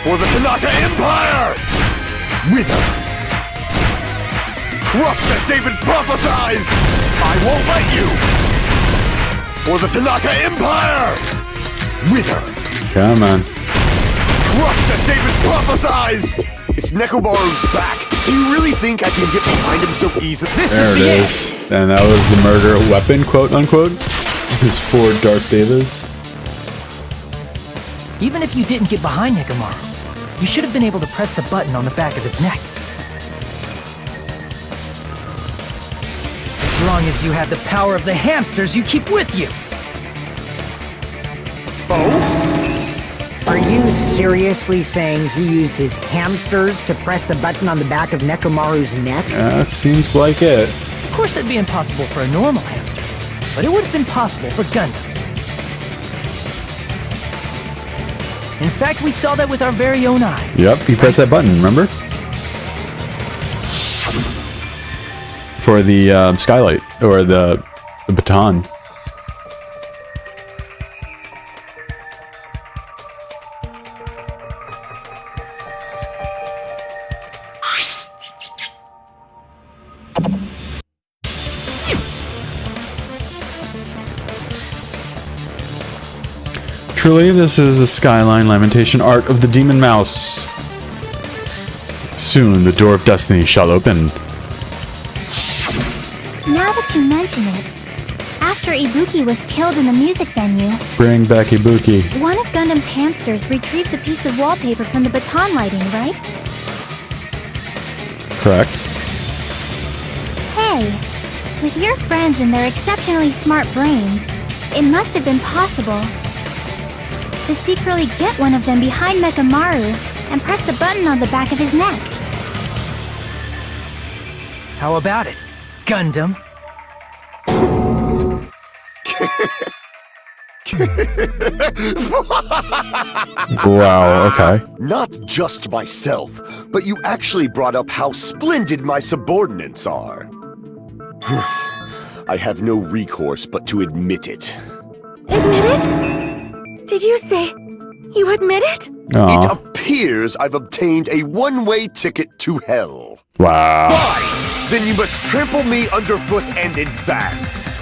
For the Tanaka Empire! Wither! Crushed as David prophesied! I won't let you! For the Tanaka Empire! Wither! Come on. Crushed as David prophesied! It's Nekomaru's back! Do you really think I can get behind him so easily? There it is. And that was the murder weapon, quote unquote. His 4 Darth Devas. Even if you didn't get behind Nekomaru, you should have been able to press the button on the back of his neck. As long as you have the power of the hamsters you keep with you. Oh? Are you seriously saying he used his hamsters to press the button on the back of Nekomaru's neck? That seems like it. Of course that'd be impossible for a normal hamster, but it would have been possible for Gundams. In fact, we saw that with our very own eyes. Yep, you press that button, remember? For the skylight, or the baton. Truly, this is the skyline lamentation art of the demon mouse. Soon the door of destiny shall open. Now that you mention it, after Ibuki was killed in the music venue, Bring back Ibuki. one of Gundam's hamsters retrieved the piece of wallpaper from the baton lighting, right? Correct. Hey, with your friends and their exceptionally smart brains, it must have been possible to secretly get one of them behind Mechamaru and press the button on the back of his neck. How about it, Gundam? Wow, okay. Not just myself, but you actually brought up how splendid my subordinates are. I have no recourse but to admit it. Admit it? Did you say you admit it? It Aw. appears I've obtained a one-way ticket to hell. Wow. Fine! Then you must trample me underfoot and advance.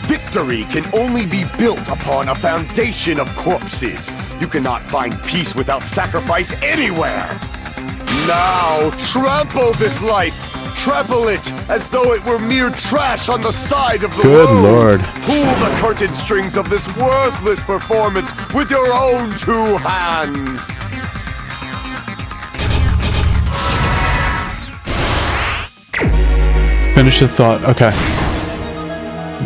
Victory can only be built upon a foundation of corpses. You cannot find peace without sacrifice anywhere. Now, trample this life. Trample it as though it were mere trash on the side of the Good road. lord. Pull the curtain strings of this worthless performance with your own 2 hands. Finish the thought. Okay.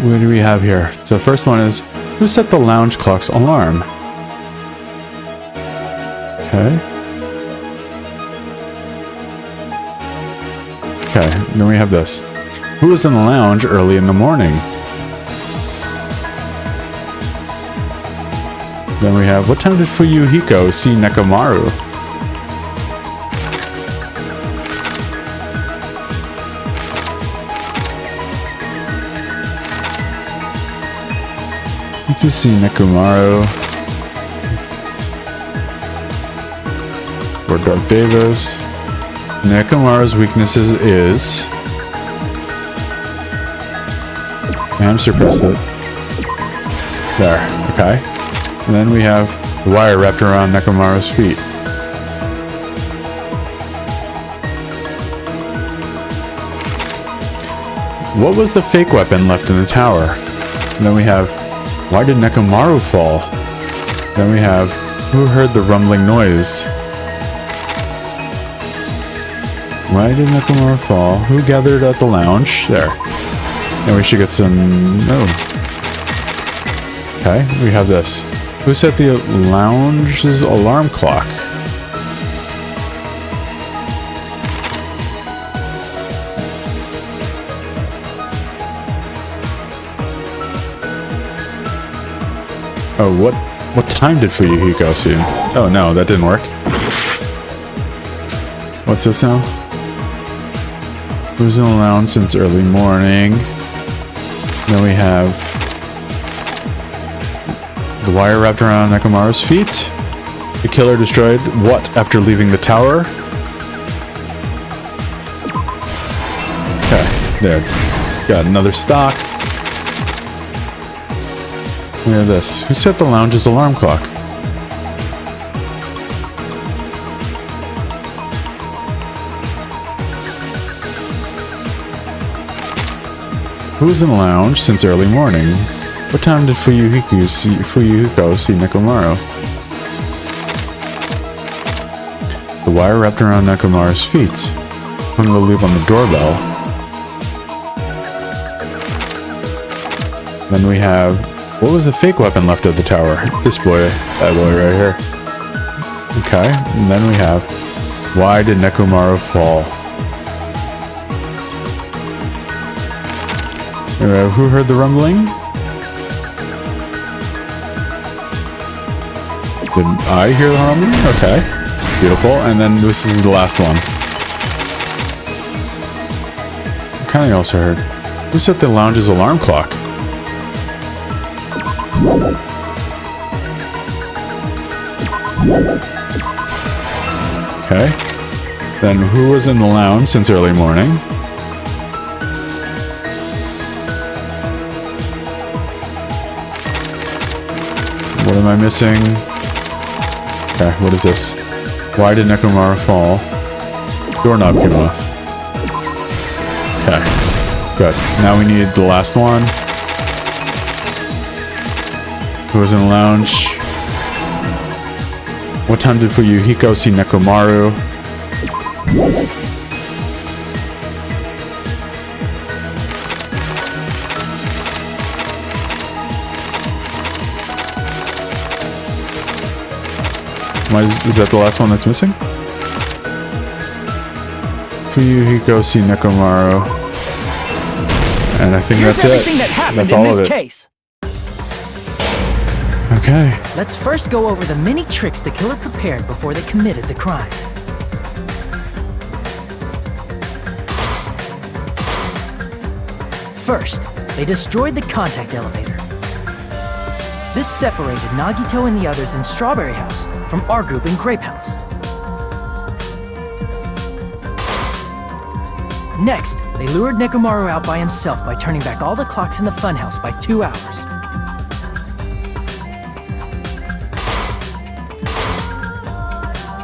What do we have here? So first one is, who set the lounge clock's alarm? Okay. Okay, then we have this. Who was in the lounge early in the morning? Then we have, what time did Fuyuhiko see Nekomaru? You can see Nekomaru. For Dark Davis. Nekomaru's weaknesses is... Hamster pressed it. There, okay. And then we have the wire wrapped around Nekomaru's feet. What was the fake weapon left in the tower? And then we have, why did Nekomaru fall? Then we have, who heard the rumbling noise? Why did Nekomaru fall? Who gathered at the lounge? There. And we should get some... Oh. Okay, we have this. Who set the lounge's alarm clock? Oh, what time did Fuyuhiko see? Oh no, that didn't work. What's this now? Who's in the lounge since early morning? Then we have the wire wrapped around Nekomaru's feet. The killer destroyed what after leaving the tower? Okay, there. Got another stock. We have this. Who set the lounge's alarm clock? Who was in the lounge since early morning? What time did Fuyuhiko see Nekomaru? The wire wrapped around Nekomaru's feet. Hung the loop on the doorbell. Then we have, what was the fake weapon left at the tower? This boy, that boy right here. Okay, and then we have, why did Nekomaru fall? And we have, who heard the rumbling? Did I hear the rumbling? Okay, beautiful. And then this is the last one. What kind of also heard? Who set the lounge's alarm clock? Okay. Then who was in the lounge since early morning? What am I missing? Okay, what is this? Why did Nekomaru fall? Doorknob came off. Okay, good. Now we need the last one. Who was in the lounge? What time did Fuyuhiko see Nekomaru? Is that the last one that's missing? Fuyuhiko see Nekomaru. And I think Here's that's everything it. that happened That's in all this of it. case. Okay. Let's first go over the many tricks the killer prepared before they committed the crime. First, they destroyed the contact elevator. This separated Nagito and the others in Strawberry House from our group in Grape House. Next, they lured Nekomaru out by himself by turning back all the clocks in the funhouse by 2 hours.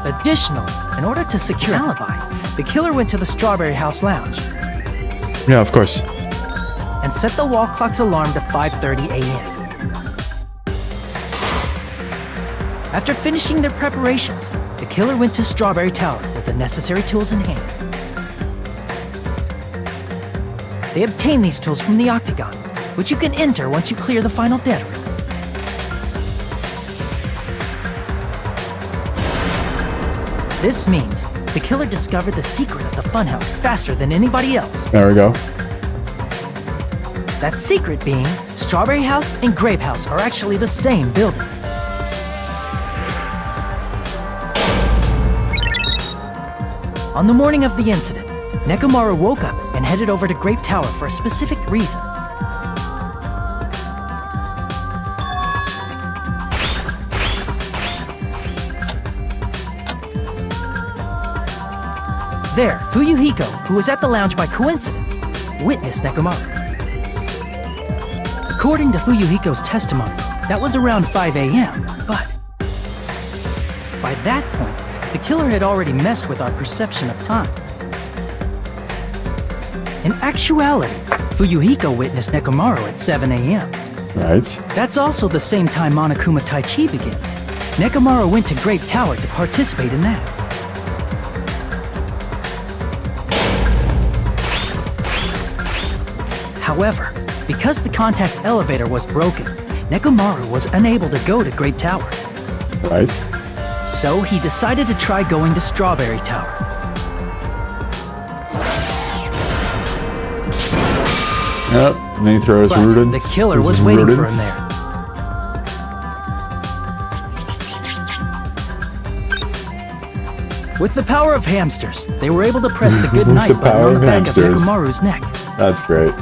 Additionally, in order to secure an alibi, the killer went to the Strawberry House lounge Yeah, of course. and set the wall clock's alarm to 5:30 a.m. After finishing their preparations, the killer went to Strawberry Tower with the necessary tools in hand. They obtained these tools from the Octagon, which you can enter once you clear the final dead room. This means the killer discovered the secret of the funhouse faster than anybody else. There we go. That secret being, Strawberry House and Grape House are actually the same building. On the morning of the incident, Nekomaru woke up and headed over to Grape Tower for a specific reason. There, Fuyuhiko, who was at the lounge by coincidence, witnessed Nekomaru. According to Fuyuhiko's testimony, that was around 5 a.m., but by that point, the killer had already messed with our perception of time. In actuality, Fuyuhiko witnessed Nekomaru at 7 a.m. Right. That's also the same time Monokuma Taichi begins. Nekomaru went to Grape Tower to participate in that. However, because the contact elevator was broken, Nekomaru was unable to go to Grape Tower. Right. So he decided to try going to Strawberry Tower. Yep, and then he throws But rodents. the killer his was waiting for him rodents. there. With the power of hamsters, they were able to press the good With night the button power on the of back hamsters. of Nekomaru's neck. That's great.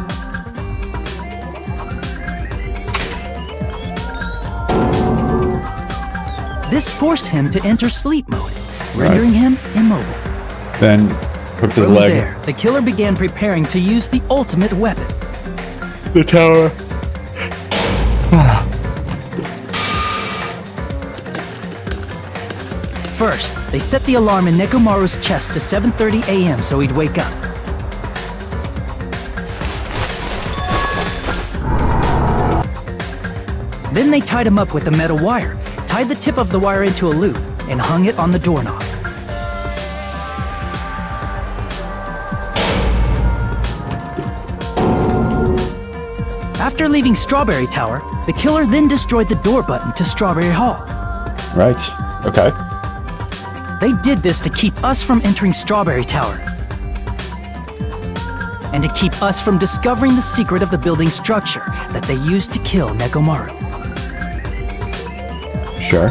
This forced him to enter sleep mode, rendering him immobile. Then hooked his From leg. there, the killer began preparing to use the ultimate weapon. The tower. First, they set the alarm in Nekomaru's chest to 7:30 a.m. so he'd wake up. Then they tied him up with a metal wire, tied the tip of the wire into a loop, and hung it on the doorknob. After leaving Strawberry Tower, the killer then destroyed the door button to Strawberry Hall. Right. Okay. They did this to keep us from entering Strawberry Tower. And to keep us from discovering the secret of the building structure that they used to kill Nekomaru. Sure.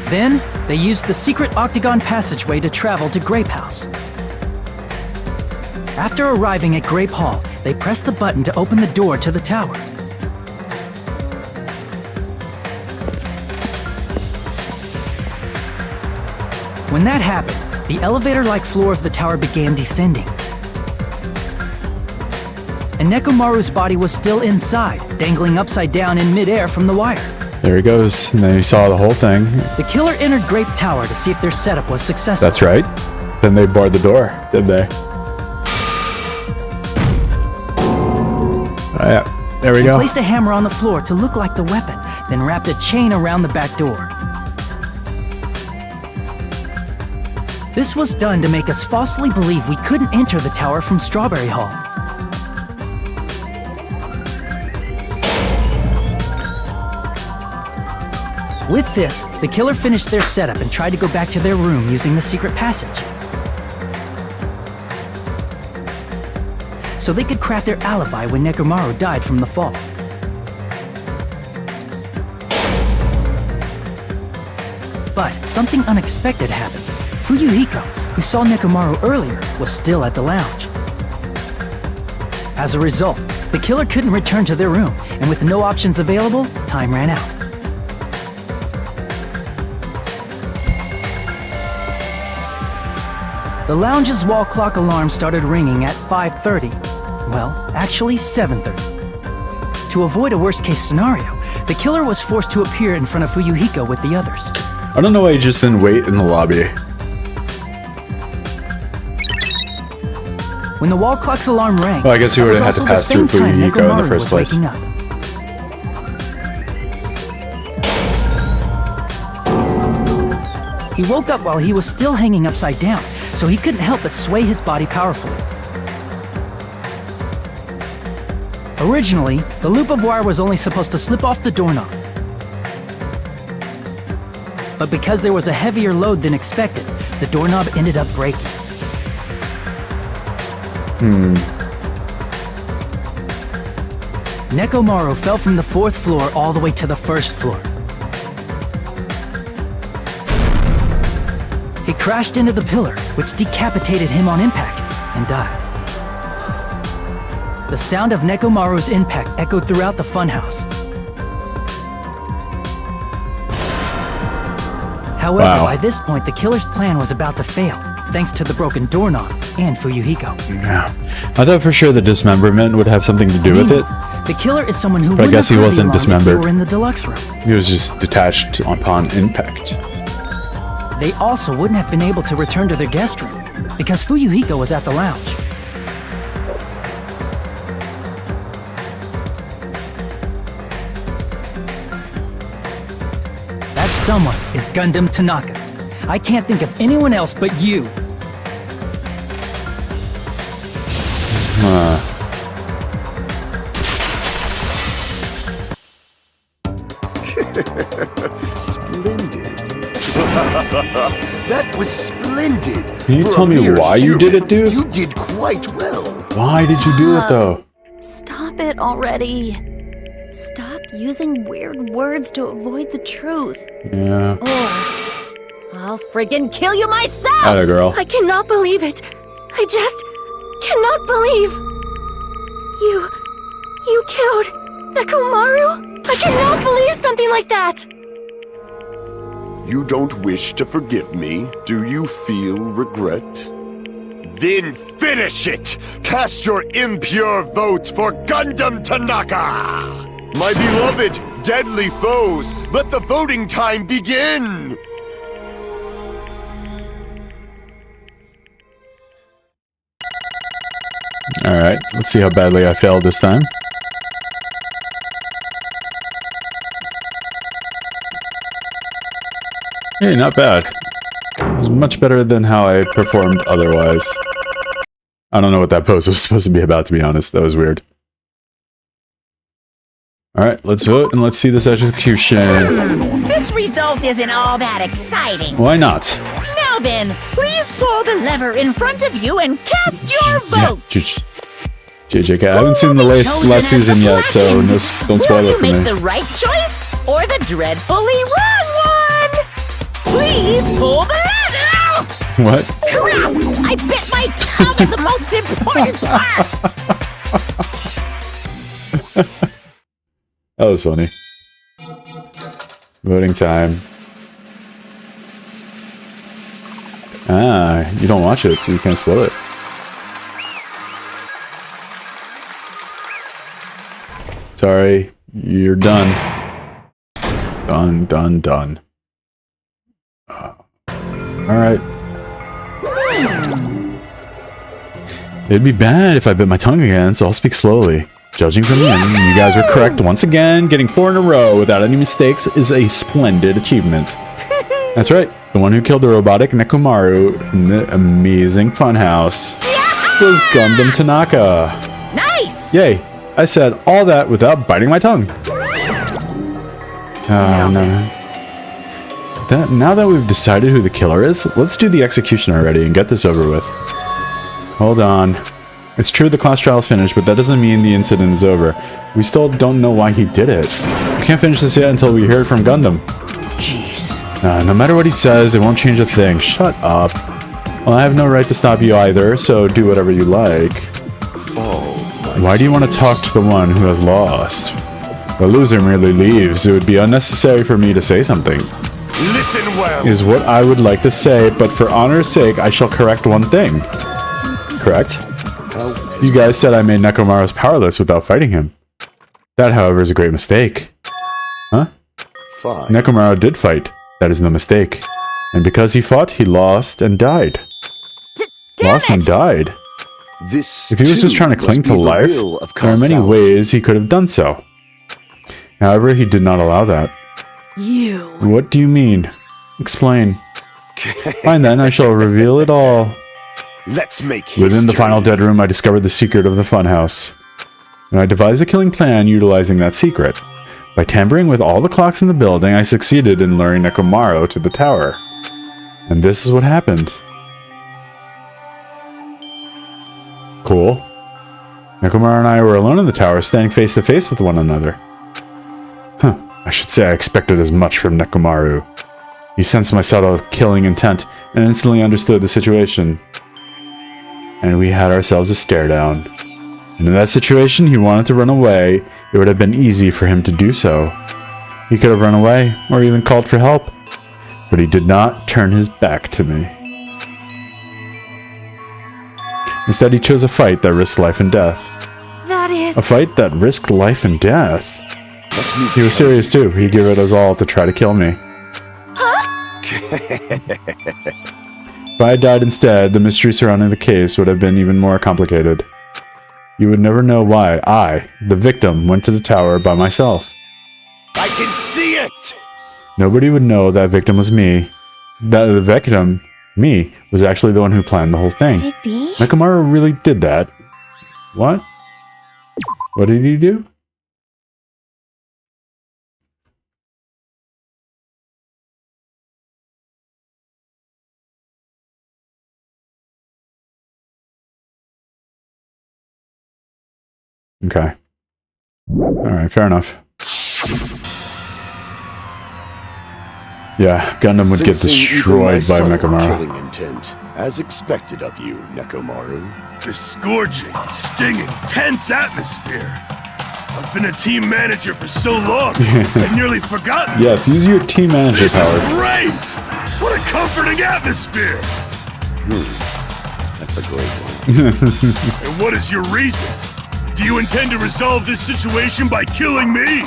Then, they used the secret octagon passageway to travel to Grape House. After arriving at Grape Hall, they pressed the button to open the door to the tower. When that happened, the elevator-like floor of the tower began descending. And Nekomaru's body was still inside, dangling upside down in midair from the wire. There he goes. And then he saw the whole thing. The killer entered Grape Tower to see if their setup was successful. That's right. Then they barred the door, didn't they? Yeah. There we He go. placed a hammer on the floor to look like the weapon, then wrapped a chain around the back door. This was done to make us falsely believe we couldn't enter the tower from Strawberry Hall. With this, the killer finished their setup and tried to go back to their room using the secret passage. So they could craft their alibi when Nekomaru died from the fall. But something unexpected happened. Fuyuhiko, who saw Nekomaru earlier, was still at the lounge. As a result, the killer couldn't return to their room, and with no options available, time ran out. The lounge's wall clock alarm started ringing at 5:30. Well, actually 7:30. To avoid a worst-case scenario, the killer was forced to appear in front of Fuyuhiko with the others. I don't know why he just didn't wait in the lobby. When the wall clock's alarm rang, Well, I guess he that would've was had to also the pass through same time Fuyuhiko in the Nekomaru first was place. waking up. He woke up while he was still hanging upside down, so he couldn't help but sway his body powerfully. Originally, the loop of wire was only supposed to slip off the doorknob. But because there was a heavier load than expected, the doorknob ended up breaking. Nekomaru fell from the 4th floor all the way to the 1st floor. He crashed into the pillar, which decapitated him on impact, and died. The sound of Nekomaru's impact echoed throughout the funhouse. However, Wow. by this point, the killer's plan was about to fail, thanks to the broken doorknob and Fuyuhiko. Yeah. I thought for sure the dismemberment would have something to do with it. The killer is someone who But I wouldn't guess he have hurt wasn't Elon if dismembered. they were in the deluxe room. He was just detached upon impact. They also wouldn't have been able to return to their guest room, because Fuyuhiko was at the lounge. That someone is Gundam Tanaka. I can't think of anyone else but you. Splendid. That was splendid. Can you For tell a me mere why you did human, it, dude? You did quite well. Why did you do it, though? Stop it already. Stop using weird words to avoid the truth. Yeah. Or I'll friggin' kill you myself! Atta girl. I cannot believe it. I just cannot believe. You killed Nekomaru? I cannot believe something like that. You don't wish to forgive me? Do you feel regret? Then finish it! Cast your impure votes for Gundam Tanaka! My beloved, deadly foes, let the voting time begin! Alright, let's see how badly I failed this time. Hey, not bad. It was much better than how I performed otherwise. I don't know what that pose was supposed to be about, to be honest. That was weird. Alright, let's vote and let's see this execution. This result isn't all that exciting. Why not? Now then, please pull the lever in front of you and cast your vote. JJK, I haven't seen the last season yet, so no, don't spoil Will it you for make me. the right choice or the dreadfully wrong one? Please pull the lever! What? Crap! I bit my tongue at the most important part! That was funny. Voting time. Ah, you don't watch it, so you can't spoil it. Sorry, you're done. Done. Alright. It'd be bad if I bit my tongue again, so I'll speak slowly. Judging from the ending, you guys were correct once again. Getting 4 in a row without any mistakes is a splendid achievement. That's right. The one who killed the robotic Nekomaru in the amazing funhouse was Gundam Tanaka. Nice! Yay. I said all that without biting my tongue. Now that we've decided who the killer is, let's do the execution already and get this over with. Hold on. It's true the class trial is finished, but that doesn't mean the incident is over. We still don't know why he did it. We can't finish this yet until we hear it from Gundam. Jeez. No matter what he says, it won't change a thing. Shut up. Well, I have no right to stop you either, so do whatever you like. Why do you want to talk to the one who has lost? The loser merely leaves. It would be unnecessary for me to say something. Listen well! Is what I would like to say, but for honor's sake, I shall correct one thing. Correct? You guys said I made Nekomaru powerless without fighting him. That, however, is a great mistake. Huh? Fine. Nekomaru did fight. That is no mistake. And because he fought, he lost and died. Lost and died? This If he was just trying to cling to life, there are many ways he could have done so. However, he did not allow that. You. What do you mean? Explain. Fine then, I shall reveal it all. Let's make Within the history. final dead room, I discovered the secret of the funhouse. And I devised a killing plan utilizing that secret. By tampering with all the clocks in the building, I succeeded in luring Nekomaru to the tower. And this is what happened. Cool. Nekomaru and I were alone in the tower, standing face to face with one another. Huh. I should say I expected as much from Nekomaru. He sensed my subtle killing intent and instantly understood the situation. And we had ourselves a stare down. And in that situation, he wanted to run away. It would have been easy for him to do so. He could have run away, or even called for help. But he did not turn his back to me. Instead, he chose a fight that risked life and death. That is... A fight that risked life and death? He was serious too. He'd give it his all to try to kill me. If I had died instead, the mystery surrounding the case would have been even more complicated. You would never know why I, the victim, went to the tower by myself. I can see it! Nobody would know that victim was me. That the victim, me, was actually the one who planned the whole thing. Could it be? Nekomaru really did that. What? What did he do? Okay. Alright, fair enough. Yeah, Gundam would get destroyed by Nekomaru. Killing intent, as expected of you, Nekomaru. The scorching, stinging, tense atmosphere. I've been a team manager for so long, I've nearly forgotten. Yes, use your team manager This powers. is great! What a comforting atmosphere! That's a great one. And what is your reason? Do you intend to resolve this situation by killing me?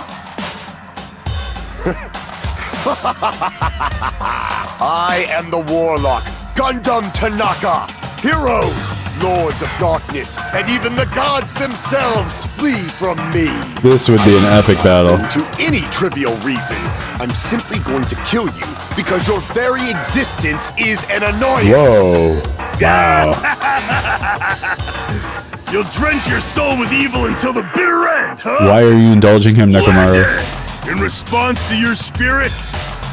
I am the Warlock, Gundam Tanaka. Heroes, Lords of Darkness, and even the gods themselves flee from me. This would be an epic battle. To any trivial reason, I'm simply going to kill you because your very existence is an annoyance. Whoa. Wow. You'll drench your soul with evil until the bitter end, huh? Why are you indulging him, Nekomaru? Splendid! In response to your spirit,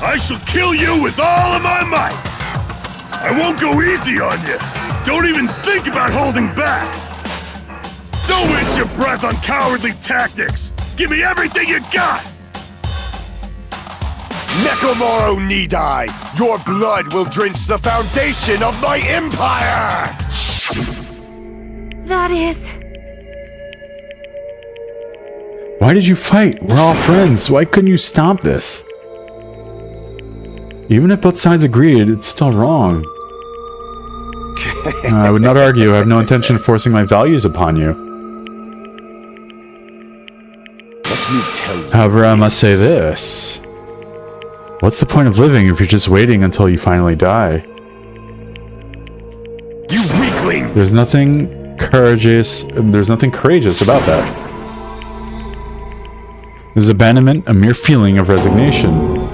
I shall kill you with all of my might. I won't go easy on you. Don't even think about holding back. Don't waste your breath on cowardly tactics. Give me everything you got. Nekomaru need I. Your blood will drench the foundation of my empire. That is... Why did you fight? We're all friends. Why couldn't you stop this? Even if both sides agreed, it's still wrong. I would not argue. I have no intention of forcing my values upon you. Let me tell you. However, I must say this. What's the point of living if you're just waiting until you finally die? You weakling! There's nothing courageous about that. Is abandonment a mere feeling of resignation?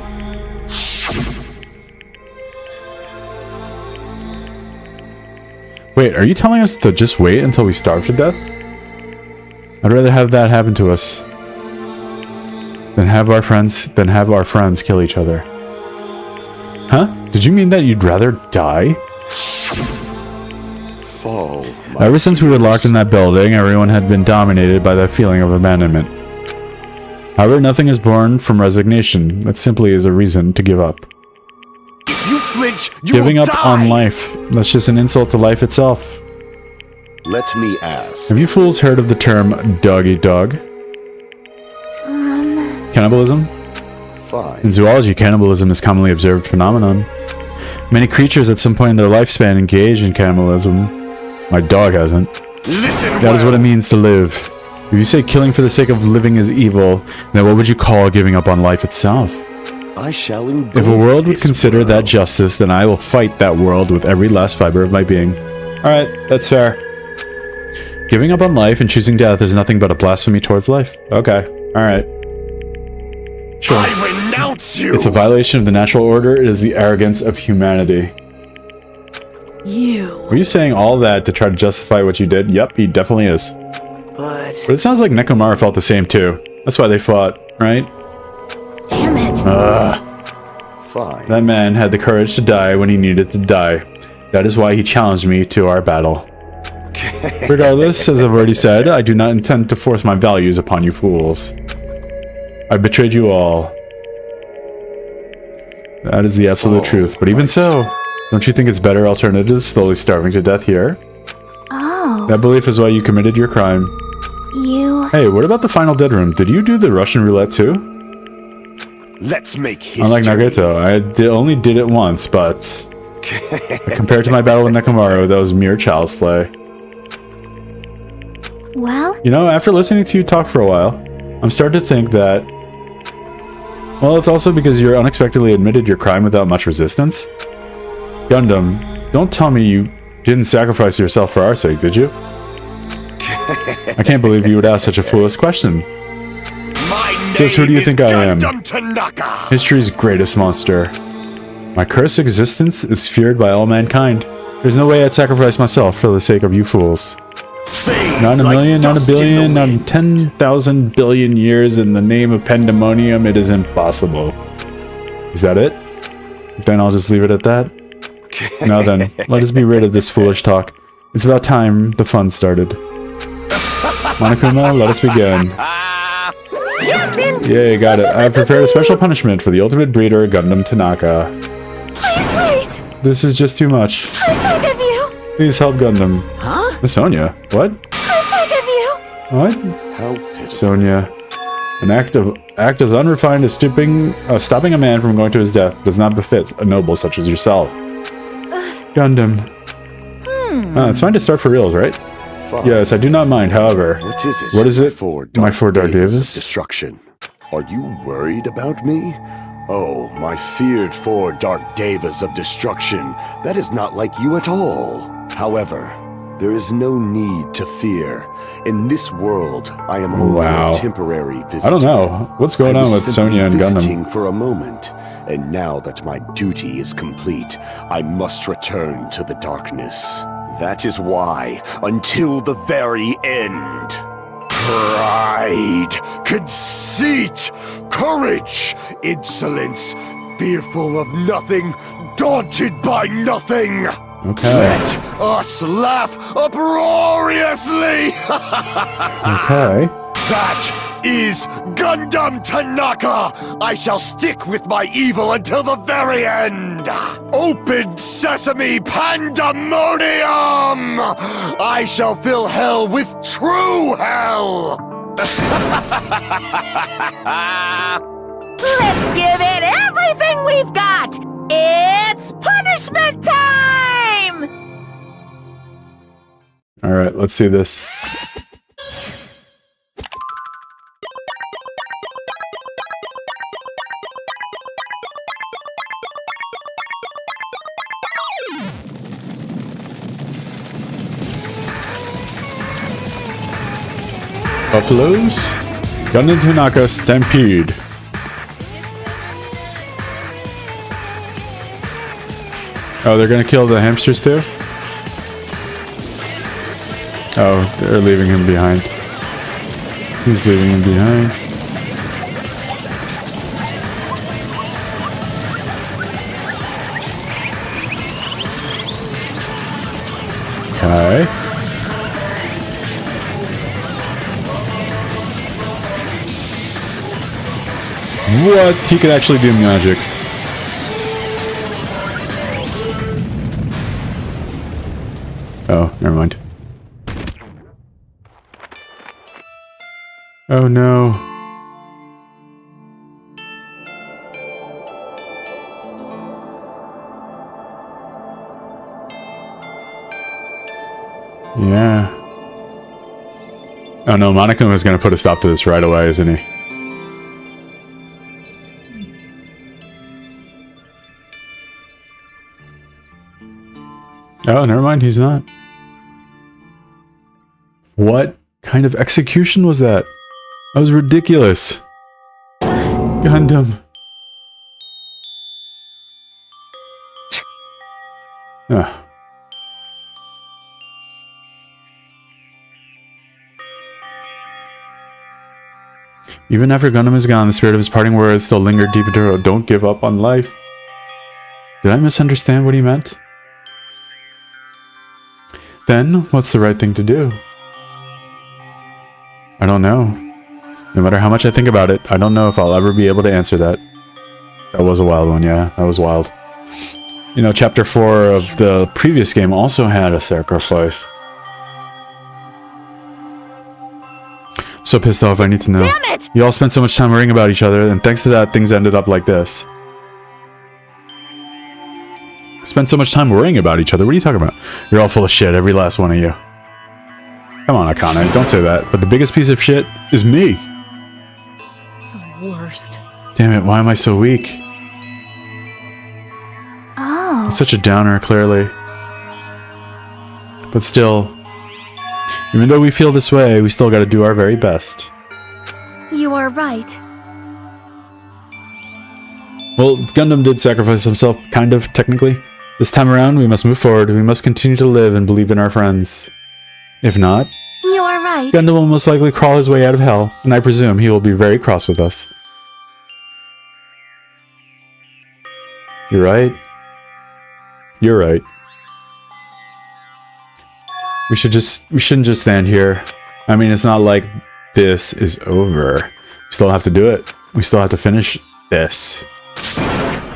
Wait, are you telling us to just wait until we starve to death? I'd rather have that happen to us than have our friends kill each other. Huh? Did you mean that you'd rather die? Fall. Ever since we were locked in that building, everyone had been dominated by that feeling of abandonment. However, nothing is born from resignation. That simply is a reason to give up. If you flinch, you Giving will up die. on life. That's just an insult to life itself. Let me ask. Have you fools heard of the term dog eat dog? Cannibalism? Fine. In zoology, cannibalism is a commonly observed phenomenon. Many creatures at some point in their lifespan engage in cannibalism. My dog hasn't. Listen. That is what it means to live. If you say killing for the sake of living is evil, then what would you call giving up on life itself? I shall engulf If a world would this consider world. that justice, then I will fight that world with every last fiber of my being. Alright, that's fair. Giving up on life and choosing death is nothing but a blasphemy towards life. Okay, alright. Sure. I renounce you. It's a violation of the natural order. It is the arrogance of humanity. You. Were you saying all that to try to justify what you did? Yep, he definitely is. But But it sounds like Nekomaru felt the same too. That's why they fought, right? Damn it. Fine. That man had the courage to die when he needed to die. That is why he challenged me to our battle. Regardless, as I've already said, I do not intend to force my values upon you fools. I betrayed you all. That is the absolute truth. But even so, don't you think it's better alternatives slowly starving to death here? Oh. That belief is why you committed your crime. You... Hey, what about the final dead room? Did you do the Russian roulette too? Let's make history. Unlike Nagato, I only did it once, but compared to my battle with Nekomaru, that was mere child's play. Well? You know, after listening to you talk for a while, I'm starting to think that... Well, it's also because you unexpectedly admitted your crime without much resistance. Gundam, don't tell me you didn't sacrifice yourself for our sake, did you? I can't believe you would ask such a foolish question. Just who do you think I am? History's greatest monster. My cursed existence is feared by all mankind. There's no way I'd sacrifice myself for the sake of you fools. Not a million, not a billion, not in 10,000 billion years in the name of pandemonium, it is impossible. Is that it? Then I'll just leave it at that. Now then, let us be rid of this foolish talk. It's about time the fun started. Monokuma, let us begin. Yes, Yay, got it. I have prepared a special punishment for the ultimate breeder, Gundam Tanaka. Please wait! This is just too much. I beg of you! Please help Gundam. Huh? Miss Sonia. What? I beg of you! What? How pitiful. Sonia. An act as unrefined as stopping a man from going to his death does not befit a noble such as yourself. Gundam. It's fine to start for reals, right? Fine. Yes, I do not mind, however. What is it? What is it? My four Dark Devas of Davis? Destruction. Are you worried about me? Oh, my feared 4 Dark Devas of Destruction. That is not like you at all. However, there is no need to fear. In this world, I am only a temporary visitor. I don't know. What's going on with Sonia and visiting Gundam? for a moment, and now that my duty is complete, I must return to the darkness. That is why, until the very end, pride, conceit, courage, insolence, fearful of nothing, daunted by nothing. Okay. Let us laugh uproariously! Okay. That is Gundam Tanaka! I shall stick with my evil until the very end! Open sesame pandemonium! I shall fill hell with true hell! Let's give it everything we've got! It's punishment time! Alright, let's see this. Buffaloes? Gundam Tanaka Stampede. Oh, they're gonna kill the hamsters too? Oh, they're leaving him behind. Who's leaving him behind? Okay. What? He could actually do magic. Oh, never mind. Oh no. Yeah. Oh no, Monokuma is going to put a stop to this right away, isn't he? Oh, never mind, he's not. What kind of execution was that? That was ridiculous. Gundam. Ah. Even after Gundam is gone, the spirit of his parting words still lingered deep into her. Don't give up on life. Did I misunderstand what he meant? Then, what's the right thing to do? I don't know. No matter how much I think about it, I don't know if I'll ever be able to answer that. That was a wild one, yeah. That was wild. You know, chapter 4 of the previous game also had a sacrifice. So pissed off, I need to know. Damn it! You all spent so much time worrying about each other, and thanks to that, things ended up like this. Spent so much time worrying about each other? What are you talking about? You're all full of shit, every last one of you. Come on, Akane, don't say that. But the biggest piece of shit is me. The worst. Damn it, why am I so weak? Oh. It's such a downer, clearly. But still, even though we feel this way, we still gotta do our very best. You are right. Well, Gundam did sacrifice himself, kind of, technically. This time around, we must move forward. We must continue to live and believe in our friends. If not, You are right. Gundam will most likely crawl his way out of hell, and I presume he will be very cross with us. You're right. You're right. We shouldn't just stand here. I mean, it's not like this is over. We still have to do it. We still have to finish this.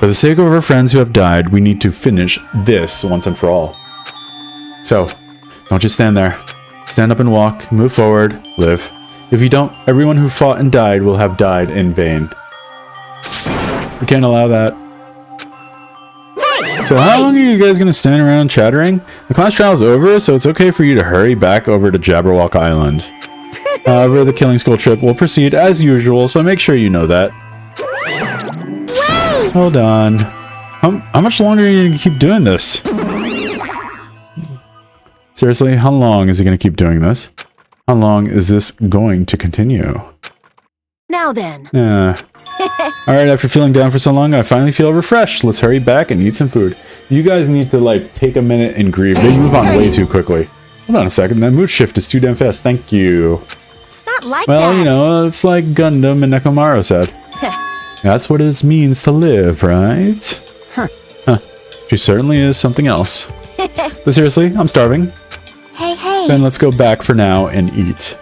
For the sake of our friends who have died, we need to finish this once and for all. So, don't just stand there. Stand up and walk, move forward, live. If you don't, everyone who fought and died will have died in vain. We can't allow that. So how long are you guys going to stand around chattering? The class trial is over, so it's okay for you to hurry back over to Jabberwock Island. However, the killing school trip will proceed as usual, so make sure you know that. Wait! Hold on. How much longer are you going to keep doing this? Seriously, how long is he going to keep doing this? How long is this going to continue? Now then. Yeah. Alright, after feeling down for so long, I finally feel refreshed. Let's hurry back and eat some food. You guys need to, like, take a minute and grieve. They move on way too quickly. Hold on a second, that mood shift is too damn fast. Thank you. It's not like Well, that. you know, it's like Gundam and Nekomaru said. That's what it means to live, right? Huh. She certainly is something else. But seriously, I'm starving. Hey. Then let's go back for now and eat.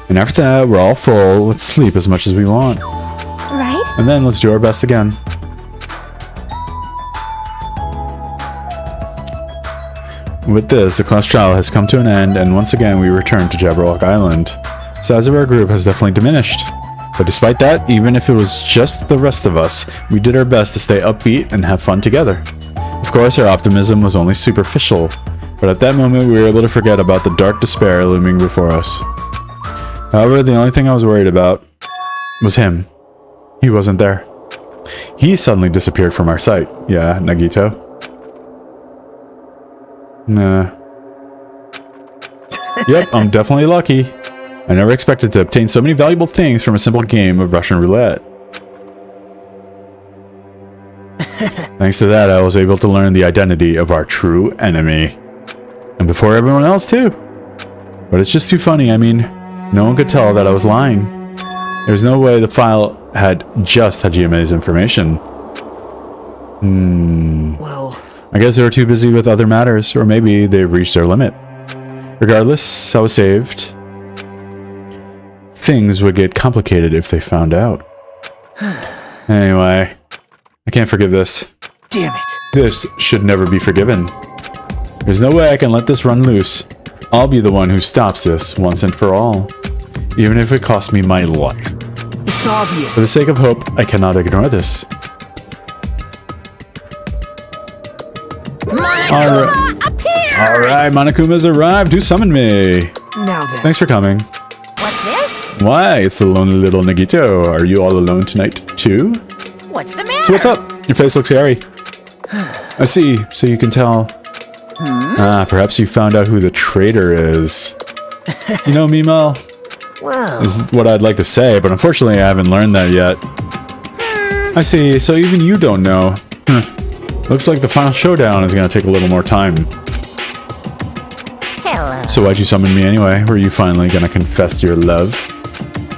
And after that, we're all full. Let's sleep as much as we want. Right? And then let's do our best again. With this, the class trial has come to an end, and once again we return to Jabberwock Island. The size of our group has definitely diminished. But despite that, even if it was just the rest of us, we did our best to stay upbeat and have fun together. Of course, our optimism was only superficial, but at that moment we were able to forget about the dark despair looming before us. However, the only thing I was worried about was him. He wasn't there. He suddenly disappeared from our sight. Yeah, Nagito. Nah. Yep, I'm definitely lucky. I never expected to obtain so many valuable things from a simple game of Russian roulette. Thanks to that, I was able to learn the identity of our true enemy. And before everyone else, too. But it's just too funny, I mean, no one could tell that I was lying. There's no way the file had just Hajime's information. Well, I guess they were too busy with other matters, or maybe they've reached their limit. Regardless, I was saved. Things would get complicated if they found out. Anyway, I can't forgive this. damn it. This should never be forgiven. There's no way I can let this run loose. I'll be the one who stops this once and for all. Even if it costs me my life. It's obvious. For the sake of hope, I cannot ignore this. Monokuma appears! Alright, Monokuma's arrived. Who summoned me? Now then. Thanks for coming. What's this? Why, it's the lonely little Nagito. Are you all alone tonight, too? What's the matter? So what's up? Your face looks hairy. I see, so you can tell. Ah, perhaps you found out who the traitor is. You know, Mimo, Well, this is what I'd like to say, but unfortunately I haven't learned that yet. I see, so even you don't know. Looks like the final showdown is going to take a little more time. Hello. So why'd you summon me anyway? Were you finally going to confess your love?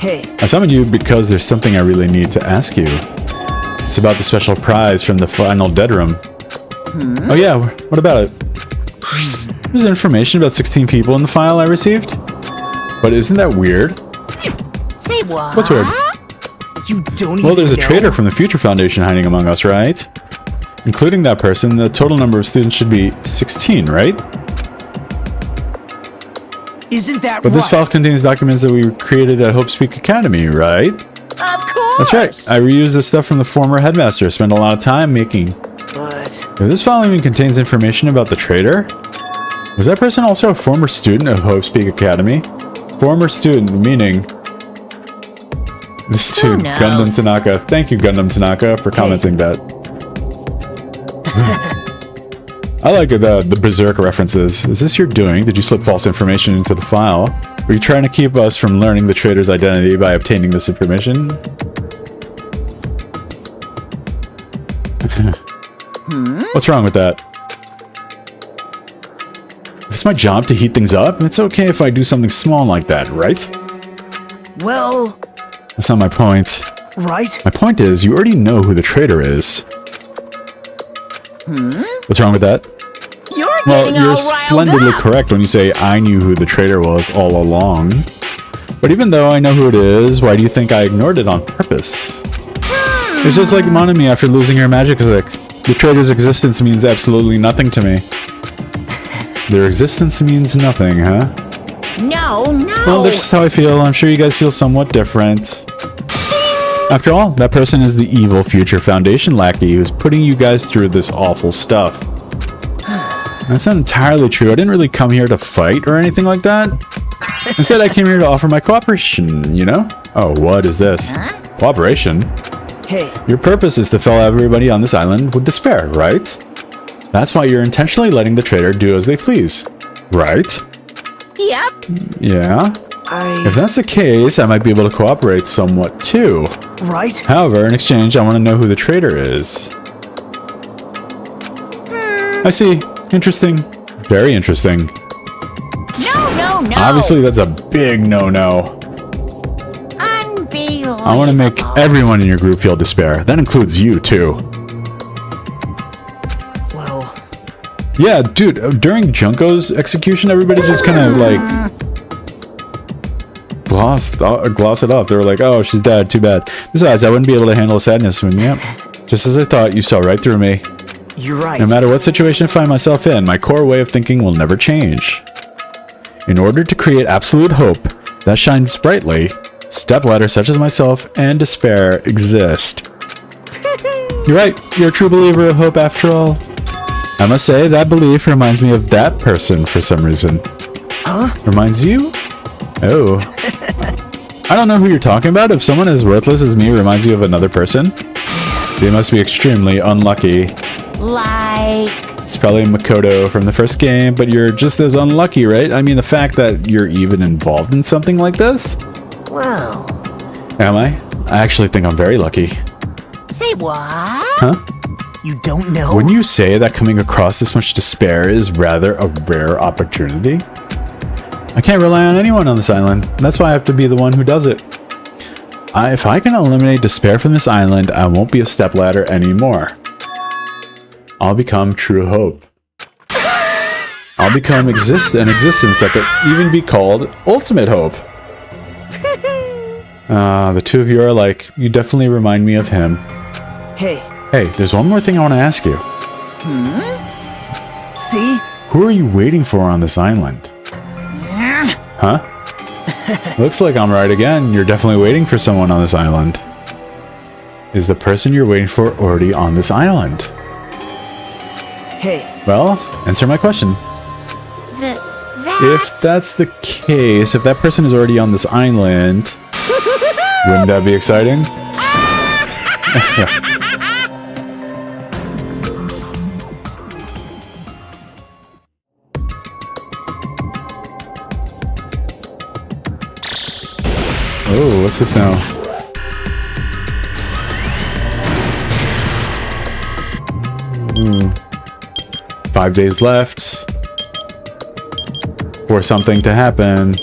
hey, I summoned you because there's something I really need to ask you. It's about the special prize from the final dead room. Oh yeah, what about it? There's information about 16 people in the file I received. But isn't that weird? Say what? What's weird? You don't even Well, there's a know? traitor from the Future Foundation hiding among us, right? Including that person, the total number of students should be 16, right? Isn't that But this right? file contains documents that we created at Hope Speak Academy, right? Of course. That's right. I reused the stuff from the former headmaster. Spent a lot of time making. But If this file even contains information about the traitor, was that person also a former student of Hope Speak Academy? Former student, meaning this dude, knows? Gundam Tanaka. Thank you, Gundam Tanaka, for commenting that. I like the Berserk references. Is this your doing? Did you slip false information into the file? Were you trying to keep us from learning the traitor's identity by obtaining this information? What's wrong with that? If it's my job to heat things up, it's okay if I do something small like that, right? well, That's not my point. right? My point is, you already know who the traitor is. What's wrong with that? You're Well, getting you're all riled splendidly up. correct when you say I knew who the traitor was all along. But even though I know who it is, why do you think I ignored it on purpose? It's just like Monami after losing her magic stick. The traitor's existence means absolutely nothing to me. Their existence means nothing, huh? No, no. Well, that's just how I feel. I'm sure you guys feel somewhat different. After all, that person is the evil Future Foundation lackey who's putting you guys through this awful stuff. That's not entirely true. I didn't really come here to fight or anything like that. Instead, I came here to offer my cooperation, you know? Oh, what is this? Cooperation? Hey, Your purpose is to fill everybody on this island with despair, right? That's why you're intentionally letting the traitor do as they please, right? Yep. Yeah? If that's the case, I might be able to cooperate somewhat too. right? However, in exchange, I want to know who the traitor is. I see. Interesting. Very interesting. No, no, no. Obviously, that's a big no-no. Unbelievable. I want to make everyone in your group feel despair. That includes you, too. Well, Yeah, dude, during Junko's execution, everybody just kind of, like, gloss it off. They were like, oh, she's dead, too bad. Besides, I wouldn't be able to handle sadness with me. Yep. Just as I thought, you saw right through me. you're right. No matter what situation I find myself in, my core way of thinking will never change. In order to create absolute hope that shines brightly, stepladders such as myself and despair exist. You're right, you're a true believer of hope after all. I must say, that belief reminds me of that person for some reason. Huh? Reminds you? Oh. I don't know who you're talking about. If someone as worthless as me reminds you of another person, they must be extremely unlucky. Like, It's probably Makoto from the first game, but you're just as unlucky, right? I mean, the fact that you're even involved in something like this? Wow. Am I? I actually think I'm very lucky. say what? Huh? You don't know? Wouldn't you say that coming across this much despair is rather a rare opportunity? I can't rely on anyone on this island. That's why I have to be the one who does it. If I can eliminate despair from this island, I won't be a stepladder anymore. I'll become true hope. I'll become an existence that could even be called ultimate hope. The two of you are like, you definitely remind me of him. Hey, Hey, there's one more thing I want to ask you. see? Who are you waiting for on this island? Huh? Looks like I'm right again. You're definitely waiting for someone on this island. Is the person you're waiting for already on this island? Hey, Well, answer my question. If that's the case, if that person is already on this island, wouldn't that be exciting? Oh, what's this now? Hmm. 5 days left for something to happen.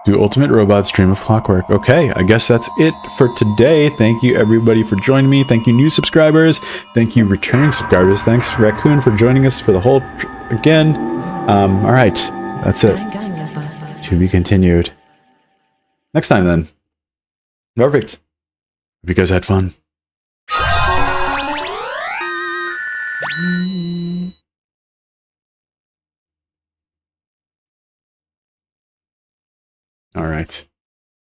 Do ultimate robots dream of clockwork? Okay, I guess that's it for today. Thank you everybody for joining me. Thank you new subscribers. Thank you returning subscribers. Thanks Raccoon for joining us for the whole again. All right, that's it. To be continued. Next time, then. Perfect. Hope you guys had fun. All right.